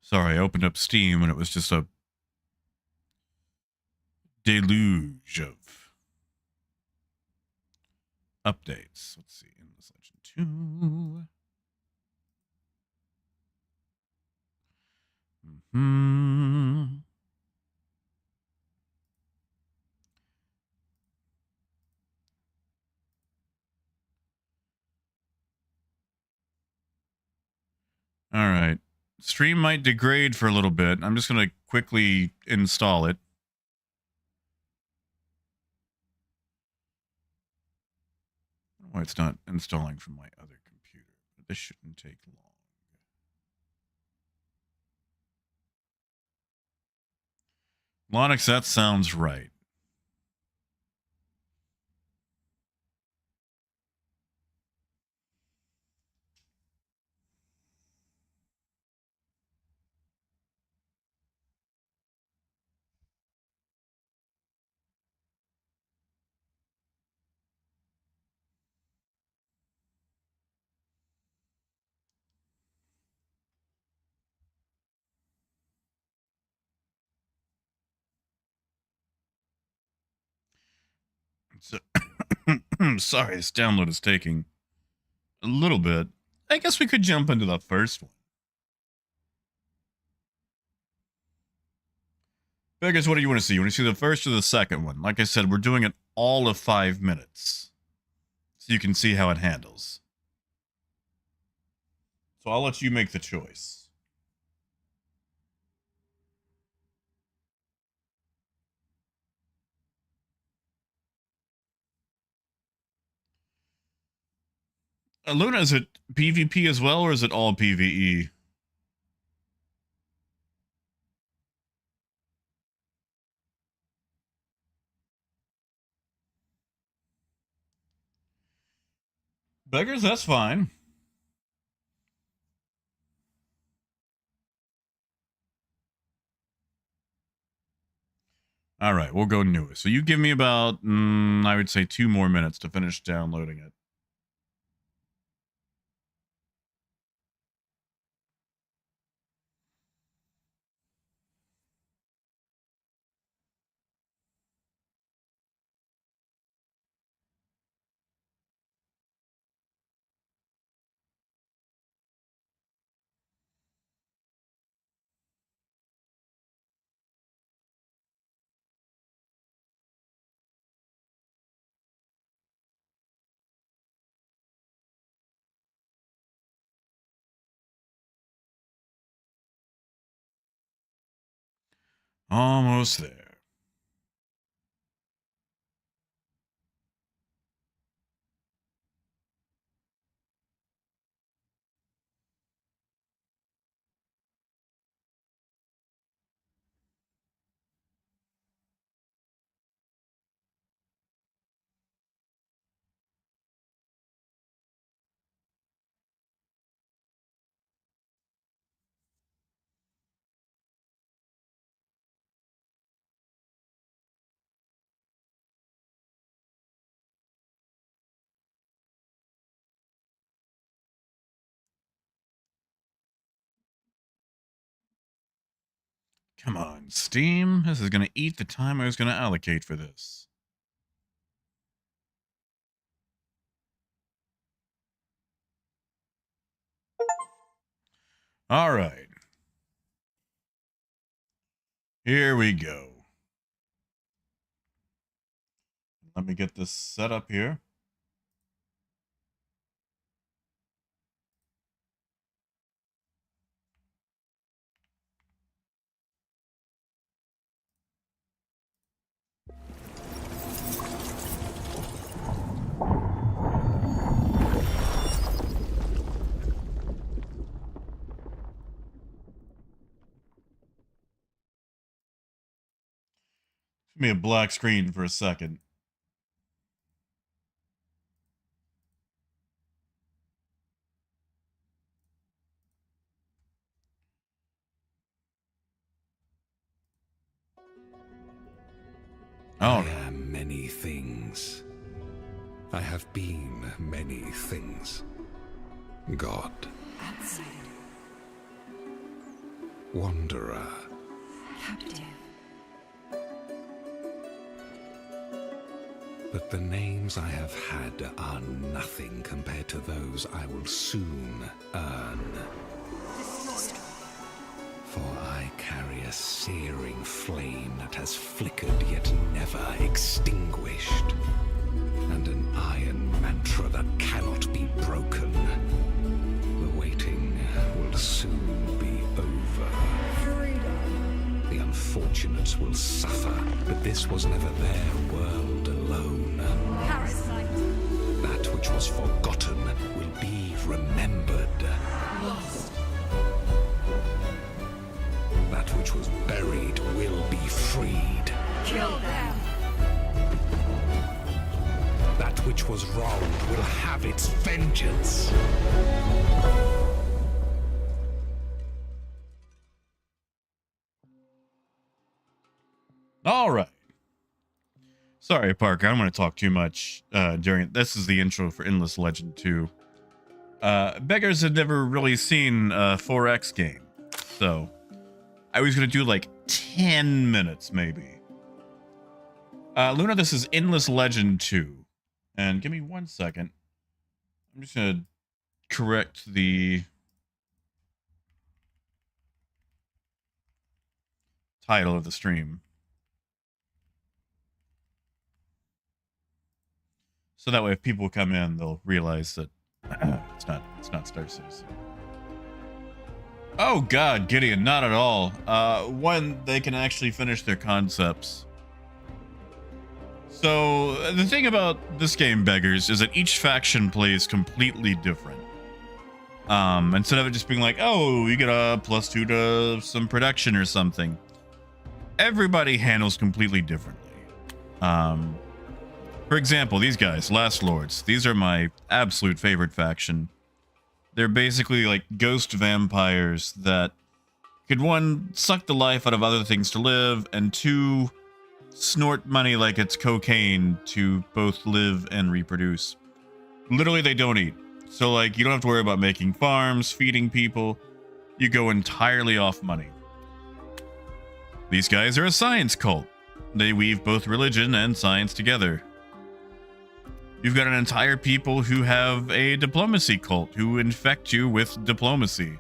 Sorry, I opened up Steam and it was just a deluge of updates. Let's see. Endless Legend 2. All right. Stream might degrade for a little bit. I'm just going to quickly install it. I don't know why it's not installing from my other computer. But this shouldn't take long. Lonix, that sounds right. So, sorry, this download is taking a little bit. I guess we could jump into the first one. Vegas, what do you want to see? You want to see the first or the second one? Like I said, we're doing it all of 5 minutes. So you can see how it handles. So I'll let you make the choice. Luna, is it PvP as well, or is it all PvE? Beggars, that's fine. All right, we'll go newest. So you give me about, I would say 2 more minutes to finish downloading it. Almost there. Come on, Steam. This is going to eat the time I was going to allocate for this. All right. Here we go. Let me get this set up here. Give me a black screen for a second. I Oh, am many things. I have been many things. God, Outsider. wanderer, Captive. but the names I have had are nothing compared to those I will soon earn. For I carry a searing flame that has flickered yet never extinguished, and an iron mantra that cannot be broken. The waiting will soon be over. The unfortunates will suffer, but this was never their world alone. Parasite. That which was forgotten will be remembered. Lost. That which was buried will be freed. Kill them. That which was wronged will have its vengeance. all right. Sorry, Parker. I don't want to talk too much during. This is the intro for Endless Legend 2. Beggars had never really seen a 4X game, so I was going to do like 10 minutes maybe. Luna, this is Endless Legend 2. And give me 1 second. I'm just going to correct the title of the stream. So that way if people come in, they'll realize that it's not Star Citizen. Oh god, Gideon, not at all. One, they can actually finish their concepts. So the thing about this game, Beggars, is that each faction plays completely different. Instead of it just being like, oh, you get a +2 to some production or something, everybody handles completely differently. For example, these guys, Last Lords, these are my absolute favorite faction. They're basically like ghost vampires that could, one, suck the life out of other things to live, and two, snort money like it's cocaine to both live and reproduce. Literally, they don't eat. So, like, you don't have to worry about making farms, feeding people. You go entirely off money. These guys are a science cult. They weave both religion and science together. You've got an entire people who have a diplomacy cult who infect you with diplomacy.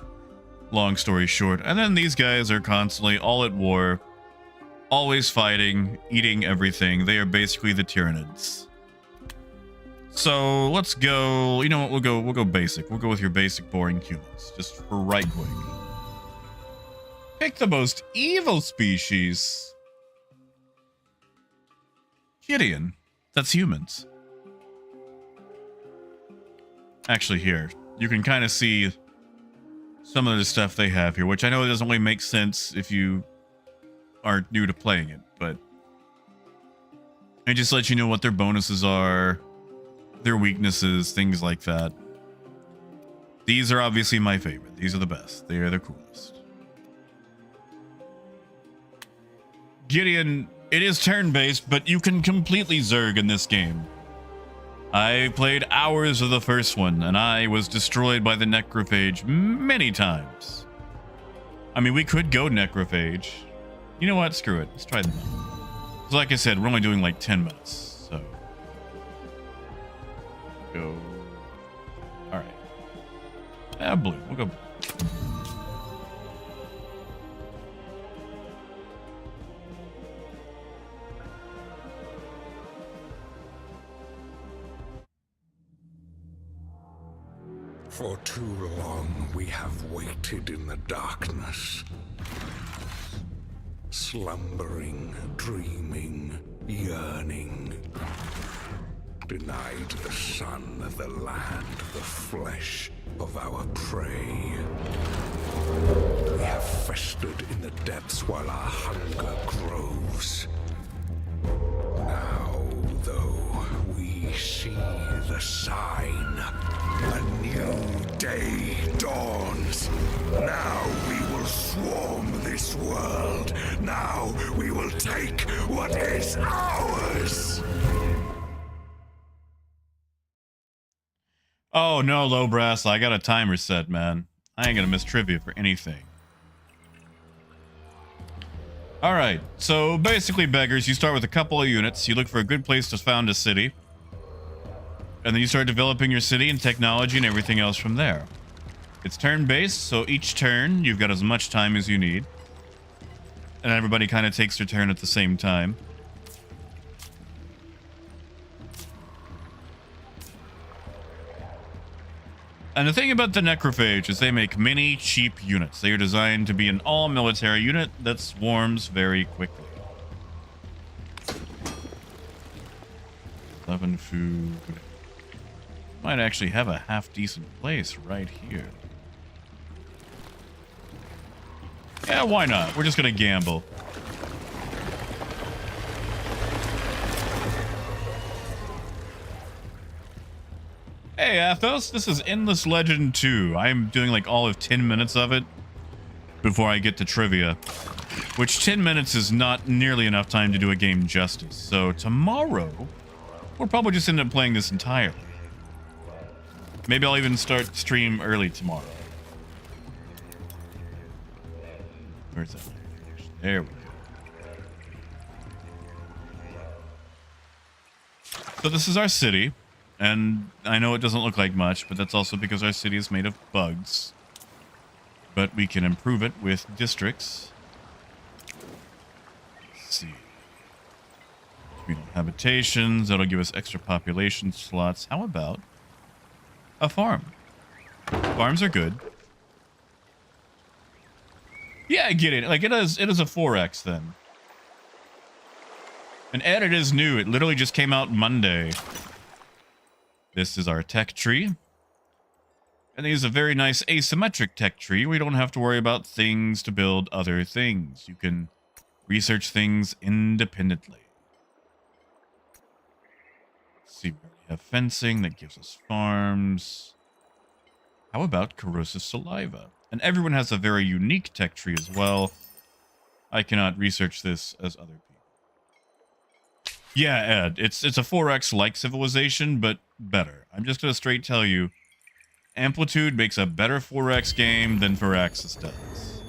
Long story short. And then these guys are constantly all at war, always fighting, eating everything. They are basically the Tyranids. So let's go. You know what? We'll go basic. We'll go with your basic boring humans, just for right quick. Pick the most evil species. Gideon. That's humans. Actually, here, you can kind of see some of the stuff they have here, which I know doesn't really make sense if you aren't new to playing it, but I just let you know what their bonuses are, their weaknesses, things like that. These are obviously my favorite. These are the best. They are the coolest. Gideon, it is turn-based, but you can completely Zerg in this game. I played hours of the first one, and I was destroyed by the necrophage many times. I mean, we could go necrophage, You know what? Screw it. Let's try them. So like I said, we're only doing like 10 minutes. So go. All right. Yeah, blue. We'll go blue. For too long we have waited in the darkness. Slumbering, dreaming, yearning. Denied the sun, the land, the flesh of our prey. We have festered in the depths while our hunger grows. Now, though, we see the sign. A new day dawns. Now we will swarm this world. Now we will take what is ours. Oh no, low brass. I got a timer set, man. I ain't gonna miss trivia for anything. Alright, so basically, beggars, you start with a couple of units. You look for a good place to found a city. And then you start developing your city and technology and everything else from there. It's turn-based, so each turn, you've got as much time as you need. And everybody kind of takes their turn at the same time. And the thing about the Necrophage is they make many cheap units. They are designed to be an all-military unit that swarms very quickly. 11 food. Might actually have a half-decent place right here. Yeah, why not? We're just gonna gamble. Hey, Athos, this is Endless Legend 2. I'm doing like all of 10 minutes of it before I get to trivia, which 10 minutes is not nearly enough time to do a game justice. So tomorrow, we'll probably just end up playing this entirely. Maybe I'll even start stream early tomorrow. Where's that? There we go. So this is our city. And I know it doesn't look like much, but that's also because our city is made of bugs. But we can improve it with districts. Let's see. Communal habitations. That'll give us extra population slots. How about a farm? Farms are good. Yeah, I get it. Like it is a 4X then. And it is new. It literally just came out Monday. This is our tech tree. And these is a very nice asymmetric tech tree. We don't have to worry about things to build other things. You can research things independently. Let's see, we already have fencing that gives us farms. How about corrosive saliva? And everyone has a very unique tech tree as well. I cannot research this as other people. Yeah, Ed, it's a 4X like Civilization, but better. I'm just gonna straight tell you, Amplitude makes a better 4X game than Firaxis does.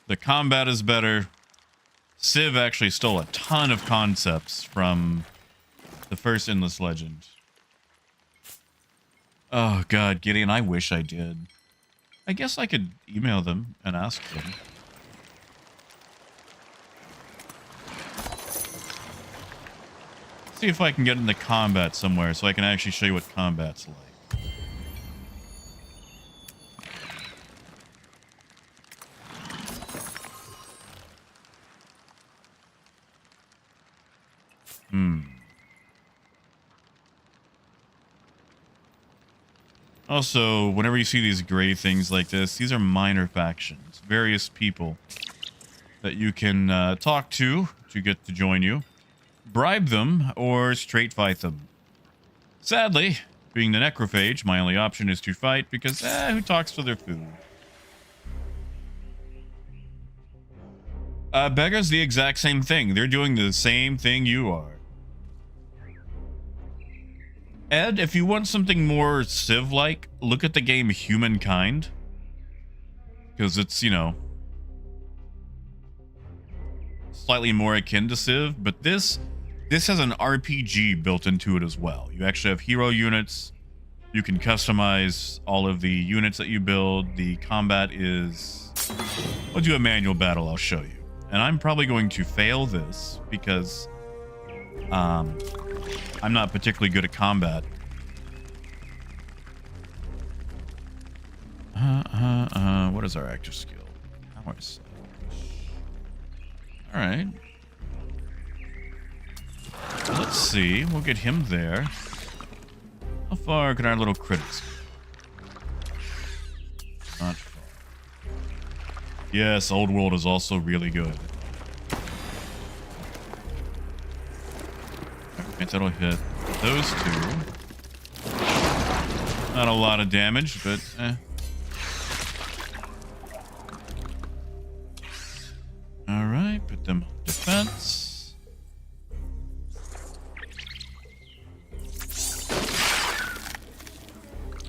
The combat is better. Civ actually stole a ton of concepts from the first Endless Legend. Oh god, Gideon, I wish I did. I guess I could email them and ask them. See if I can get into combat somewhere so I can actually show you what combat's like. Also, whenever you see these gray things like this, these are minor factions. Various people that you can talk to get to join you. Bribe them, or straight fight them. Sadly, being the Necrophage, my only option is to fight because, who talks to their food? Beggar's the exact same thing. They're doing the same thing you are. Ed, if you want something more Civ-like, look at the game Humankind. Because it's, you know, slightly more akin to Civ, but this has an RPG built into it as well. You actually have hero units. You can customize all of the units that you build. The combat is... I'll do a manual battle, I'll show you. And I'm probably going to fail this because I'm not particularly good at combat. What is our active skill? Power slash. All right. Let's see. We'll get him there. How far can our little critics go? Not far. Yes, Old World is also really good. Alright, that'll hit those two. Not a lot of damage, but Alright, put them on defense.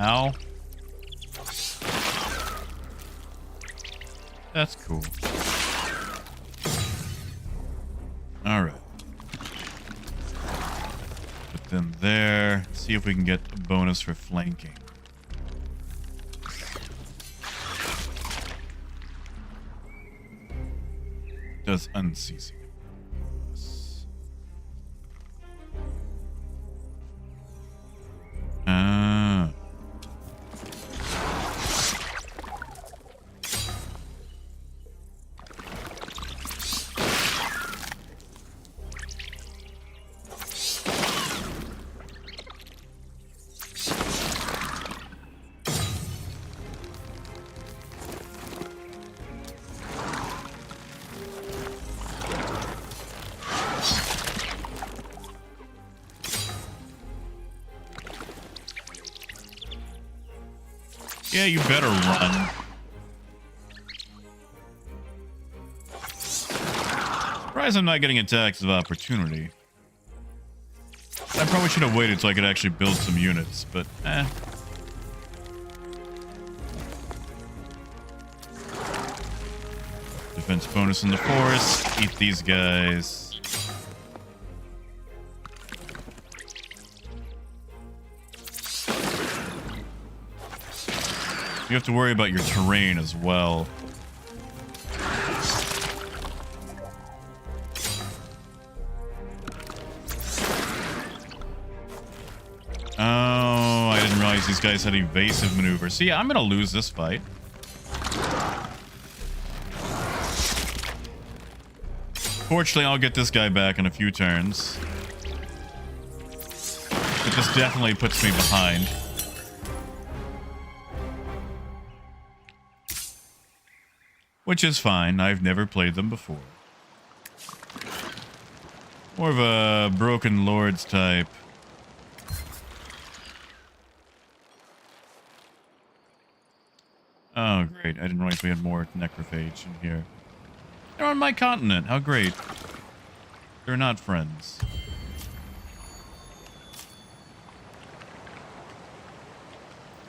Ow. That's cool. Alright. Put them there. See if we can get a bonus for flanking. Does unceasing. Ah. Yeah, you better run. Surprised I'm not getting attacks of opportunity. I probably should have waited so I could actually build some units, but Defense bonus in the forest. Eat these guys. You have to worry about your terrain as well. Oh, I didn't realize these guys had evasive maneuvers. See, I'm gonna lose this fight. Fortunately, I'll get this guy back in a few turns. But this definitely puts me behind. Which is fine. I've never played them before. More of a Broken Lords type. Oh, great. I didn't realize we had more necrophage in here. They're on my continent. How great. They're not friends.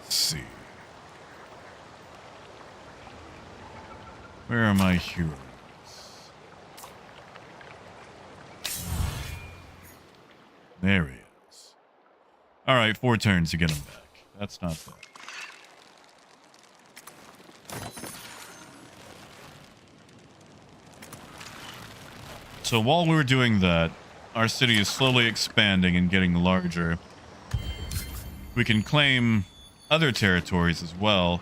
Let's see. Where are my heroes? There he is. Alright, 4 turns to get him back. That's not bad. So while we were doing that, our city is slowly expanding and getting larger. We can claim other territories as well.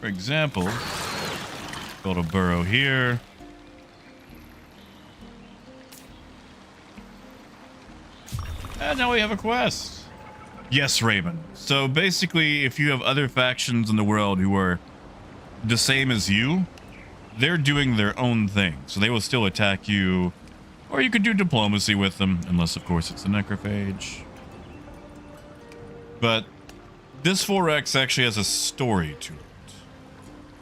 For example, build a burrow here. And now we have a quest. Yes, Raven. So basically, if you have other factions in the world who are the same as you, they're doing their own thing. So they will still attack you, or you could do diplomacy with them, unless, of course, it's a necrophage. But this 4X actually has a story to it.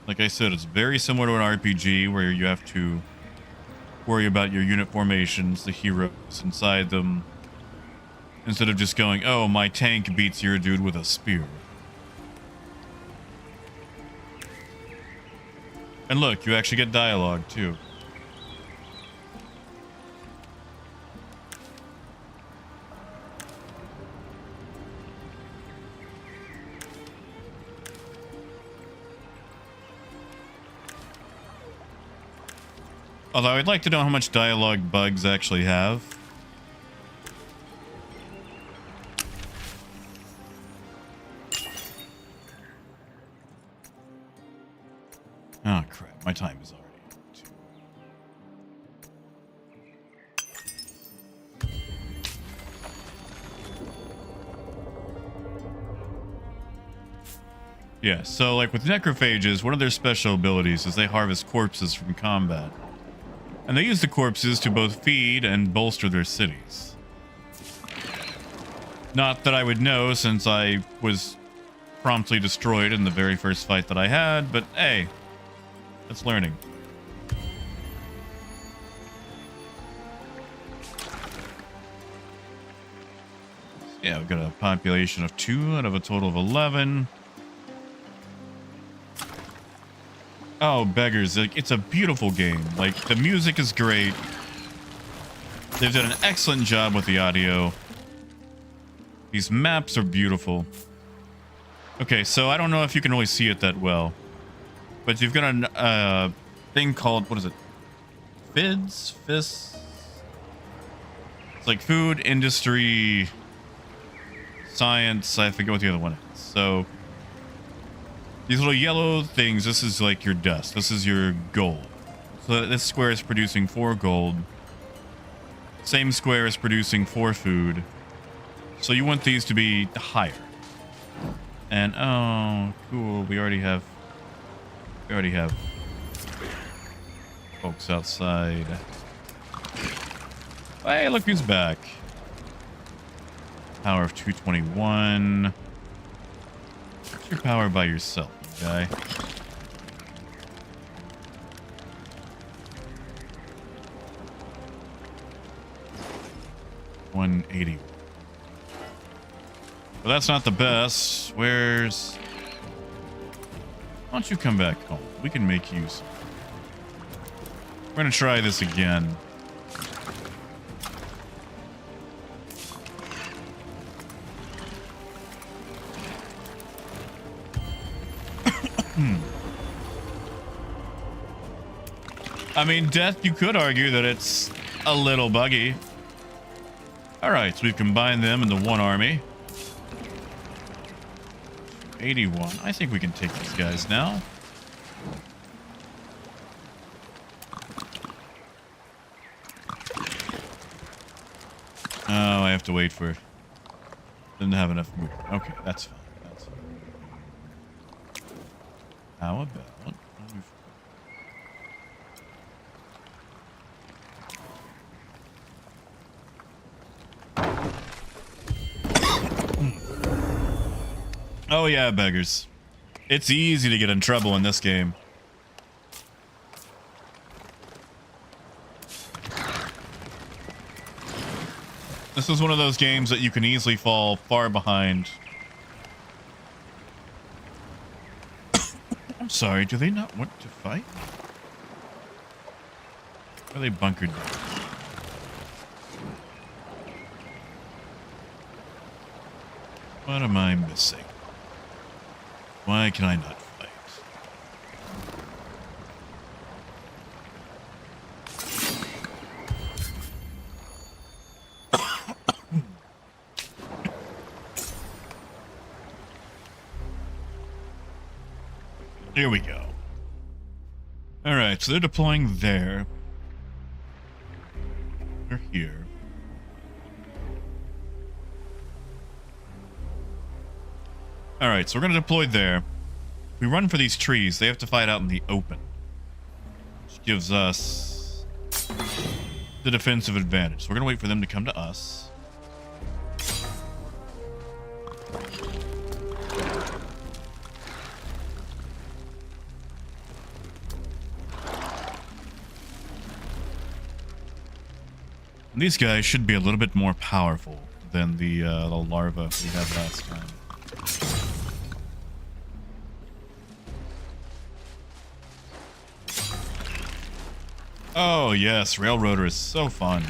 Like I said, it's very similar to an RPG where you have to worry about your unit formations, the heroes inside them, instead of just going, oh, my tank beats your dude with a spear. And look, you actually get dialogue too. Although I'd like to know how much dialogue bugs actually have. Oh crap, my time is already up. Yeah, so like with necrophages, one of their special abilities is they harvest corpses from combat. And they use the corpses to both feed and bolster their cities. Not that I would know, since I was promptly destroyed in the very first fight that I had, but hey, that's learning. Yeah, we've got a population of 2 out of a total of 11. Oh, beggars. Like, it's a beautiful game. Like, the music is great. They've done an excellent job with the audio. These maps are beautiful. Okay, so I don't know if you can really see it that well. But you've got a thing called, what is it? FIDS? FIS? It's like food, industry, science. I forget what the other one is. So these little yellow things, this is like your dust. This is your gold. So this square is producing 4 gold. Same square is producing 4 food. So you want these to be higher. And oh, cool. We already have folks outside. Hey, look who's back. Power of 221. What's your power by yourself, guy? $180. Well, that's not the best. Where's... Why don't you come back home? We can make use. We're gonna try this again. I mean, Death, you could argue that it's a little buggy. Alright, so we've combined them into one army. 81. I think we can take these guys now. Oh, I have to wait for them to have enough movement. Okay, that's fine. That's fine. How about... Oh yeah, beggars. It's easy to get in trouble in this game. This is one of those games that you can easily fall far behind. I'm sorry, do they not want to fight? Or are they bunkered down? What am I missing? Why can I not fight? Here we go. Alright, so they're deploying there. They're here. Alright, so we're going to deploy there. We run for these trees. They have to fight out in the open. Which gives us the defensive advantage. So we're going to wait for them to come to us. And these guys should be a little bit more powerful than the larva we had last time. Oh yes, Railroader is so fun.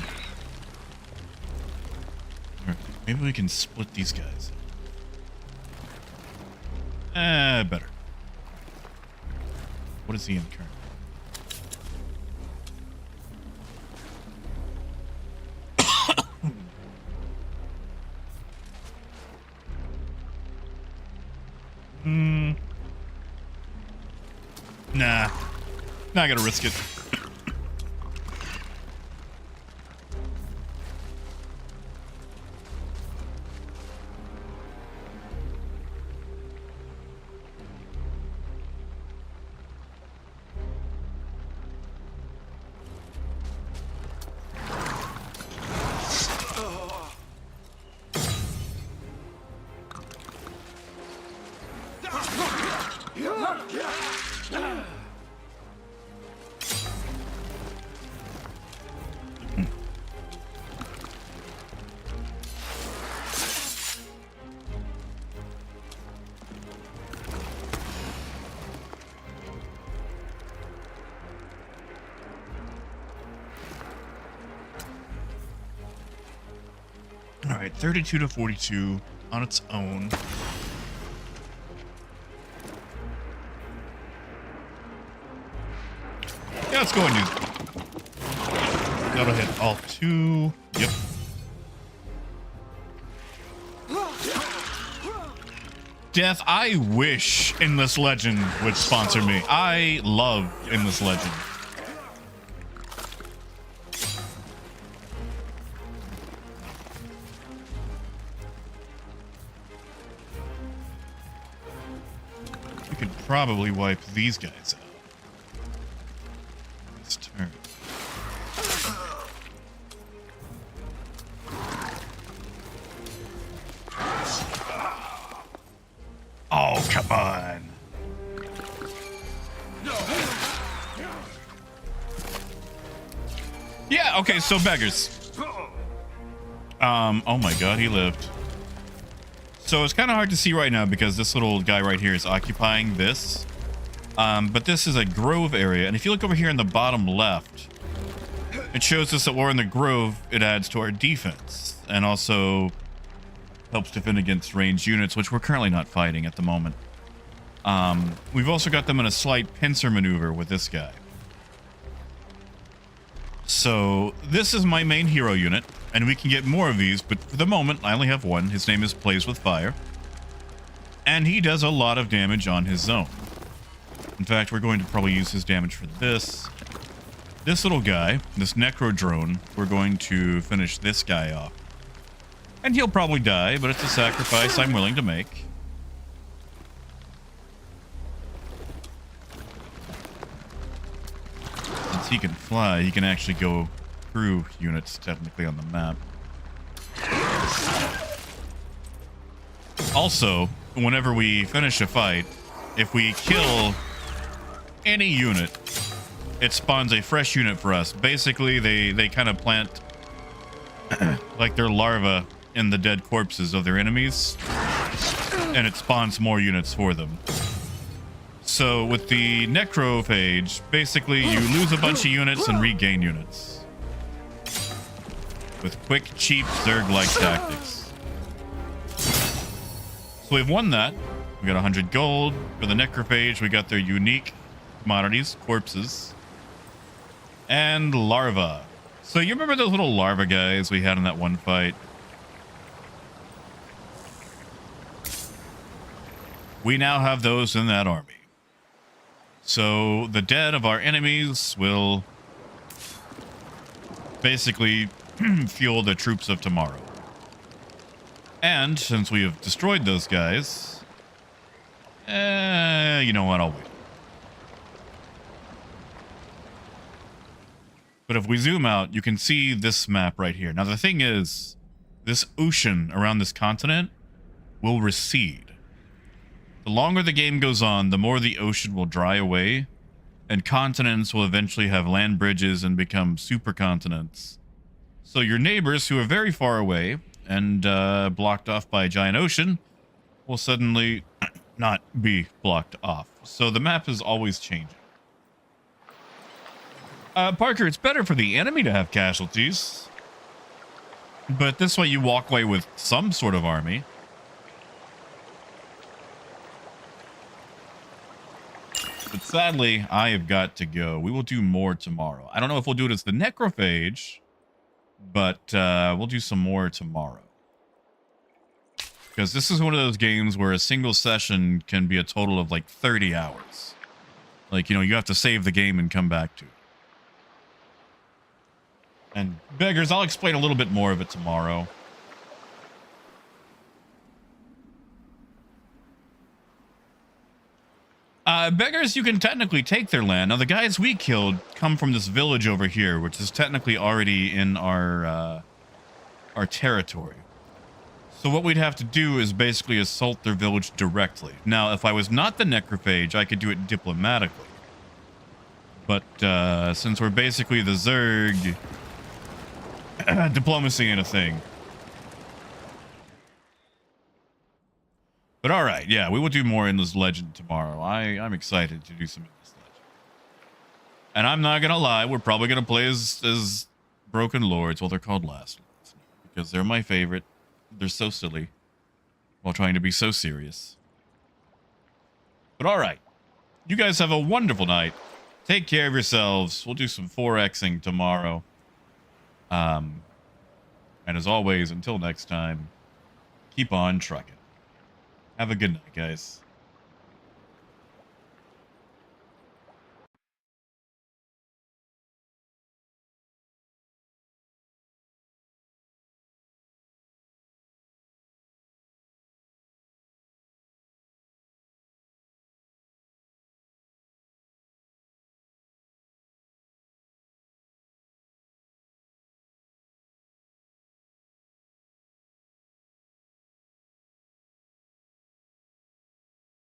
Here, maybe we can split these guys. Better. What is he in current? Nah. Not gonna risk it. All right, 32 to 42 on its own. Yeah, let's go and use it. That'll hit all two. Yep. Death, I wish Endless Legend would sponsor me. I love Endless Legend. We could probably wipe these guys out this turn. Oh, come on. Yeah, okay, so beggars. Oh my god, he lived. So it's kind of hard to see right now because this little guy right here is occupying this. But this is a grove area, and if you look over here in the bottom left, it shows us that we're in the grove. It adds to our defense, and also helps defend against ranged units, which we're currently not fighting at the moment. We've also got them in a slight pincer maneuver with this guy. So this is my main hero unit, and we can get more of these, but for the moment I only have one. His name is Plays with Fire, and he does a lot of damage on his zone. In fact, we're going to probably use his damage for this. This little guy, this Necro Drone, we're going to finish this guy off. And he'll probably die, but it's a sacrifice I'm willing to make. Since he can fly, he can actually go through units technically on the map. Also, whenever we finish a fight, if we kill any unit, it spawns a fresh unit for us. Basically, they kind of plant like their larvae in the dead corpses of their enemies, and it spawns more units for them. So with the necrophage, basically you lose a bunch of units and regain units with quick, cheap Zerg-like tactics. So we've won that. We got 100 gold. For the necrophage, we got their unique commodities, corpses, and larvae. So you remember those little larva guys we had in that one fight? We now have those in that army. So the dead of our enemies will basically fuel the troops of tomorrow. And since we have destroyed those guys, you know what, I'll wait. But if we zoom out, you can see this map right here. Now the thing is, this ocean around this continent will recede. The longer the game goes on, the more the ocean will dry away, and continents will eventually have land bridges and become supercontinents. So your neighbors who are very far away and blocked off by a giant ocean will suddenly not be blocked off. So the map is always changing. Parker, it's better for the enemy to have casualties. But this way you walk away with some sort of army. But sadly, I have got to go. We will do more tomorrow. I don't know if we'll do it as the necrophage, but we'll do some more tomorrow. Because this is one of those games where a single session can be a total of like 30 hours. Like, you know, you have to save the game and come back to it. And beggars, I'll explain a little bit more of it tomorrow. Beggars, you can technically take their land. Now, the guys we killed come from this village over here, which is technically already in our territory. So what we'd have to do is basically assault their village directly. Now, if I was not the necrophage, I could do it diplomatically. But since we're basically the Zerg, diplomacy ain't a thing. But all right, yeah, we will do more in this legend tomorrow. I'm excited to do some in this legend. And I'm not gonna lie, we're probably gonna play as Broken Lords. Well, they're called Last Lords because they're my favorite. They're so silly while trying to be so serious. But all right, you guys have a wonderful night. Take care of yourselves. We'll do some 4Xing tomorrow. And as always, until next time, keep on trucking. Have a good night, guys.